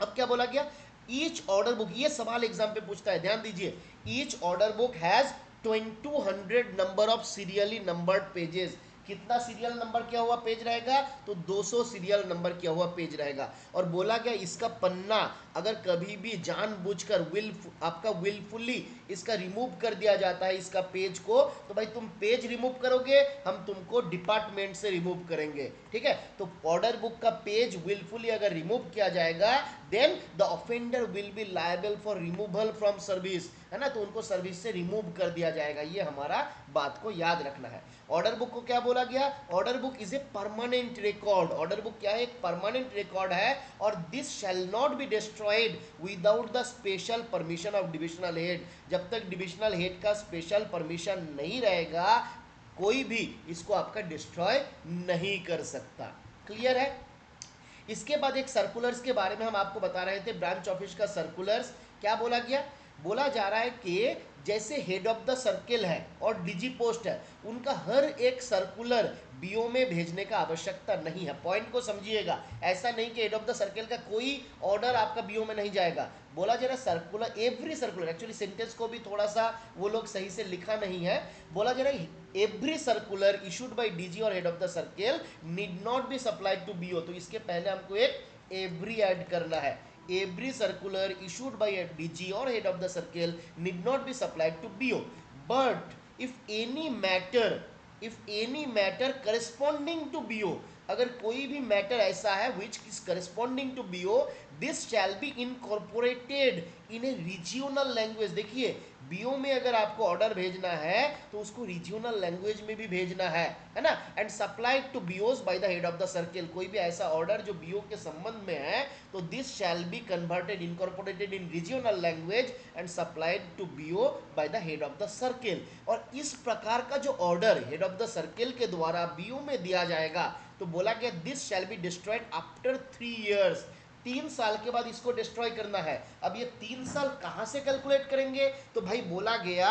अब क्या बोला गया, ईच ऑर्डर बुक, ये सवाल एग्जाम पे पूछता है, ध्यान दीजिए, each order book has 2200 number of serially numbered pages. कितना सीरियल नंबर किया हुआ पेज रहेगा, तो 200 सीरियल नंबर किया हुआ पेज रहेगा। और बोला गया इसका पन्ना अगर कभी भी जानबूझकर आपका विलफुली इसका रिमूव कर दिया जाता है इसका पेज को, तो भाई तुम पेज रिमूव करोगे, हम तुमको डिपार्टमेंट से रिमूव करेंगे, ठीक है। तो ऑर्डर बुक का पेज विलफुली अगर रिमूव किया जाएगा, then the offender will be liable for removal from service, है ना। तो उनको सर्विस से रिमूव कर दिया जाएगा, ये हमारा बात को याद रखना है। ऑर्डर बुक को क्या बोला गया, order book is a permanent record. Order book क्या है, एक परमानेंट रिकॉर्ड है, और this shall not be destroyed without the special permission of divisional head. जब तक डिविजनल हेड का स्पेशल परमिशन नहीं रहेगा, कोई भी इसको आपका डिस्ट्रॉय नहीं कर सकता। क्लियर है। इसके बाद एक सर्कुलर्स के बारे में हम आपको बता रहे थे, ब्रांच ऑफिस का सर्कुलर्स। क्या बोला गया, बोला जा रहा है कि जैसे हेड ऑफ द सर्किल है और DG पोस्ट है, उनका हर एक सर्कुलर BO में भेजने का आवश्यकता नहीं है। पॉइंट को समझिएगा, ऐसा नहीं कि हेड ऑफ द सर्किल का कोई ऑर्डर आपका BO में नहीं जाएगा। बोला जा रहा है circular, every circular, actually sentence को भी थोड़ा सा वो लोग सही से लिखा नहीं है। बोला जा रहा है every circular issued by DG और head of the circle need not be supplied to BO। तो इसके पहले हमको एक एवरी ऐड करना है। Every circular issued by DG और head of the circle need not be supplied to BO, but if any matter corresponding to BO, अगर कोई भी मैटर ऐसा है which is corresponding to BO, this shall be incorporated in a regional language. देखिए BO में अगर आपको ऑर्डर भेजना है तो उसको रीजियोनल लैंग्वेज में भी भेजना है ना। And supplied to BOs by the head of the circle, कोई भी ऐसा ऑर्डर जो BO के संबंध में है, तो this shall be converted incorporated in regional language and supplied to BO by the head of the circle. और इस प्रकार का जो order head of the circle के द्वारा BO में दिया जाएगा, तो बोला गया this shall be destroyed after 3 years। 3 साल के बाद इसको डिस्ट्रॉय करना है। अब ये 3 साल कहां से कैलकुलेट करेंगे, तो भाई बोला गया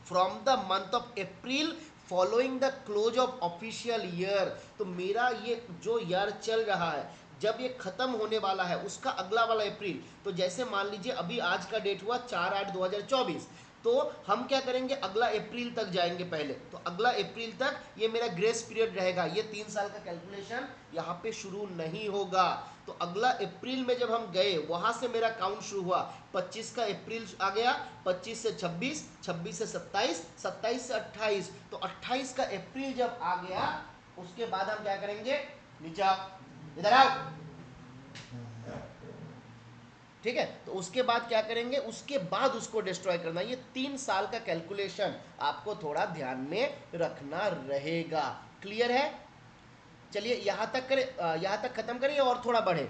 from the month of April following the close of official year. तो मेरा ये जो ईयर चल रहा है, जब ये खत्म होने वाला है उसका अगला वाला अप्रैल, तो जैसे मान लीजिए अभी आज का डेट हुआ 4/8/2024, तो हम क्या करेंगे, अगला अप्रैल तक जाएंगे पहले। तो अगला अप्रैल तक ये मेरा ग्रेस पीरियड रहेगा, ये 3 साल का कैलकुलेशन यहाँ पे शुरू नहीं होगा। तो अगला अप्रैल में जब हम गए वहां से मेरा काउंट शुरू हुआ, 25 का अप्रैल आ गया, 25 से 26, 26 से 27, 27 से 28, तो 28 का अप्रैल जब आ गया उसके बाद हम क्या करेंगे, नीचे आओ, इधर आओ, ठीक है। तो उसके बाद क्या करेंगे, उसके बाद उसको डिस्ट्रॉय करना। ये 3 साल का कैलकुलेशन आपको थोड़ा ध्यान में रखना रहेगा। क्लियर है। चलिए यहां तक करें, यहां तक खत्म करें और थोड़ा बढ़े।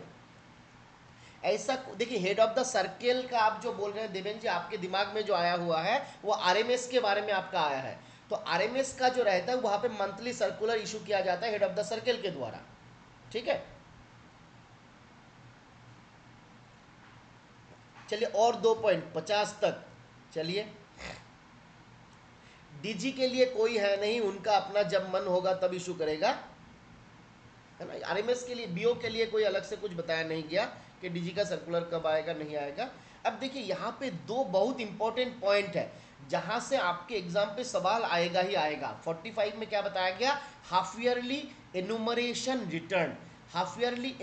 ऐसा देखिए, हेड ऑफ द सर्किल का आप जो बोल रहे हैं देवेंद्र जी, आपके दिमाग में जो आया हुआ है वो RMS के बारे में आपका आया है। तो RMS का जो रहता है वहां पे मंथली सर्कुलर इशू किया जाता है हेड ऑफ द सर्किल के द्वारा, ठीक है। चलिए और 2 पॉइंट 50 तक। चलिए DG के लिए कोई है नहीं, उनका अपना जब मन होगा तब इशू करेगा, है ना। RMS के लिए, BO के लिए कोई अलग से कुछ बताया नहीं गया कि DG का सर्कुलर कब आएगा नहीं आएगा। अब देखिए यहाँ पे 2 बहुत इंपॉर्टेंट पॉइंट है जहां से आपके एग्जाम पे सवाल आएगा ही आएगा। 45 में क्या बताया गया, half yearly enumeration return, half yearly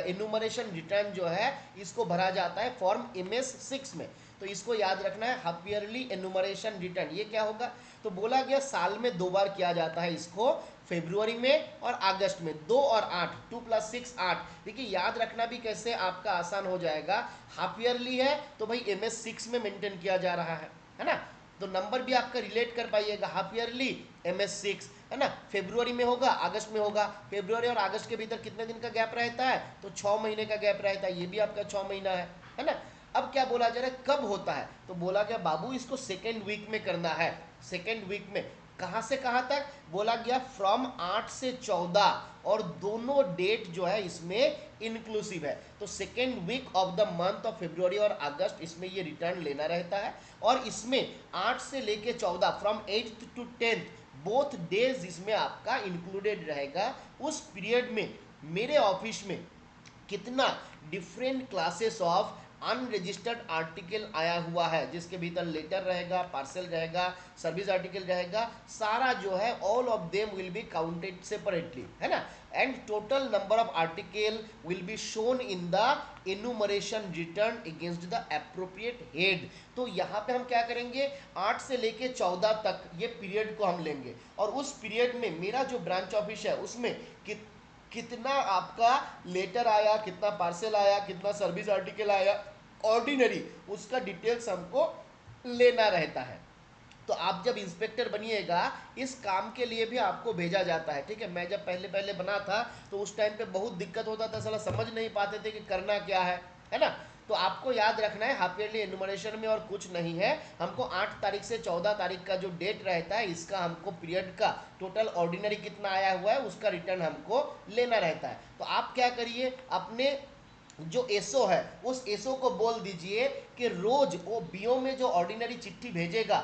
enumeration return जो है इसको भरा जाता है फॉर्म MS6 में। तो इसको याद रखना है, हाफ ईयरली एनुमरेशन रिटर्न। ये क्या होगा, तो बोला गया साल में 2 बार किया जाता है इसको, फरवरी में और अगस्त में, 2 और 8, 2 + 6 8। देखिए याद रखना भी कैसे आपका आसान हो जाएगा, हाफ ईयरली है तो भाई MS6 में मेंटेन किया जा रहा है ना, तो नंबर भी आपका रिलेट कर पाइएगा, हाफ ईयरली MS6 है ना। फरवरी में होगा, अगस्त में होगा, फरवरी और अगस्त के भीतर कितने दिन का गैप रहता है, तो 6 महीने का गैप रहता है, ये भी आपका 6 महीना है ना। अब क्या बोला जा रहा है, कब होता है, तो बोला गया बाबू इसको सेकेंड वीक में करना है, सेकेंड वीक में। कहाँ से कहाँ तक बोला गया, फ्रॉम 8 से 14, और दोनों डेट जो है इसमें इंक्लूसिव है, तो second week of the month of February और अगस्त इसमें ये रिटर्न लेना रहता है। और इसमें 8 से लेके 14, from 8th to 10th both days इसमें आपका इंक्लूडेड रहेगा। उस पीरियड में मेरे ऑफिस में कितना different classes of unregistered article आया हुआ है, जिसके भीतर लेटर रहेगा, पार्सल रहेगा, सर्विस आर्टिकल रहेगा, सारा जो है all of them will be counted separately, है ना। And total number of article will be shown in the enumeration return against the appropriate head. तो यहाँ पे हम क्या करेंगे, 8 से लेके 14 तक ये पीरियड को हम लेंगे, और उस पीरियड में मेरा जो ब्रांच ऑफिस है उसमें कितना आपका लेटर आया, कितना पार्सल आया, कितना सर्विस आर्टिकल आया ऑर्डिनरी, उसका डिटेल्स हमको लेना रहता है। तो आप जब इंस्पेक्टर बनिएगा इस काम के लिए भी आपको भेजा जाता है, ठीक है। मैं जब पहले पहले बना था तो उस टाइम पे बहुत दिक्कत होता था, साला समझ नहीं पाते थे कि करना क्या है ना। तो आपको याद रखना है हाफ ईयरली एनुमरेशन में और कुछ नहीं है, हमको 8 तारीख से 14 तारीख का जो डेट रहता है इसका हमको पीरियड का टोटल ऑर्डिनरी कितना आया हुआ है उसका रिटर्न हमको लेना रहता है। तो आप क्या करिए, अपने जो एसओ है उस एसओ को बोल दीजिए कि रोज वो बीओ में जो ऑर्डिनरी चिट्ठी भेजेगा,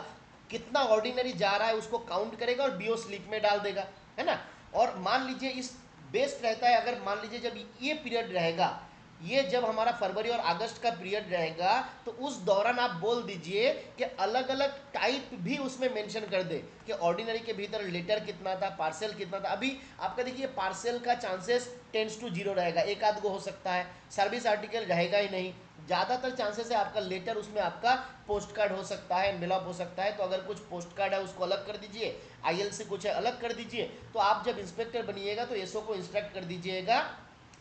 कितना ऑर्डिनरी जा रहा है उसको काउंट करेगा और बीओ स्लिप में डाल देगा, है ना। और मान लीजिए इस बेस्ट रहता है, अगर मान लीजिए जब ये पीरियड रहेगा, ये जब हमारा फरवरी और अगस्त का पीरियड रहेगा, तो उस दौरान आप बोल दीजिए कि अलग अलग टाइप भी उसमें मेंशन कर दे कि ऑर्डिनरी के भीतर लेटर कितना था, पार्सल कितना था। अभी आपका देखिए पार्सल का चांसेस 10:0 रहेगा, एक आध गो हो सकता है, सर्विस आर्टिकल रहेगा ही नहीं, ज़्यादातर चांसेस है आपका लेटर, उसमें आपका पोस्ट कार्ड हो सकता है, एनवेलप हो सकता है। तो अगर कुछ पोस्ट कार्ड है उसको अलग कर दीजिए, आईएल से कुछ है अलग कर दीजिए। तो आप जब इंस्पेक्टर बनिएगा तो एसओ को इंस्ट्रक्ट कर दीजिएगा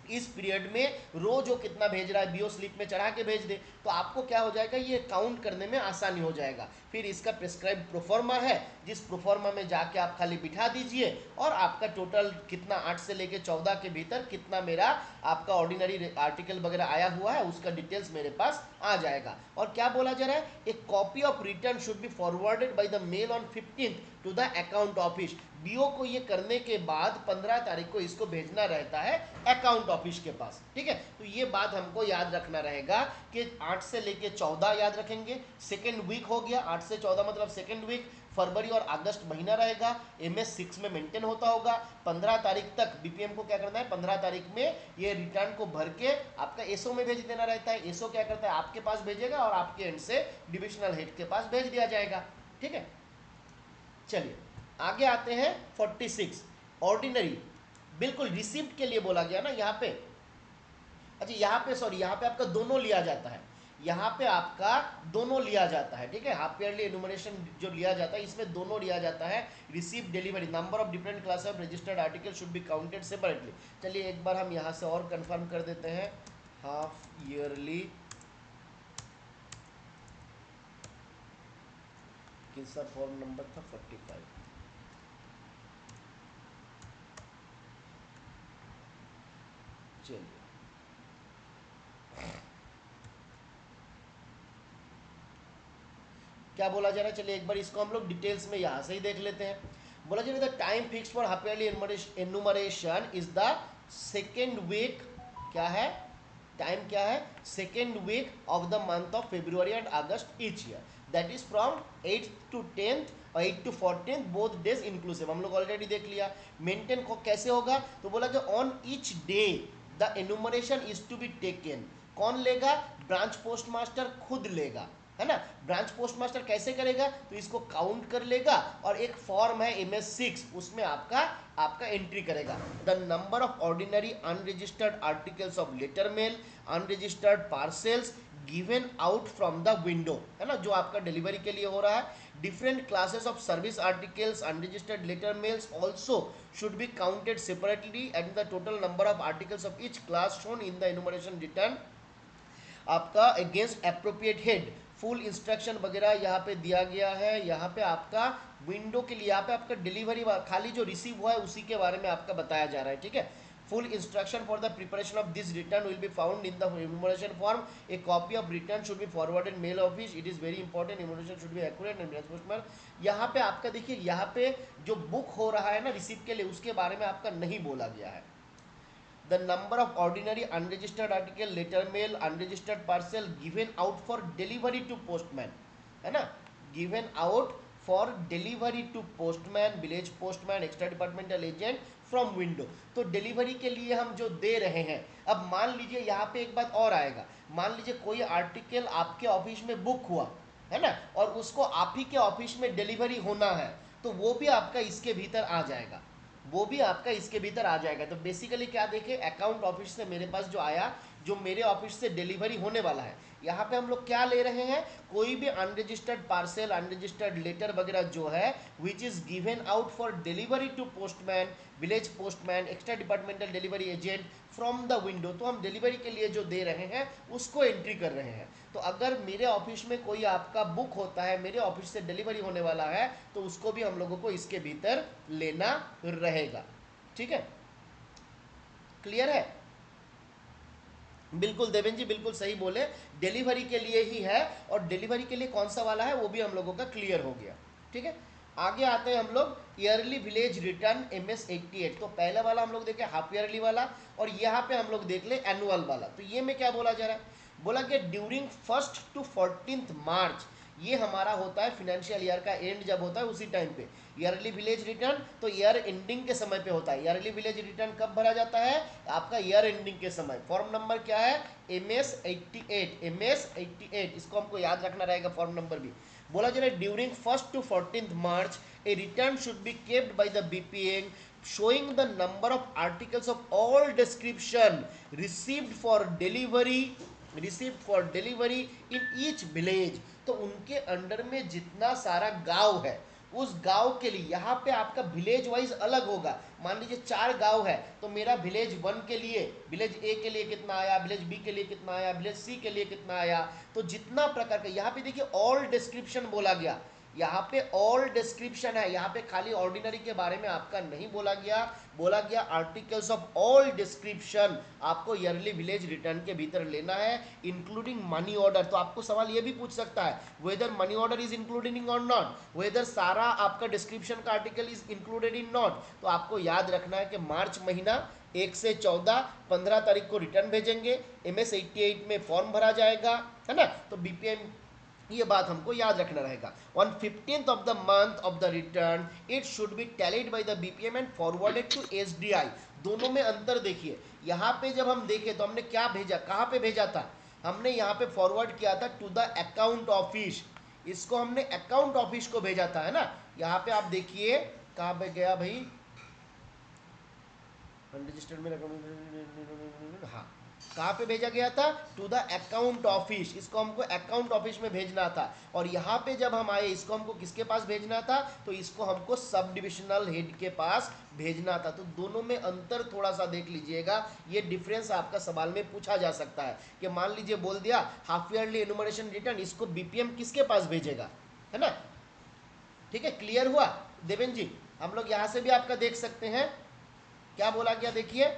इस पीरियड में रोज वो कितना भेज रहा है बीओ स्लिप में चढ़ा के भेज दे, तो आपको क्या हो जाएगा, ये काउंट करने में आसानी हो जाएगा। फिर इसका प्रिस्क्राइब प्रोफॉर्मा है, जिस प्रोफॉर्मा में जाके आप खाली बिठा दीजिए और आपका टोटल कितना 8 से लेके 14 के भीतर कितना मेरा आपका ऑर्डिनरी आर्टिकल वगैरह आया हुआ है उसका डिटेल्स मेरे पास आ जाएगा। और क्या बोला जा रहा है, एक copy of return should be forwarded by the mail on 15th to the account office. BO को ये करने के बाद 15 तारीख को इसको भेजना रहता है अकाउंट ऑफिस के पास, ठीक है। तो ये बात हमको याद रखना रहेगा कि 8 से लेके 14 याद रखेंगे, सेकेंड वीक हो गया, 8 से 14 मतलब सेकेंड वीक, फरवरी और अगस्त महीना रहेगा, MS6 में मेंटेन होता होगा। 15 तारीख तक बीपीएम को क्या करना है, 15 तारीख में ये रिटर्न को भर के आपका एसओ में भेज देना रहता है। एसओ क्या करता है, आपके पास भेजेगा और आपके एंड से डिविजनल हेड के पास भेज दिया जाएगा, ठीक है। चलिए आगे आते हैं 46 ऑर्डिनरी, बिल्कुल रिसिप्ट के लिए बोला गया ना यहाँ पे। अच्छा यहाँ पे सॉरी, यहाँ पे आपका दोनों लिया जाता है, यहाँ पे आपका दोनों लिया जाता है, ठीक है। हाफ ईयरली एनुमरेशन जो लिया जाता है इसमें दोनों लिया जाता है, receive delivery, number of different class of registered article should be counted separately. चलिए एक बार हम यहाँ से और कंफर्म कर देते हैं, हाफ ईयरली किसका फॉर्म नंबर था 45। चलिए क्या बोला जा रहा है, चलिए एक बार इसको हम लोग डिटेल्स में यहाँ से ही देख लेते हैं। बोला जा रहा है the time fix for half yearly enumeration is the second week, क्या है टाइम, क्या है second week of the month of February and August each year, that is from 8th to 10th और 8 to 14th both days inclusive, हम लोग already देख लिया। Maintain को कैसे होगा, तो बोला कि on each day the enumeration is to be taken, कौन लेगा, ब्रांच पोस्ट मास्टर खुद लेगा, है ना। ब्रांच पोस्ट मास्टर कैसे करेगा, तो इसको काउंट कर लेगा और एक फॉर्म है MS6 उसमें आपका आपका एंट्री करेगा। The number of ordinary unregistered articles of letter mail, unregistered parcels given out from the window, है ना, जो आपका डिलीवरी के लिए हो रहा है। Different classes of service articles unregistered letter mails also should be counted separately and the total number of articles of each class shown in the enumeration return आपका against appropriate head. Full instruction वगैरह यहाँ पे दिया गया है। यहाँ पे आपका विंडो के लिए यहाँ पे आपका डिलीवरी खाली जो रिसीव हुआ है उसी के बारे में आपका बताया जा रहा है, ठीक है। Full instruction for the preparation of this return will be found in the enumeration form. A copy of return should be forwarded mail office. It is very important, enumeration should be accurate and postman. यहाँ पे आपका देखिए, यहाँ पे जो book हो रहा है ना रिसीव के लिए, उसके बारे में आपका नहीं बोला गया है। The number of ordinary unregistered article, letter mail, unregistered parcel given out for delivery to postman, है ना, given out for delivery to postman, village postman, extra departmental agent from window। तो डिलीवरी के लिए हम जो दे रहे हैं, अब मान लीजिए यहाँ पे एक बात और आएगा, मान लीजिए कोई आर्टिकल आपके ऑफिस में बुक हुआ है ना, और उसको आप ही के ऑफिस में डिलीवरी होना है, तो वो भी आपका इसके भीतर आ जाएगा, वो भी आपका इसके भीतर आ जाएगा। तो बेसिकली क्या देखें, अकाउंट ऑफिस से मेरे पास जो आया, जो मेरे ऑफिस से डिलीवरी होने वाला है, यहाँ पे हम लोग क्या ले रहे हैं, कोई भी अनरजिस्टर्ड पार्सल, अनरजिस्टर्ड लेटर वगैरह जो है which is given out for delivery to postman, village postman, extra departmental delivery agent from the window, तो हम डिलीवरी के लिए जो दे रहे हैं उसको एंट्री कर रहे हैं। तो अगर मेरे ऑफिस में कोई आपका बुक होता है, मेरे ऑफिस से डिलीवरी होने वाला है, तो उसको भी हम लोगों को इसके भीतर लेना रहेगा, ठीक है। क्लियर है? बिल्कुल देवेन जी, बिल्कुल सही बोले, डिलीवरी के लिए ही है, और डिलीवरी के लिए कौन सा वाला है वो भी हम लोगों का क्लियर हो गया, ठीक है। आगे आते हैं हम लोग ईयरली विलेज रिटर्न MS88। तो पहला वाला हम लोग देखे हाफ ईयरली वाला, और यहाँ पे हम लोग देख ले एनुअल वाला। तो ये में क्या बोला जा रहा है, बोला कि ड्यूरिंग 1st to 14th मार्च, ये हमारा होता है फिनेंशियल ईयर का एंड जब होता है उसी टाइम पे ईयरली विलेज रिटर्न, तो ईयर एंडिंग के समय पे होता है। ईयरली विलेज रिटर्न कब भरा जाता है, आपका ईयर एंडिंग के समय। फॉर्म नंबर क्या है, MS88। इसको हमको याद रखना रहेगा, फॉर्म नंबर भी। बोला जा रहा है during 1st to 14th March A return should B capped bye the BPM showing the number of articles of all description received for delivery in each village। तो उनके अंडर में जितना सारा गांव है, उस गांव के लिए यहाँ पे आपका विलेज वाइज अलग होगा। मान लीजिए 4 गांव है, तो मेरा विलेज 1 के लिए, विलेज A के लिए कितना आया, विलेज B के लिए कितना आया, विलेज C के लिए कितना आया, तो जितना प्रकार का यहाँ पे देखिए ऑल डिस्क्रिप्शन बोला गया। यहाँ पे ऑल डिस्क्रिप्शन है, यहाँ पे खाली ऑर्डिनरी के बारे में आपका नहीं बोला गया, बोला गया आर्टिकल्स ऑफ ऑल डिस्क्रिप्शन आपको ईयरली विलेज रिटर्न के भीतर लेना है, इंक्लूडिंग मनी ऑर्डर। तो आपको सवाल ये भी पूछ सकता है whether money order is included और नॉट, वेदर सारा आपका डिस्क्रिप्शन का article is included in not. तो आपको याद रखना है कि मार्च महीना 1 से 14, 15 तारीख को रिटर्न भेजेंगे, MS88 में फॉर्म भरा जाएगा, है ना। तो BPM, ये बात हमको याद रखना रहेगा। On 15th of the month of the return it should be tallied by the BPM and forwarded to SDI। दोनों में अंतर देखिए, यहाँ पे जब हम देखें तो हमने क्या भेजा, कहाँ पे भेजा था, हमने यहाँ पे फॉरवर्ड किया था टू द अकाउंट ऑफिस, इसको हमने अकाउंट ऑफिस को भेजा था, है ना। यहाँ पे आप देखिए कहाँ पे गया भाई, अनरजिस्टर्ड में, हाँ, कहाँ पे भेजा गया था, टू द अकाउंट ऑफिस, इसको हमको अकाउंट ऑफिस में भेजना था। और यहाँ पे जब हम आए, इसको हमको किसके पास भेजना था, तो इसको हमको सब डिविजनल हेड के पास भेजना था। तो दोनों में अंतर थोड़ा सा देख लीजिएगा, ये डिफरेंस आपका सवाल में पूछा जा सकता है कि मान लीजिए बोल दिया हाफ ईयरली एनुमरेशन रिटर्न, इसको BPM किसके पास भेजेगा, है ना। ठीक है, क्लियर हुआ देवेन जी। हम लोग यहाँ से भी आपका देख सकते हैं क्या बोला गया, देखिए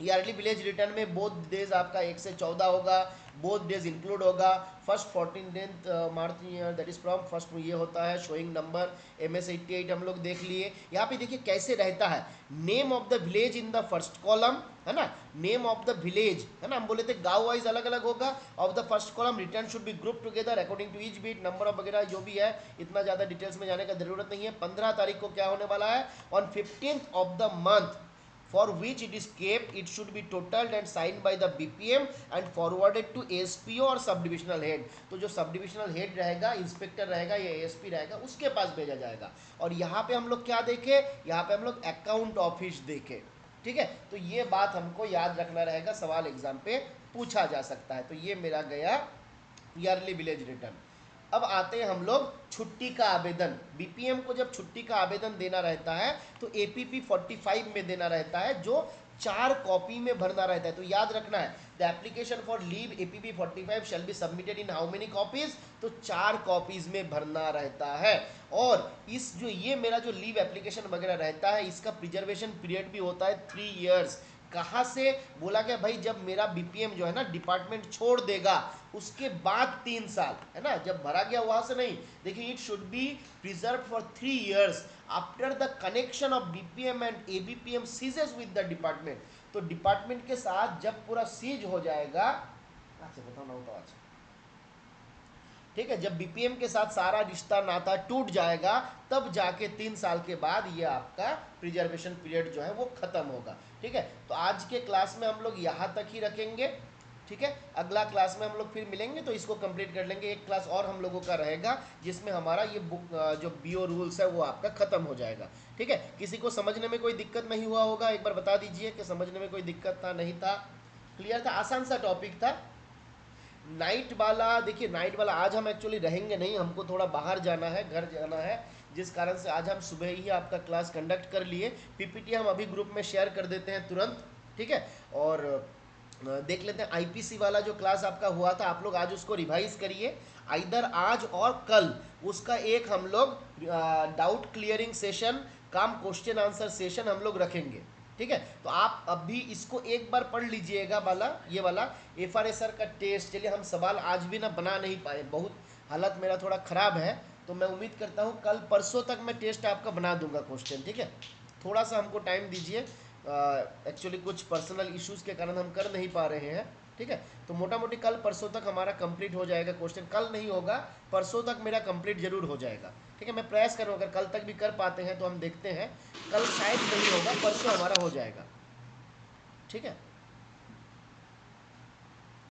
ईयरली विलेज रिटर्न में बोथ डेज आपका 1 से 14 होगा, बोथ डेज इंक्लूड होगा। First 14th March that is from first, ये होता है शोइंग नंबर MS88 हम लोग देख लिए। यहाँ पे देखिए कैसे रहता है, name of the village in the first column, है ना, नेम ऑफ द विलेज, है ना, हम बोले थे गाँव वाइज अलग अलग होगा। Of the first column return should be group together according to each beat, number of वगैरह जो भी है, इतना ज़्यादा डिटेल्स में जाने का जरूरत नहीं है। 15 तारीख को क्या होने वाला है, on 15th of the month for which it is kept, it should be totaled and signed by the BPM and forwarded to ASPO और सब डिविजनल हेड। तो जो सब डिविजनल हेड रहेगा, इंस्पेक्टर रहेगा या ASP रहेगा, उसके पास भेजा जाएगा। और यहाँ पे हम लोग क्या देखे, यहाँ पे हम लोग अकाउंट ऑफिस देखे। ठीक है, तो ये बात हमको याद रखना रहेगा, सवाल एग्जाम पे पूछा जा सकता है। तो ये मेरा गया ईयरली विलेज रिटर्न। अब आते हैं हम लोग छुट्टी का आवेदन। बीपीएम को जब छुट्टी का आवेदन देना रहता है तो एपीपी 45 में देना रहता है, जो 4 कॉपी में भरना रहता है। तो याद रखना है, the application for leave APP 45 shall be submitted in how many copies, तो 4 कॉपीज में भरना रहता है। और इस जो ये मेरा जो लीव एप्लीकेशन वगैरह रहता है, इसका प्रिजर्वेशन पीरियड भी होता है 3 ईयर्स। कहाँ से बोला गया भाई, जब मेरा बीपीएम जो है ना डिपार्टमेंट छोड़ देगा उसके बाद 3 साल, है ना, जब भरा गया वहां से नहीं। देखिए, it should be preserve for 3 years after the connection of BPM and ABPM ceases with the department. तो डिपार्टमेंट के साथ जब पूरा सीज हो जाएगा, अच्छा बताओ ना, बताओ, अच्छा ठीक है, जब बीपीएम के साथ सारा रिश्ता नाता टूट जाएगा, तब जाके 3 साल के बाद ये आपका प्रिजर्वेशन पीरियड जो है वो खत्म होगा। ठीक है, तो आज के क्लास में हम लोग यहाँ तक ही रखेंगे। ठीक है, अगला क्लास में हम लोग फिर मिलेंगे तो इसको कंप्लीट कर लेंगे। एक क्लास और हम लोगों का रहेगा जिसमें हमारा ये बुक जो बीओ रूल्स है वो आपका खत्म हो जाएगा। ठीक है, किसी को समझने में कोई दिक्कत नहीं हुआ होगा, एक बार बता दीजिए कि समझने में कोई दिक्कत था, नहीं था, क्लियर था, आसान सा टॉपिक था। नाइट वाला, देखिए नाइट वाला आज हम एक्चुअली रहेंगे नहीं, हमको थोड़ा बाहर जाना है, घर जाना है, जिस कारण से आज हम सुबह ही आपका क्लास कंडक्ट कर लिए। पीपीटी हम अभी ग्रुप में शेयर कर देते हैं तुरंत। ठीक है, और देख लेते हैं आईपीसी वाला जो क्लास आपका हुआ था, आप लोग आज उसको रिवाइज करिए, आइदर आज और कल उसका एक हम लोग डाउट क्लियरिंग सेशन कम क्वेश्चन आंसर सेशन हम लोग रखेंगे। ठीक है, तो आप अभी इसको एक बार पढ़ लीजिएगा वाला, ये वाला एफआरएसआर का टेस्ट। चलिए, हम सवाल आज भी ना बना नहीं पाए, बहुत हालत मेरा थोड़ा ख़राब है, तो मैं उम्मीद करता हूँ कल परसों तक मैं टेस्ट आपका बना दूंगा क्वेश्चन। ठीक है, थोड़ा सा हमको टाइम दीजिए, एक्चुअली कुछ पर्सनल इश्यूज़ के कारण हम कर नहीं पा रहे हैं। ठीक है, तो मोटा मोटी कल परसों तक हमारा कंप्लीट हो जाएगा क्वेश्चन, कल नहीं होगा परसों तक मेरा कंप्लीट जरूर हो जाएगा। ठीक है, मैं प्रयास करूँ, अगर कल तक भी कर पाते हैं तो हम देखते हैं, कल शायद नहीं होगा, परसों हमारा हो जाएगा। ठीक है।